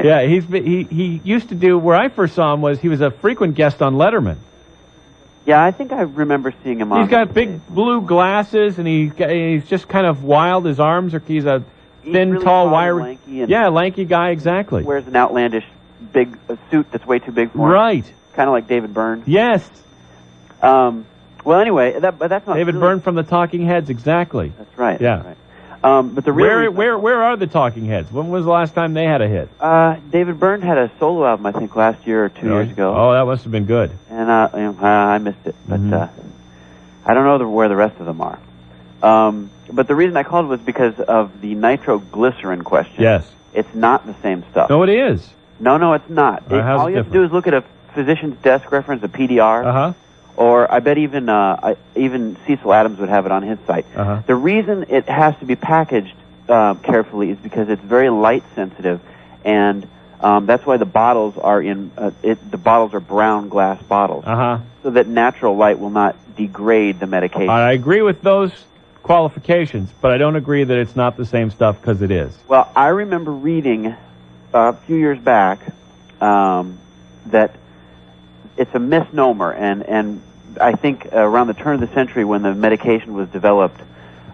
Speaker 3: Yeah, he used to do. Where I first saw him he was a frequent guest on Letterman.
Speaker 1: Yeah, I think I remember seeing him on.
Speaker 3: He's got big blue glasses, and he's just kind of wild. His arms are. He's a thin,
Speaker 1: really
Speaker 3: tall,
Speaker 1: tall,
Speaker 3: wiry.
Speaker 1: lanky, and
Speaker 3: lanky guy. Exactly.
Speaker 1: Wears an outlandish big suit that's way too big for him.
Speaker 3: Right.
Speaker 1: Kind of like David Byrne.
Speaker 3: Yes.
Speaker 1: Well, anyway, but that's not
Speaker 3: David
Speaker 1: really...
Speaker 3: Byrne from the Talking Heads. Exactly.
Speaker 1: That's right.
Speaker 3: Yeah.
Speaker 1: That's right. But the real
Speaker 3: where are the Talking Heads? When was the last time they had a hit?
Speaker 1: David Byrne had a solo album, I think, last year or 2 years ago.
Speaker 3: Oh, that must have been good.
Speaker 1: And I missed it, but I don't know where the rest of them are. But the reason I called was because of the nitroglycerin question.
Speaker 3: Yes.
Speaker 1: It's not the same stuff.
Speaker 3: No, it is.
Speaker 1: No, it's not. All you have to do is look at a physician's desk reference, a PDR.
Speaker 3: Uh-huh.
Speaker 1: Or I bet even Cecil Adams would have it on his site.
Speaker 3: Uh-huh.
Speaker 1: The reason it has to be packaged carefully is because it's very light sensitive, and that's why the bottles are the bottles are brown glass bottles, so that natural light will not degrade the medication.
Speaker 3: I agree with those qualifications, but I don't agree that it's not the same stuff because it is.
Speaker 1: Well, I remember reading a few years back that it's a misnomer, and I think around the turn of the century when the medication was developed,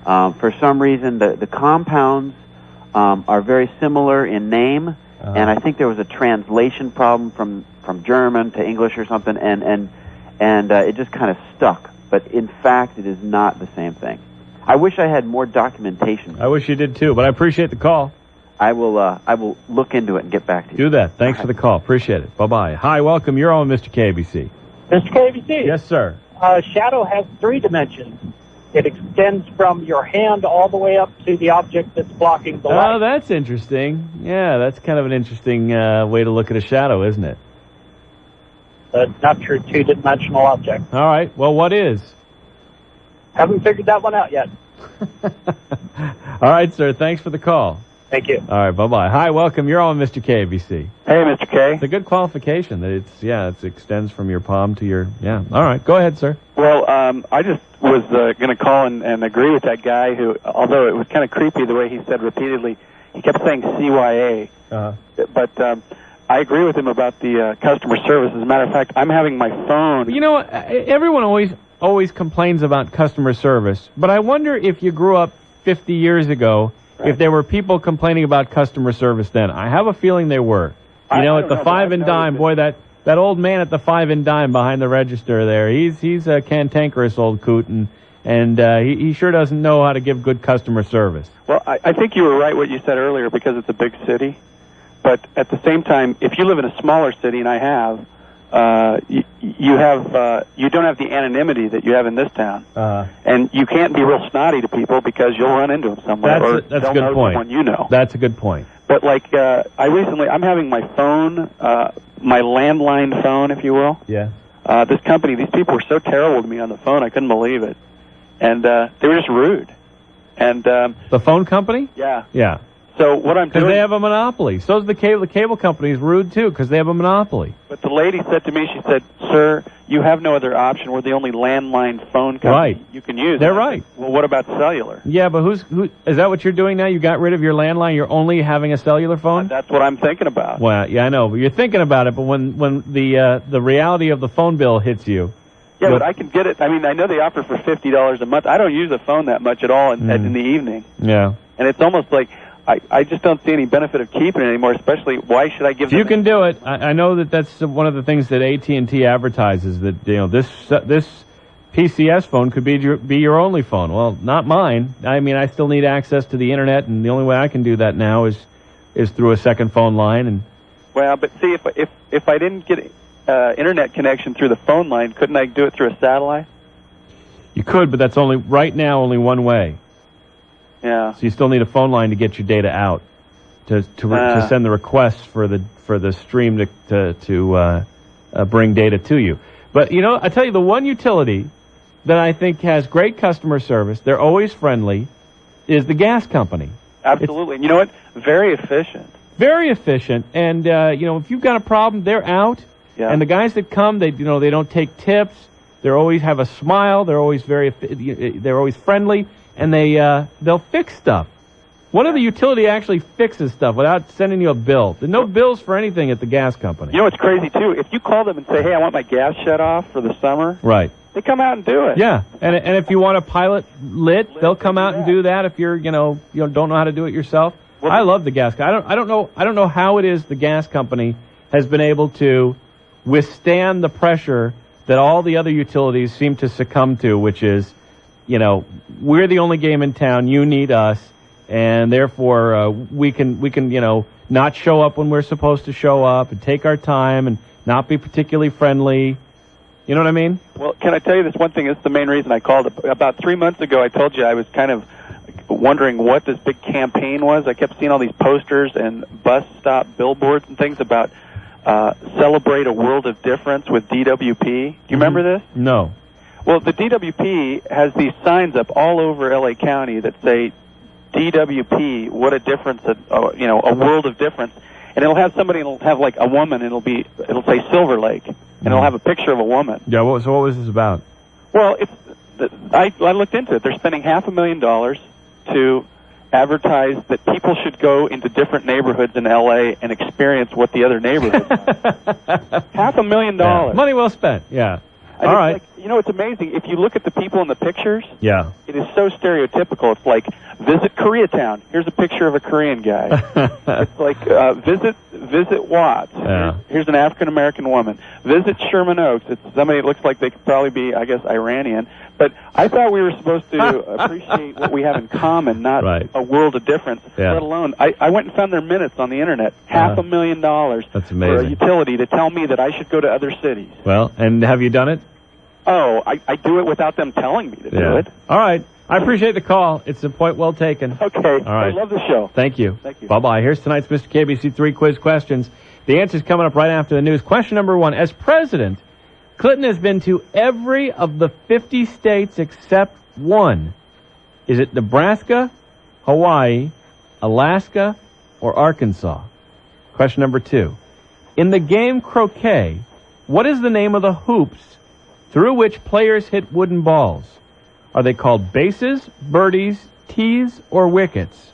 Speaker 1: for some reason the compounds are very similar in name, and I think there was a translation problem from German to English or something, and and it just kind of stuck. But in fact, it is not the same thing. I wish I had more documentation.
Speaker 3: I wish you did too, but I appreciate the call.
Speaker 1: I will look into it and get back to you.
Speaker 3: Do that. Thanks for the call. Appreciate it. Bye-bye. Hi, welcome. You're on Mr. KABC.
Speaker 8: Mr. KABC.
Speaker 3: Yes, sir.
Speaker 8: Shadow has 3 dimensions. It extends from your hand all the way up to the object that's blocking the light.
Speaker 3: Oh, that's interesting. Yeah, that's kind of an interesting way to look at a shadow, isn't it?
Speaker 8: Not your 2-dimensional object.
Speaker 3: All right. Well, what is?
Speaker 8: Haven't figured that one out yet.
Speaker 3: All right, sir. Thanks for the call.
Speaker 8: Thank you.
Speaker 3: All right, bye-bye. Hi, welcome. You're on Mr. KABC.
Speaker 9: Hey, Mr. K.
Speaker 3: It's a good qualification that it extends from your palm to your, All right, go ahead, sir.
Speaker 9: Well, I just was going to call and agree with that guy who, although it was kind of creepy the way he said repeatedly, he kept saying CYA. But I agree with him about the customer service. As a matter of fact, I'm having my phone.
Speaker 3: You know, everyone always complains about customer service, but I wonder if you grew up 50 years ago, if there were people complaining about customer service then. I have a feeling there were. You know, at the 5 and dime, boy, that old man at the 5 and dime behind the register there, he's a cantankerous old coot, and he sure doesn't know how to give good customer service.
Speaker 9: Well, I think you were right what you said earlier because it's a big city. But at the same time, if you live in a smaller city, and I have, you don't have the anonymity that you have in this town, and you can't be real snotty to people because you'll run into them somewhere, or
Speaker 3: That's
Speaker 9: they'll
Speaker 3: a good
Speaker 9: know
Speaker 3: point.
Speaker 9: someone you know.
Speaker 3: That's a good point.
Speaker 9: But like I'm having my phone, my landline phone, if you will.
Speaker 3: Yeah.
Speaker 9: This company, these people were so terrible to me on the phone, I couldn't believe it, and they were just rude. And
Speaker 3: the phone company?
Speaker 9: Yeah.
Speaker 3: Yeah.
Speaker 9: So what I'm doing...
Speaker 3: Because they have a monopoly. So's the cable company's rude, too, because they have a monopoly.
Speaker 9: But the lady said to me, she said, "Sir, you have no other option. We're the only landline phone company you can use."
Speaker 3: They're right.
Speaker 9: Well, what about cellular?
Speaker 3: Yeah, but who is that what you're doing now? You got rid of your landline, you're only having a cellular phone?
Speaker 9: That's what I'm thinking about.
Speaker 3: Well, yeah, I know. But you're thinking about it, but when the reality of the phone bill hits you...
Speaker 9: Yeah, but I can get it. I mean, I know they offer for $50 a month. I don't use a phone that much at all in the evening.
Speaker 3: Yeah.
Speaker 9: And it's almost like... I just don't see any benefit of keeping it anymore, especially why should I give them...
Speaker 3: You can do it. I know that's one of the things that AT&T advertises, that this PCS phone could be your only phone. Well, not mine. I mean, I still need access to the Internet, and the only way I can do that now is through a second phone line. And
Speaker 9: well, but see, if I didn't get Internet connection through the phone line, couldn't I do it through a satellite?
Speaker 3: You could, but that's right now only one way.
Speaker 9: Yeah.
Speaker 3: So you still need a phone line to get your data out, to send the requests for the stream to bring data to you. But I tell you, the one utility that I think has great customer service, they're always friendly, is the gas company.
Speaker 9: Absolutely. And you know what? Very efficient.
Speaker 3: Very efficient. And if you've got a problem, they're out.
Speaker 9: Yeah.
Speaker 3: And the guys that come, they don't take tips. They always have a smile. They're always they're always friendly. And they'll fix stuff. One of the utility actually fixes stuff without sending you a bill. There's no bills for anything at the gas company.
Speaker 9: You know what's crazy, too? If you call them and say, "Hey, I want my gas shut off for the summer,"
Speaker 3: right?
Speaker 9: They come out and do it.
Speaker 3: Yeah, and if you want a pilot lit, they'll come out and do that. If you're don't know how to do it yourself. Well, I love the gas. I don't know how it is the gas company has been able to withstand the pressure that all the other utilities seem to succumb to, which is, we're the only game in town. You need us, and therefore we can not show up when we're supposed to show up, and take our time, and not be particularly friendly. You know what I mean?
Speaker 9: Well, can I tell you this one thing? It's the main reason I called. About 3 months ago, I told you I was kind of wondering what this big campaign was. I kept seeing all these posters and bus stop billboards and things about celebrate a world of difference with DWP. Do you remember this?
Speaker 3: No.
Speaker 9: Well, the DWP has these signs up all over L.A. County that say, DWP, what a difference, a world of difference. And it'll have somebody, it'll have like a woman, it'll say Silver Lake, and it'll have a picture of a woman.
Speaker 3: Yeah, so what was this about?
Speaker 9: Well, I looked into it. They're spending $500,000 to advertise that people should go into different neighborhoods in L.A. and experience what the other neighborhoods are. $500,000.
Speaker 3: Yeah. Money well spent, yeah.
Speaker 9: And all right. It's amazing. If you look at the people in the pictures,
Speaker 3: yeah,
Speaker 9: it is so stereotypical. It's like, visit Koreatown. Here's a picture of a Korean guy. It's like, visit visit Watts.
Speaker 3: Yeah.
Speaker 9: Here's an African-American woman. Visit Sherman Oaks. It's somebody that looks like they could probably be, I guess, Iranian. But I thought we were supposed to appreciate what we have in common, not a world of difference, let alone... I went and found their minutes on the Internet. $500,000
Speaker 3: That's
Speaker 9: for a
Speaker 3: amazing.
Speaker 9: utility to tell me that I should go to other cities.
Speaker 3: Well, and have you done it?
Speaker 9: Oh, I do it without them telling me to do it.
Speaker 3: All right. I appreciate the call. It's a point well taken.
Speaker 9: Okay.
Speaker 3: All right.
Speaker 9: I love the show.
Speaker 3: Thank you.
Speaker 9: Thank you.
Speaker 3: Bye-bye. Here's tonight's Mr. KBC 3 quiz questions. The answer's coming up right after the news. Question number 1. As president, Clinton has been to every of the 50 states except one. Is it Nebraska, Hawaii, Alaska, or Arkansas? Question number 2. In the game croquet, what is the name of the hoops through which players hit wooden balls? Are they called bases, birdies, tees, or wickets?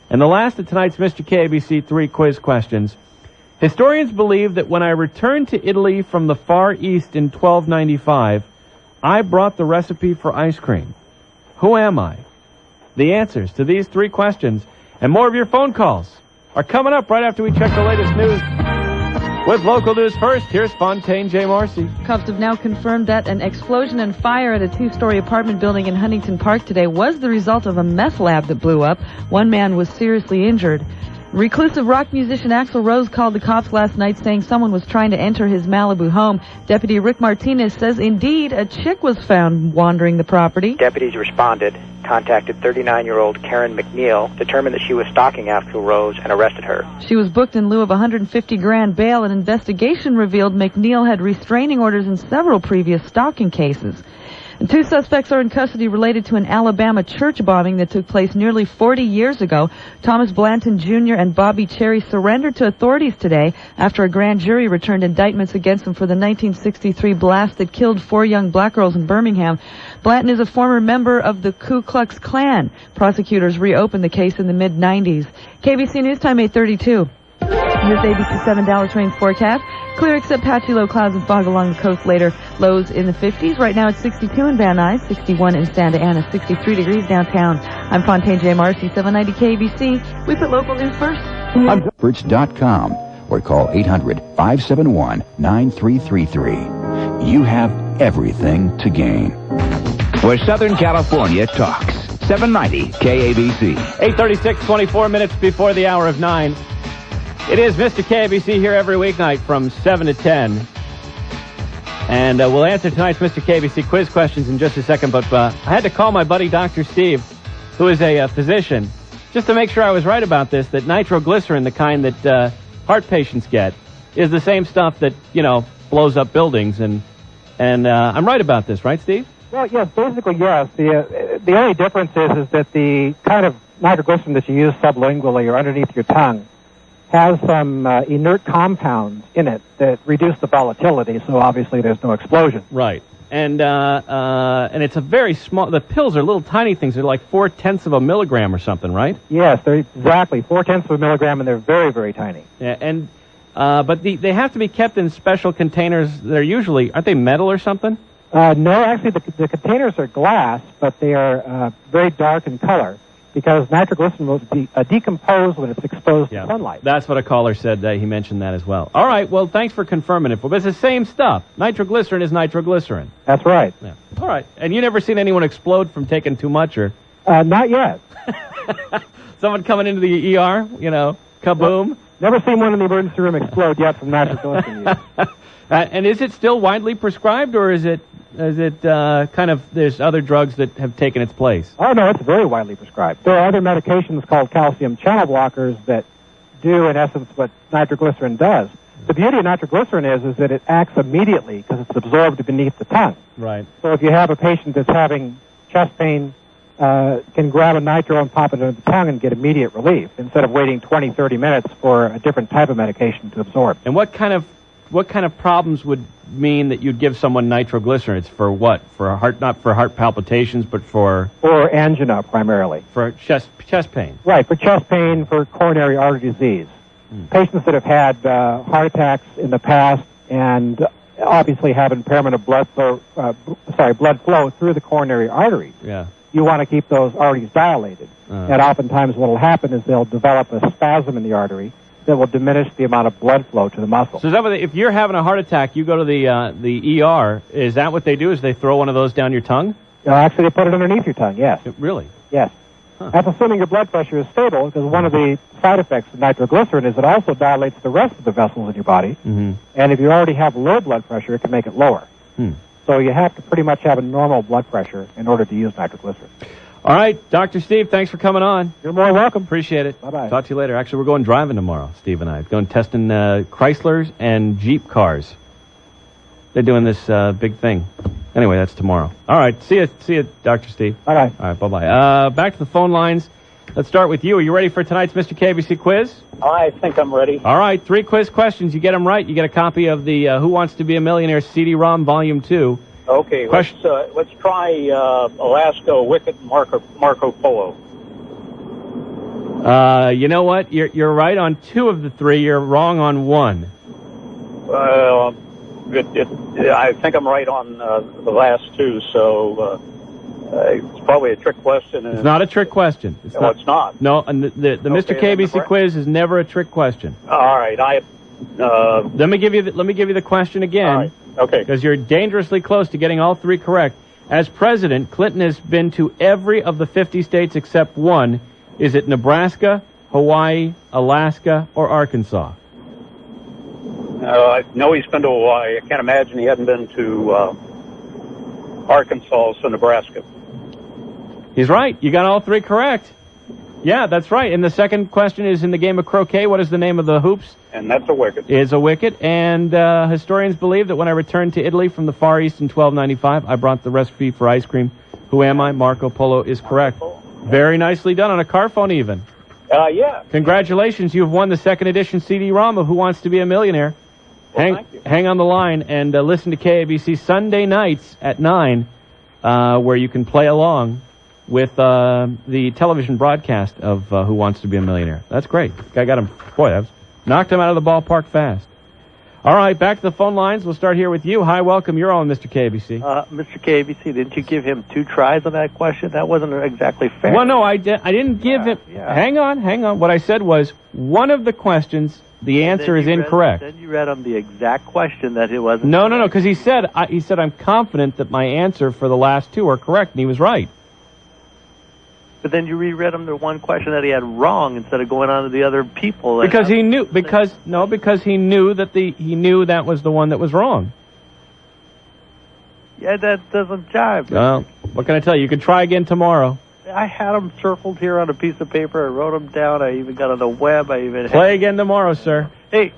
Speaker 3: And the last of tonight's Mr. KABC 3 quiz questions. Historians believe that when I returned to Italy from the Far East in 1295, I brought the recipe for ice cream. Who am I? The answers to these 3 questions and more of your phone calls are coming up right after we check the latest news. With local news first, here's Fontaine J. Marcy.
Speaker 12: Cops have now confirmed that an explosion and fire at a 2-story apartment building in Huntington Park today was the result of a meth lab that blew up. One man was seriously injured. Reclusive rock musician Axl Rose called the cops last night saying someone was trying to enter his Malibu home. Deputy Rick Martinez says indeed a chick was found wandering the property.
Speaker 21: Deputies responded, contacted 39-year-old Karen McNeil, determined that she was stalking Axl Rose, and arrested her.
Speaker 12: She was booked in lieu of $150,000 bail. An investigation revealed McNeil had restraining orders in several previous stalking cases. And 2 suspects are in custody related to an Alabama church bombing that took place nearly 40 years ago. Thomas Blanton Jr. and Bobby Cherry surrendered to authorities today after a grand jury returned indictments against them for the 1963 blast that killed 4 young black girls in Birmingham. Blanton is a former member of the Ku Klux Klan. Prosecutors reopened the case in the mid-90s. KBC News Time 8:32. This ABC 7 Dallas rain forecast. Clear except patchy low clouds and fog along the coast later. Lows in the 50s. Right now it's 62 in Van Nuys, 61 in Santa Ana, 63 degrees downtown. I'm Fontaine J. Marcy, 790 KBC. We put local news first.
Speaker 14: Experts.com or call 800-571-9333. You have everything to gain. Where Southern California talks. 790 KABC.
Speaker 3: 8:36, 24 minutes before the hour of 9. It is Mr. KABC here every weeknight from 7 to 10. And we'll answer tonight's Mr. KABC quiz questions in just a second. But I had to call my buddy Dr. Steve, who is a physician, just to make sure I was right about this, that nitroglycerin, the kind that heart patients get, is the same stuff that, blows up buildings. And I'm right about this, right, Steve?
Speaker 8: Well, yes, basically, yes. The only difference is that the kind of nitroglycerin that you use sublingually or underneath your tongue has some inert compounds in it that reduce the volatility, so obviously there's no explosion.
Speaker 3: Right. And it's a very small, the pills are little tiny things. They're like 0.4 of a milligram or something, right?
Speaker 8: Yes, they're exactly 0.4 of a milligram, and they're very, very tiny.
Speaker 3: Yeah, and but they have to be kept in special containers. They're usually, aren't they metal or something?
Speaker 8: No, actually the containers are glass, but they are very dark in color, because nitroglycerin will decompose when it's exposed to sunlight.
Speaker 3: That's what a caller said. He mentioned that as well. All right, well, thanks for confirming it. But it's the same stuff. Nitroglycerin is nitroglycerin.
Speaker 8: That's right.
Speaker 3: Yeah. All right. And you never seen anyone explode from taking too much, or?
Speaker 8: Not yet.
Speaker 3: Someone coming into the ER, kaboom?
Speaker 8: Never seen one in the emergency room explode yet from nitroglycerin use.
Speaker 3: And is it still widely prescribed, or is it kind of there's other drugs that have taken its place?
Speaker 8: Oh, no, it's very widely prescribed. There are other medications called calcium channel blockers that do, in essence, what nitroglycerin does. The beauty of nitroglycerin is that it acts immediately because it's absorbed beneath the tongue.
Speaker 3: Right.
Speaker 8: So if you have a patient that's having chest pain, can grab a nitro and pop it into the tongue and get immediate relief instead of waiting 20, 30 minutes for a different type of medication to absorb.
Speaker 3: And what kind of problems would mean that you'd give someone nitroglycerin? It's for what? For heart, not for heart palpitations, but for
Speaker 8: angina primarily.
Speaker 3: For chest pain.
Speaker 8: Right, for chest pain, for coronary artery disease. Patients that have had heart attacks in the past and obviously have impairment of blood flow through the coronary arteries.
Speaker 3: Yeah.
Speaker 8: You want to keep those arteries dilated. And oftentimes what will happen is they'll develop a spasm in the artery, that will diminish the amount of blood flow to the muscle.
Speaker 3: So is that what if you're having a heart attack, you go to the ER, is that what they do? Is they throw one of those down your tongue?
Speaker 8: Actually, they put it underneath your tongue, yes.
Speaker 3: Really?
Speaker 8: Yes. Huh. That's assuming your blood pressure is stable, because one of the side effects of nitroglycerin is it also dilates the rest of the vessels in your body.
Speaker 3: Mm-hmm.
Speaker 8: And if you already have low blood pressure, it can make it lower. So you have to pretty much have a normal blood pressure in order to use nitroglycerin.
Speaker 3: All right, Dr. Steve, thanks for coming on.
Speaker 8: You're more welcome.
Speaker 3: Appreciate it.
Speaker 8: Bye-bye.
Speaker 3: Talk to you later. Actually, we're going driving tomorrow, Steve and I. Going testing Chryslers and Jeep cars. They're doing this big thing. Anyway, that's tomorrow. All right, see you, Dr. Steve.
Speaker 8: Bye-bye.
Speaker 3: All right, bye-bye. Back to the phone lines. Let's start with you. Are you ready for tonight's Mr. KBC quiz?
Speaker 13: I think I'm ready.
Speaker 3: All right, 3 quiz questions. You get them right, you get a copy of the Who Wants to Be a Millionaire CD-ROM Volume 2.
Speaker 13: Okay, let's try Alaska, Wicket, Marco Polo.
Speaker 3: You know what? You're right on 2 of the 3. You're wrong on 1.
Speaker 13: I think I'm right on the last 2, so it's probably a trick question.
Speaker 3: It's not a trick question.
Speaker 13: It's not.
Speaker 3: No, and the Mr. KBC quiz is never a trick question.
Speaker 13: All right,
Speaker 3: let me give you the question again.
Speaker 13: All right. Okay.
Speaker 3: Because you're dangerously close to getting all 3 correct. As president, Clinton has been to every of the 50 states except 1. Is it Nebraska, Hawaii, Alaska, or Arkansas?
Speaker 13: I know he's been to Hawaii. I can't imagine he hadn't been to Arkansas, so Nebraska.
Speaker 3: He's right. You got all 3 correct. Yeah, that's right. And the second question is in the game of croquet. What is the name of the hoops?
Speaker 13: And that's a wicket.
Speaker 3: Is a wicket. And historians believe that when I returned to Italy from the Far East in 1295, I brought the recipe for ice cream. Who am I? Marco Polo is correct. Very nicely done on a car phone even.
Speaker 13: Yeah.
Speaker 3: Congratulations. You've won the 2nd edition CD-ROM of Who Wants to Be a Millionaire.
Speaker 13: Well,
Speaker 3: hang on the line and listen to KABC Sunday nights at 9, where you can play along with the television broadcast of Who Wants to Be a Millionaire. That's great. Guy got him. Boy, that knocked him out of the ballpark fast. All right, back to the phone lines. We'll start here with you. Hi, welcome. You're on, Mr. KBC.
Speaker 15: Mr. KBC, didn't you give him 2 tries on that question? That wasn't exactly fair.
Speaker 3: Well, no, I didn't give him...
Speaker 15: Yeah.
Speaker 3: Hang on. What I said was one of the questions, the answer is incorrect.
Speaker 15: Then you read him the exact question that it wasn't.
Speaker 3: No, because he said I'm confident that my answer for the last 2 are correct, and he was right.
Speaker 15: But then you reread him the one question that he had wrong instead of going on to the other people.
Speaker 3: Because he knew that was the one that was wrong.
Speaker 15: Yeah, that doesn't jive.
Speaker 3: Well, what can I tell you? You can try again tomorrow.
Speaker 15: I had them circled here on a piece of paper. I wrote them down. I even got on the web.
Speaker 3: Play again tomorrow, sir.
Speaker 15: Hey,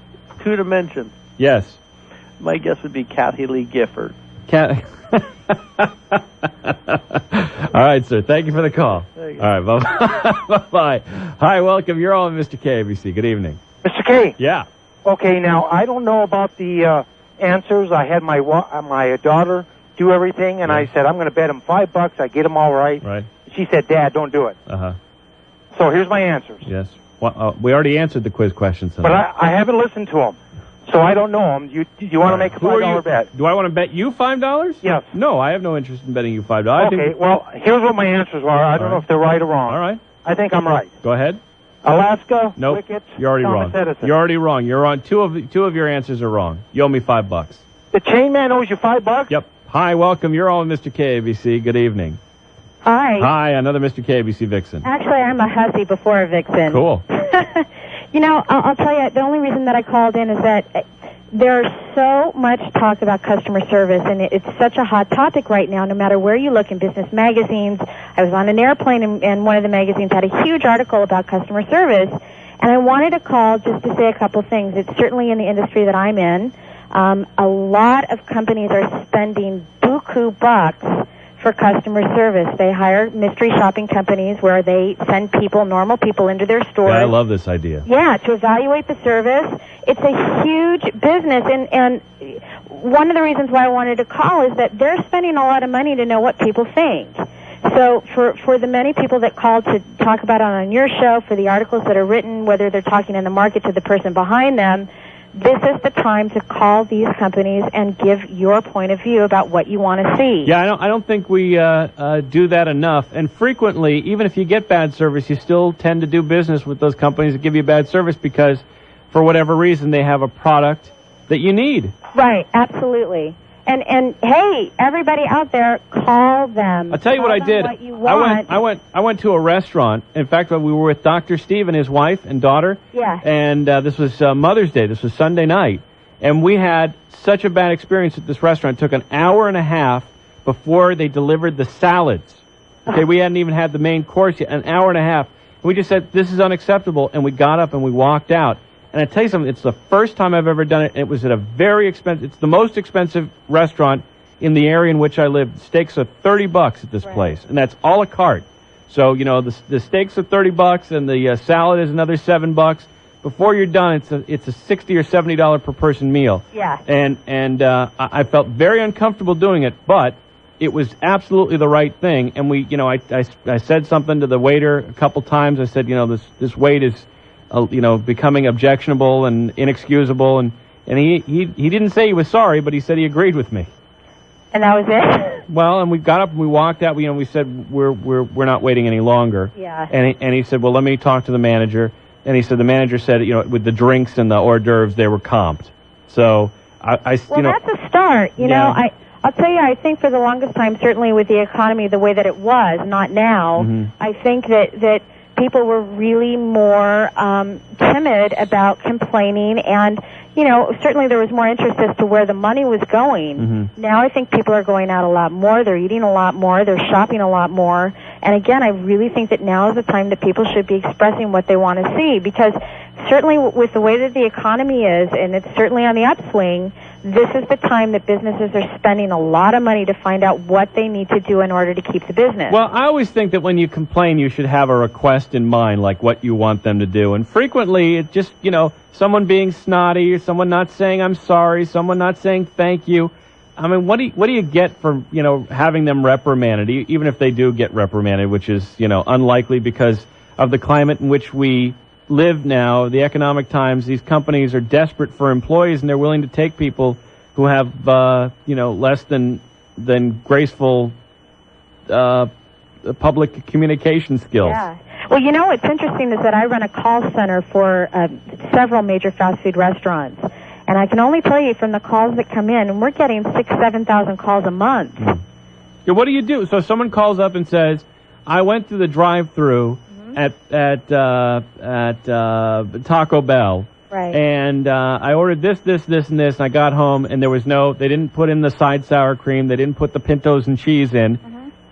Speaker 15: 2 dimensions.
Speaker 3: Yes.
Speaker 15: My guess would be Kathy Lee Gifford.
Speaker 3: All right, sir. Thank you for the call. All right, bye-bye. Hi, welcome. You're on Mr. KABC. Good evening.
Speaker 23: Mr. K.
Speaker 3: Yeah.
Speaker 23: Okay, now, I don't know about the answers. I had my daughter do everything, and I said, I'm going to bet him $5. I get them all right.
Speaker 3: Right.
Speaker 23: She said, Dad, don't do it.
Speaker 3: Uh-huh.
Speaker 23: So here's my answers.
Speaker 3: Yes. Well, we already answered the quiz questions.
Speaker 23: But I haven't listened to them, so I don't know them. Do you want to make a $5 bet?
Speaker 3: Do I want to bet you $5?
Speaker 23: Yes.
Speaker 3: No, I have no interest in betting you $5.
Speaker 23: Okay, well, here's what my answers were. I don't know if they're right or wrong.
Speaker 3: All right.
Speaker 23: I think I'm right.
Speaker 3: Go ahead.
Speaker 23: Alaska,
Speaker 3: nope.
Speaker 23: Wicket,
Speaker 3: You're already
Speaker 23: Thomas
Speaker 3: wrong.
Speaker 23: Edison.
Speaker 3: You're already wrong. You're on two of your answers are wrong. You owe me $5.
Speaker 23: The chain man owes you $5?
Speaker 3: Yep. Hi, welcome. You're on Mr. KABC. Good evening.
Speaker 24: Hi.
Speaker 3: Hi, another Mr. KABC Vixen.
Speaker 24: Actually, I'm a hussy before a vixen.
Speaker 3: Cool.
Speaker 24: You know, I'll tell you, the only reason that I called in is that there's so much talk about customer service, and it's such a hot topic right now, no matter where you look in business magazines. I was on an airplane, and one of the magazines had a huge article about customer service, and I wanted to call just to say a couple things. It's certainly in the industry that I'm in. A lot of companies are spending buku bucks for customer service. They hire mystery shopping companies where they send normal people into their stores.
Speaker 3: Yeah, I love this idea.
Speaker 24: Yeah, to evaluate the service. It's a huge business, and one of the reasons why I wanted to call is that they're spending a lot of money to know what people think. So for the many people that called to talk about it on your show, for the articles that are written, whether they're talking in the market to the person behind them, this is the time to call these companies and give your point of view about what you want to see.
Speaker 3: Yeah, I don't think we do that enough. And frequently, even if you get bad service, you still tend to do business with those companies that give you bad service because for whatever reason, they have a product that you need.
Speaker 24: Right, absolutely. And hey, everybody out there, call them.
Speaker 3: I'll tell you what I did.
Speaker 24: What you want.
Speaker 3: I went to a restaurant. In fact, we were with Dr. Steve and his wife and daughter.
Speaker 24: Yeah.
Speaker 3: And this was Mother's Day. This was Sunday night. And we had such a bad experience at this restaurant. It took an hour and a half before they delivered the salads. Okay, we hadn't even had the main course yet. An hour and a half. And we just said, this is unacceptable. And we got up and we walked out. And I tell you something, it's the first time I've ever done it. It was at a very expensive, it's the most expensive restaurant in the area in which I live. Steaks are $30 at this place, and that's a la carte. So, you know, the steaks are $30 and the salad is another $7. Before you're done, it's a $60 or $70 per person meal.
Speaker 24: Yeah.
Speaker 3: And I felt very uncomfortable doing it, but it was absolutely the right thing. And we, you know, I said something to the waiter a couple times. I said, you know, this wait is, you know, becoming objectionable and inexcusable, and he didn't say he was sorry, but he said he agreed with me.
Speaker 24: And that was it?
Speaker 3: Well, and we got up and we walked out. You know, we said we're not waiting any longer.
Speaker 24: Yeah.
Speaker 3: And he said, well, let me talk to the manager. And he said the manager said, you know, with the drinks and the hors d'oeuvres, they were comped. So
Speaker 24: Well,
Speaker 3: you know,
Speaker 24: that's a start. You
Speaker 3: Yeah.
Speaker 24: know, I'll tell you, I think for the longest time, certainly with the economy the way that it was, not now, I think that people were really more timid about complaining, and, you know, certainly there was more interest as to where the money was going. Now I think people are going out a lot more, they're eating a lot more, they're shopping a lot more, and again, I really think that now is the time that people should be expressing what they want to see, because certainly with the way that the economy is, and it's certainly on the upswing, this is the time that businesses are spending a lot of money to find out what they need to do in order to keep the business.
Speaker 3: well, I always think that when you complain, you should have a request in mind, like what you want them to do. And frequently, it just, you know, someone being snotty, or someone not saying I'm sorry, someone not saying thank you. I mean, what do you get for, you know, having them reprimanded, even if they do get reprimanded, which is, you know, unlikely because of the climate in which we live now, the economic times. These companies are desperate for employees, and they're willing to take people who have, you know, less than graceful public communication skills.
Speaker 24: Yeah. Well, you know what's interesting is that I run a call center for several major fast food restaurants, and I can only tell you from the calls that come in, and we're getting 7,000 calls a month.
Speaker 3: Yeah, what do you do? So someone calls up and says, I went to the drive-through at Taco Bell.
Speaker 24: Right.
Speaker 3: And I ordered this, and this, and I got home, and they didn't put in the side sour cream, they didn't put the pintos and cheese in.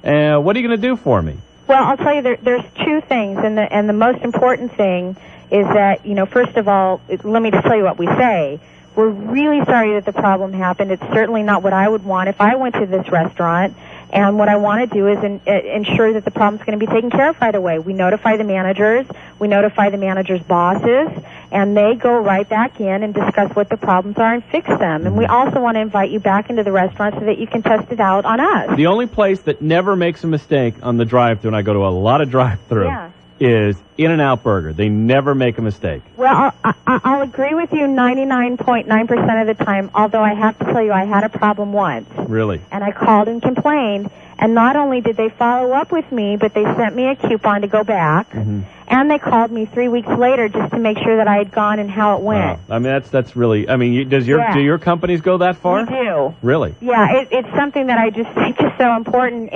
Speaker 3: What are you going to do for me?
Speaker 24: Well, I'll tell you, there's two things, and the most important thing is that, you know, first of all, let me just tell you what we say. We're really sorry that the problem happened. It's certainly not what I would want if I went to this restaurant. And what I want to do is ensure that the problem's going to be taken care of right away. We notify the managers, we notify the managers' bosses, and they go right back in and discuss what the problems are and fix them. And we also want to invite you back into the restaurant so that you can test it out on us.
Speaker 3: The only place that never makes a mistake on the drive-thru, and I go to a lot of drive-thru, is In-N-Out Burger. They never make a mistake.
Speaker 24: Well, I'll agree with you 99.9% of the time, although I have to tell you I had a problem once.
Speaker 3: Really?
Speaker 24: And I called and complained, and not only did they follow up with me, but they sent me a coupon to go back, and they called me 3 weeks later just to make sure that I had gone and how it went.
Speaker 3: Wow. I mean, that's really, I mean, do your companies go that far?
Speaker 24: We do.
Speaker 3: Really?
Speaker 24: Yeah, it's something that I just think is so important.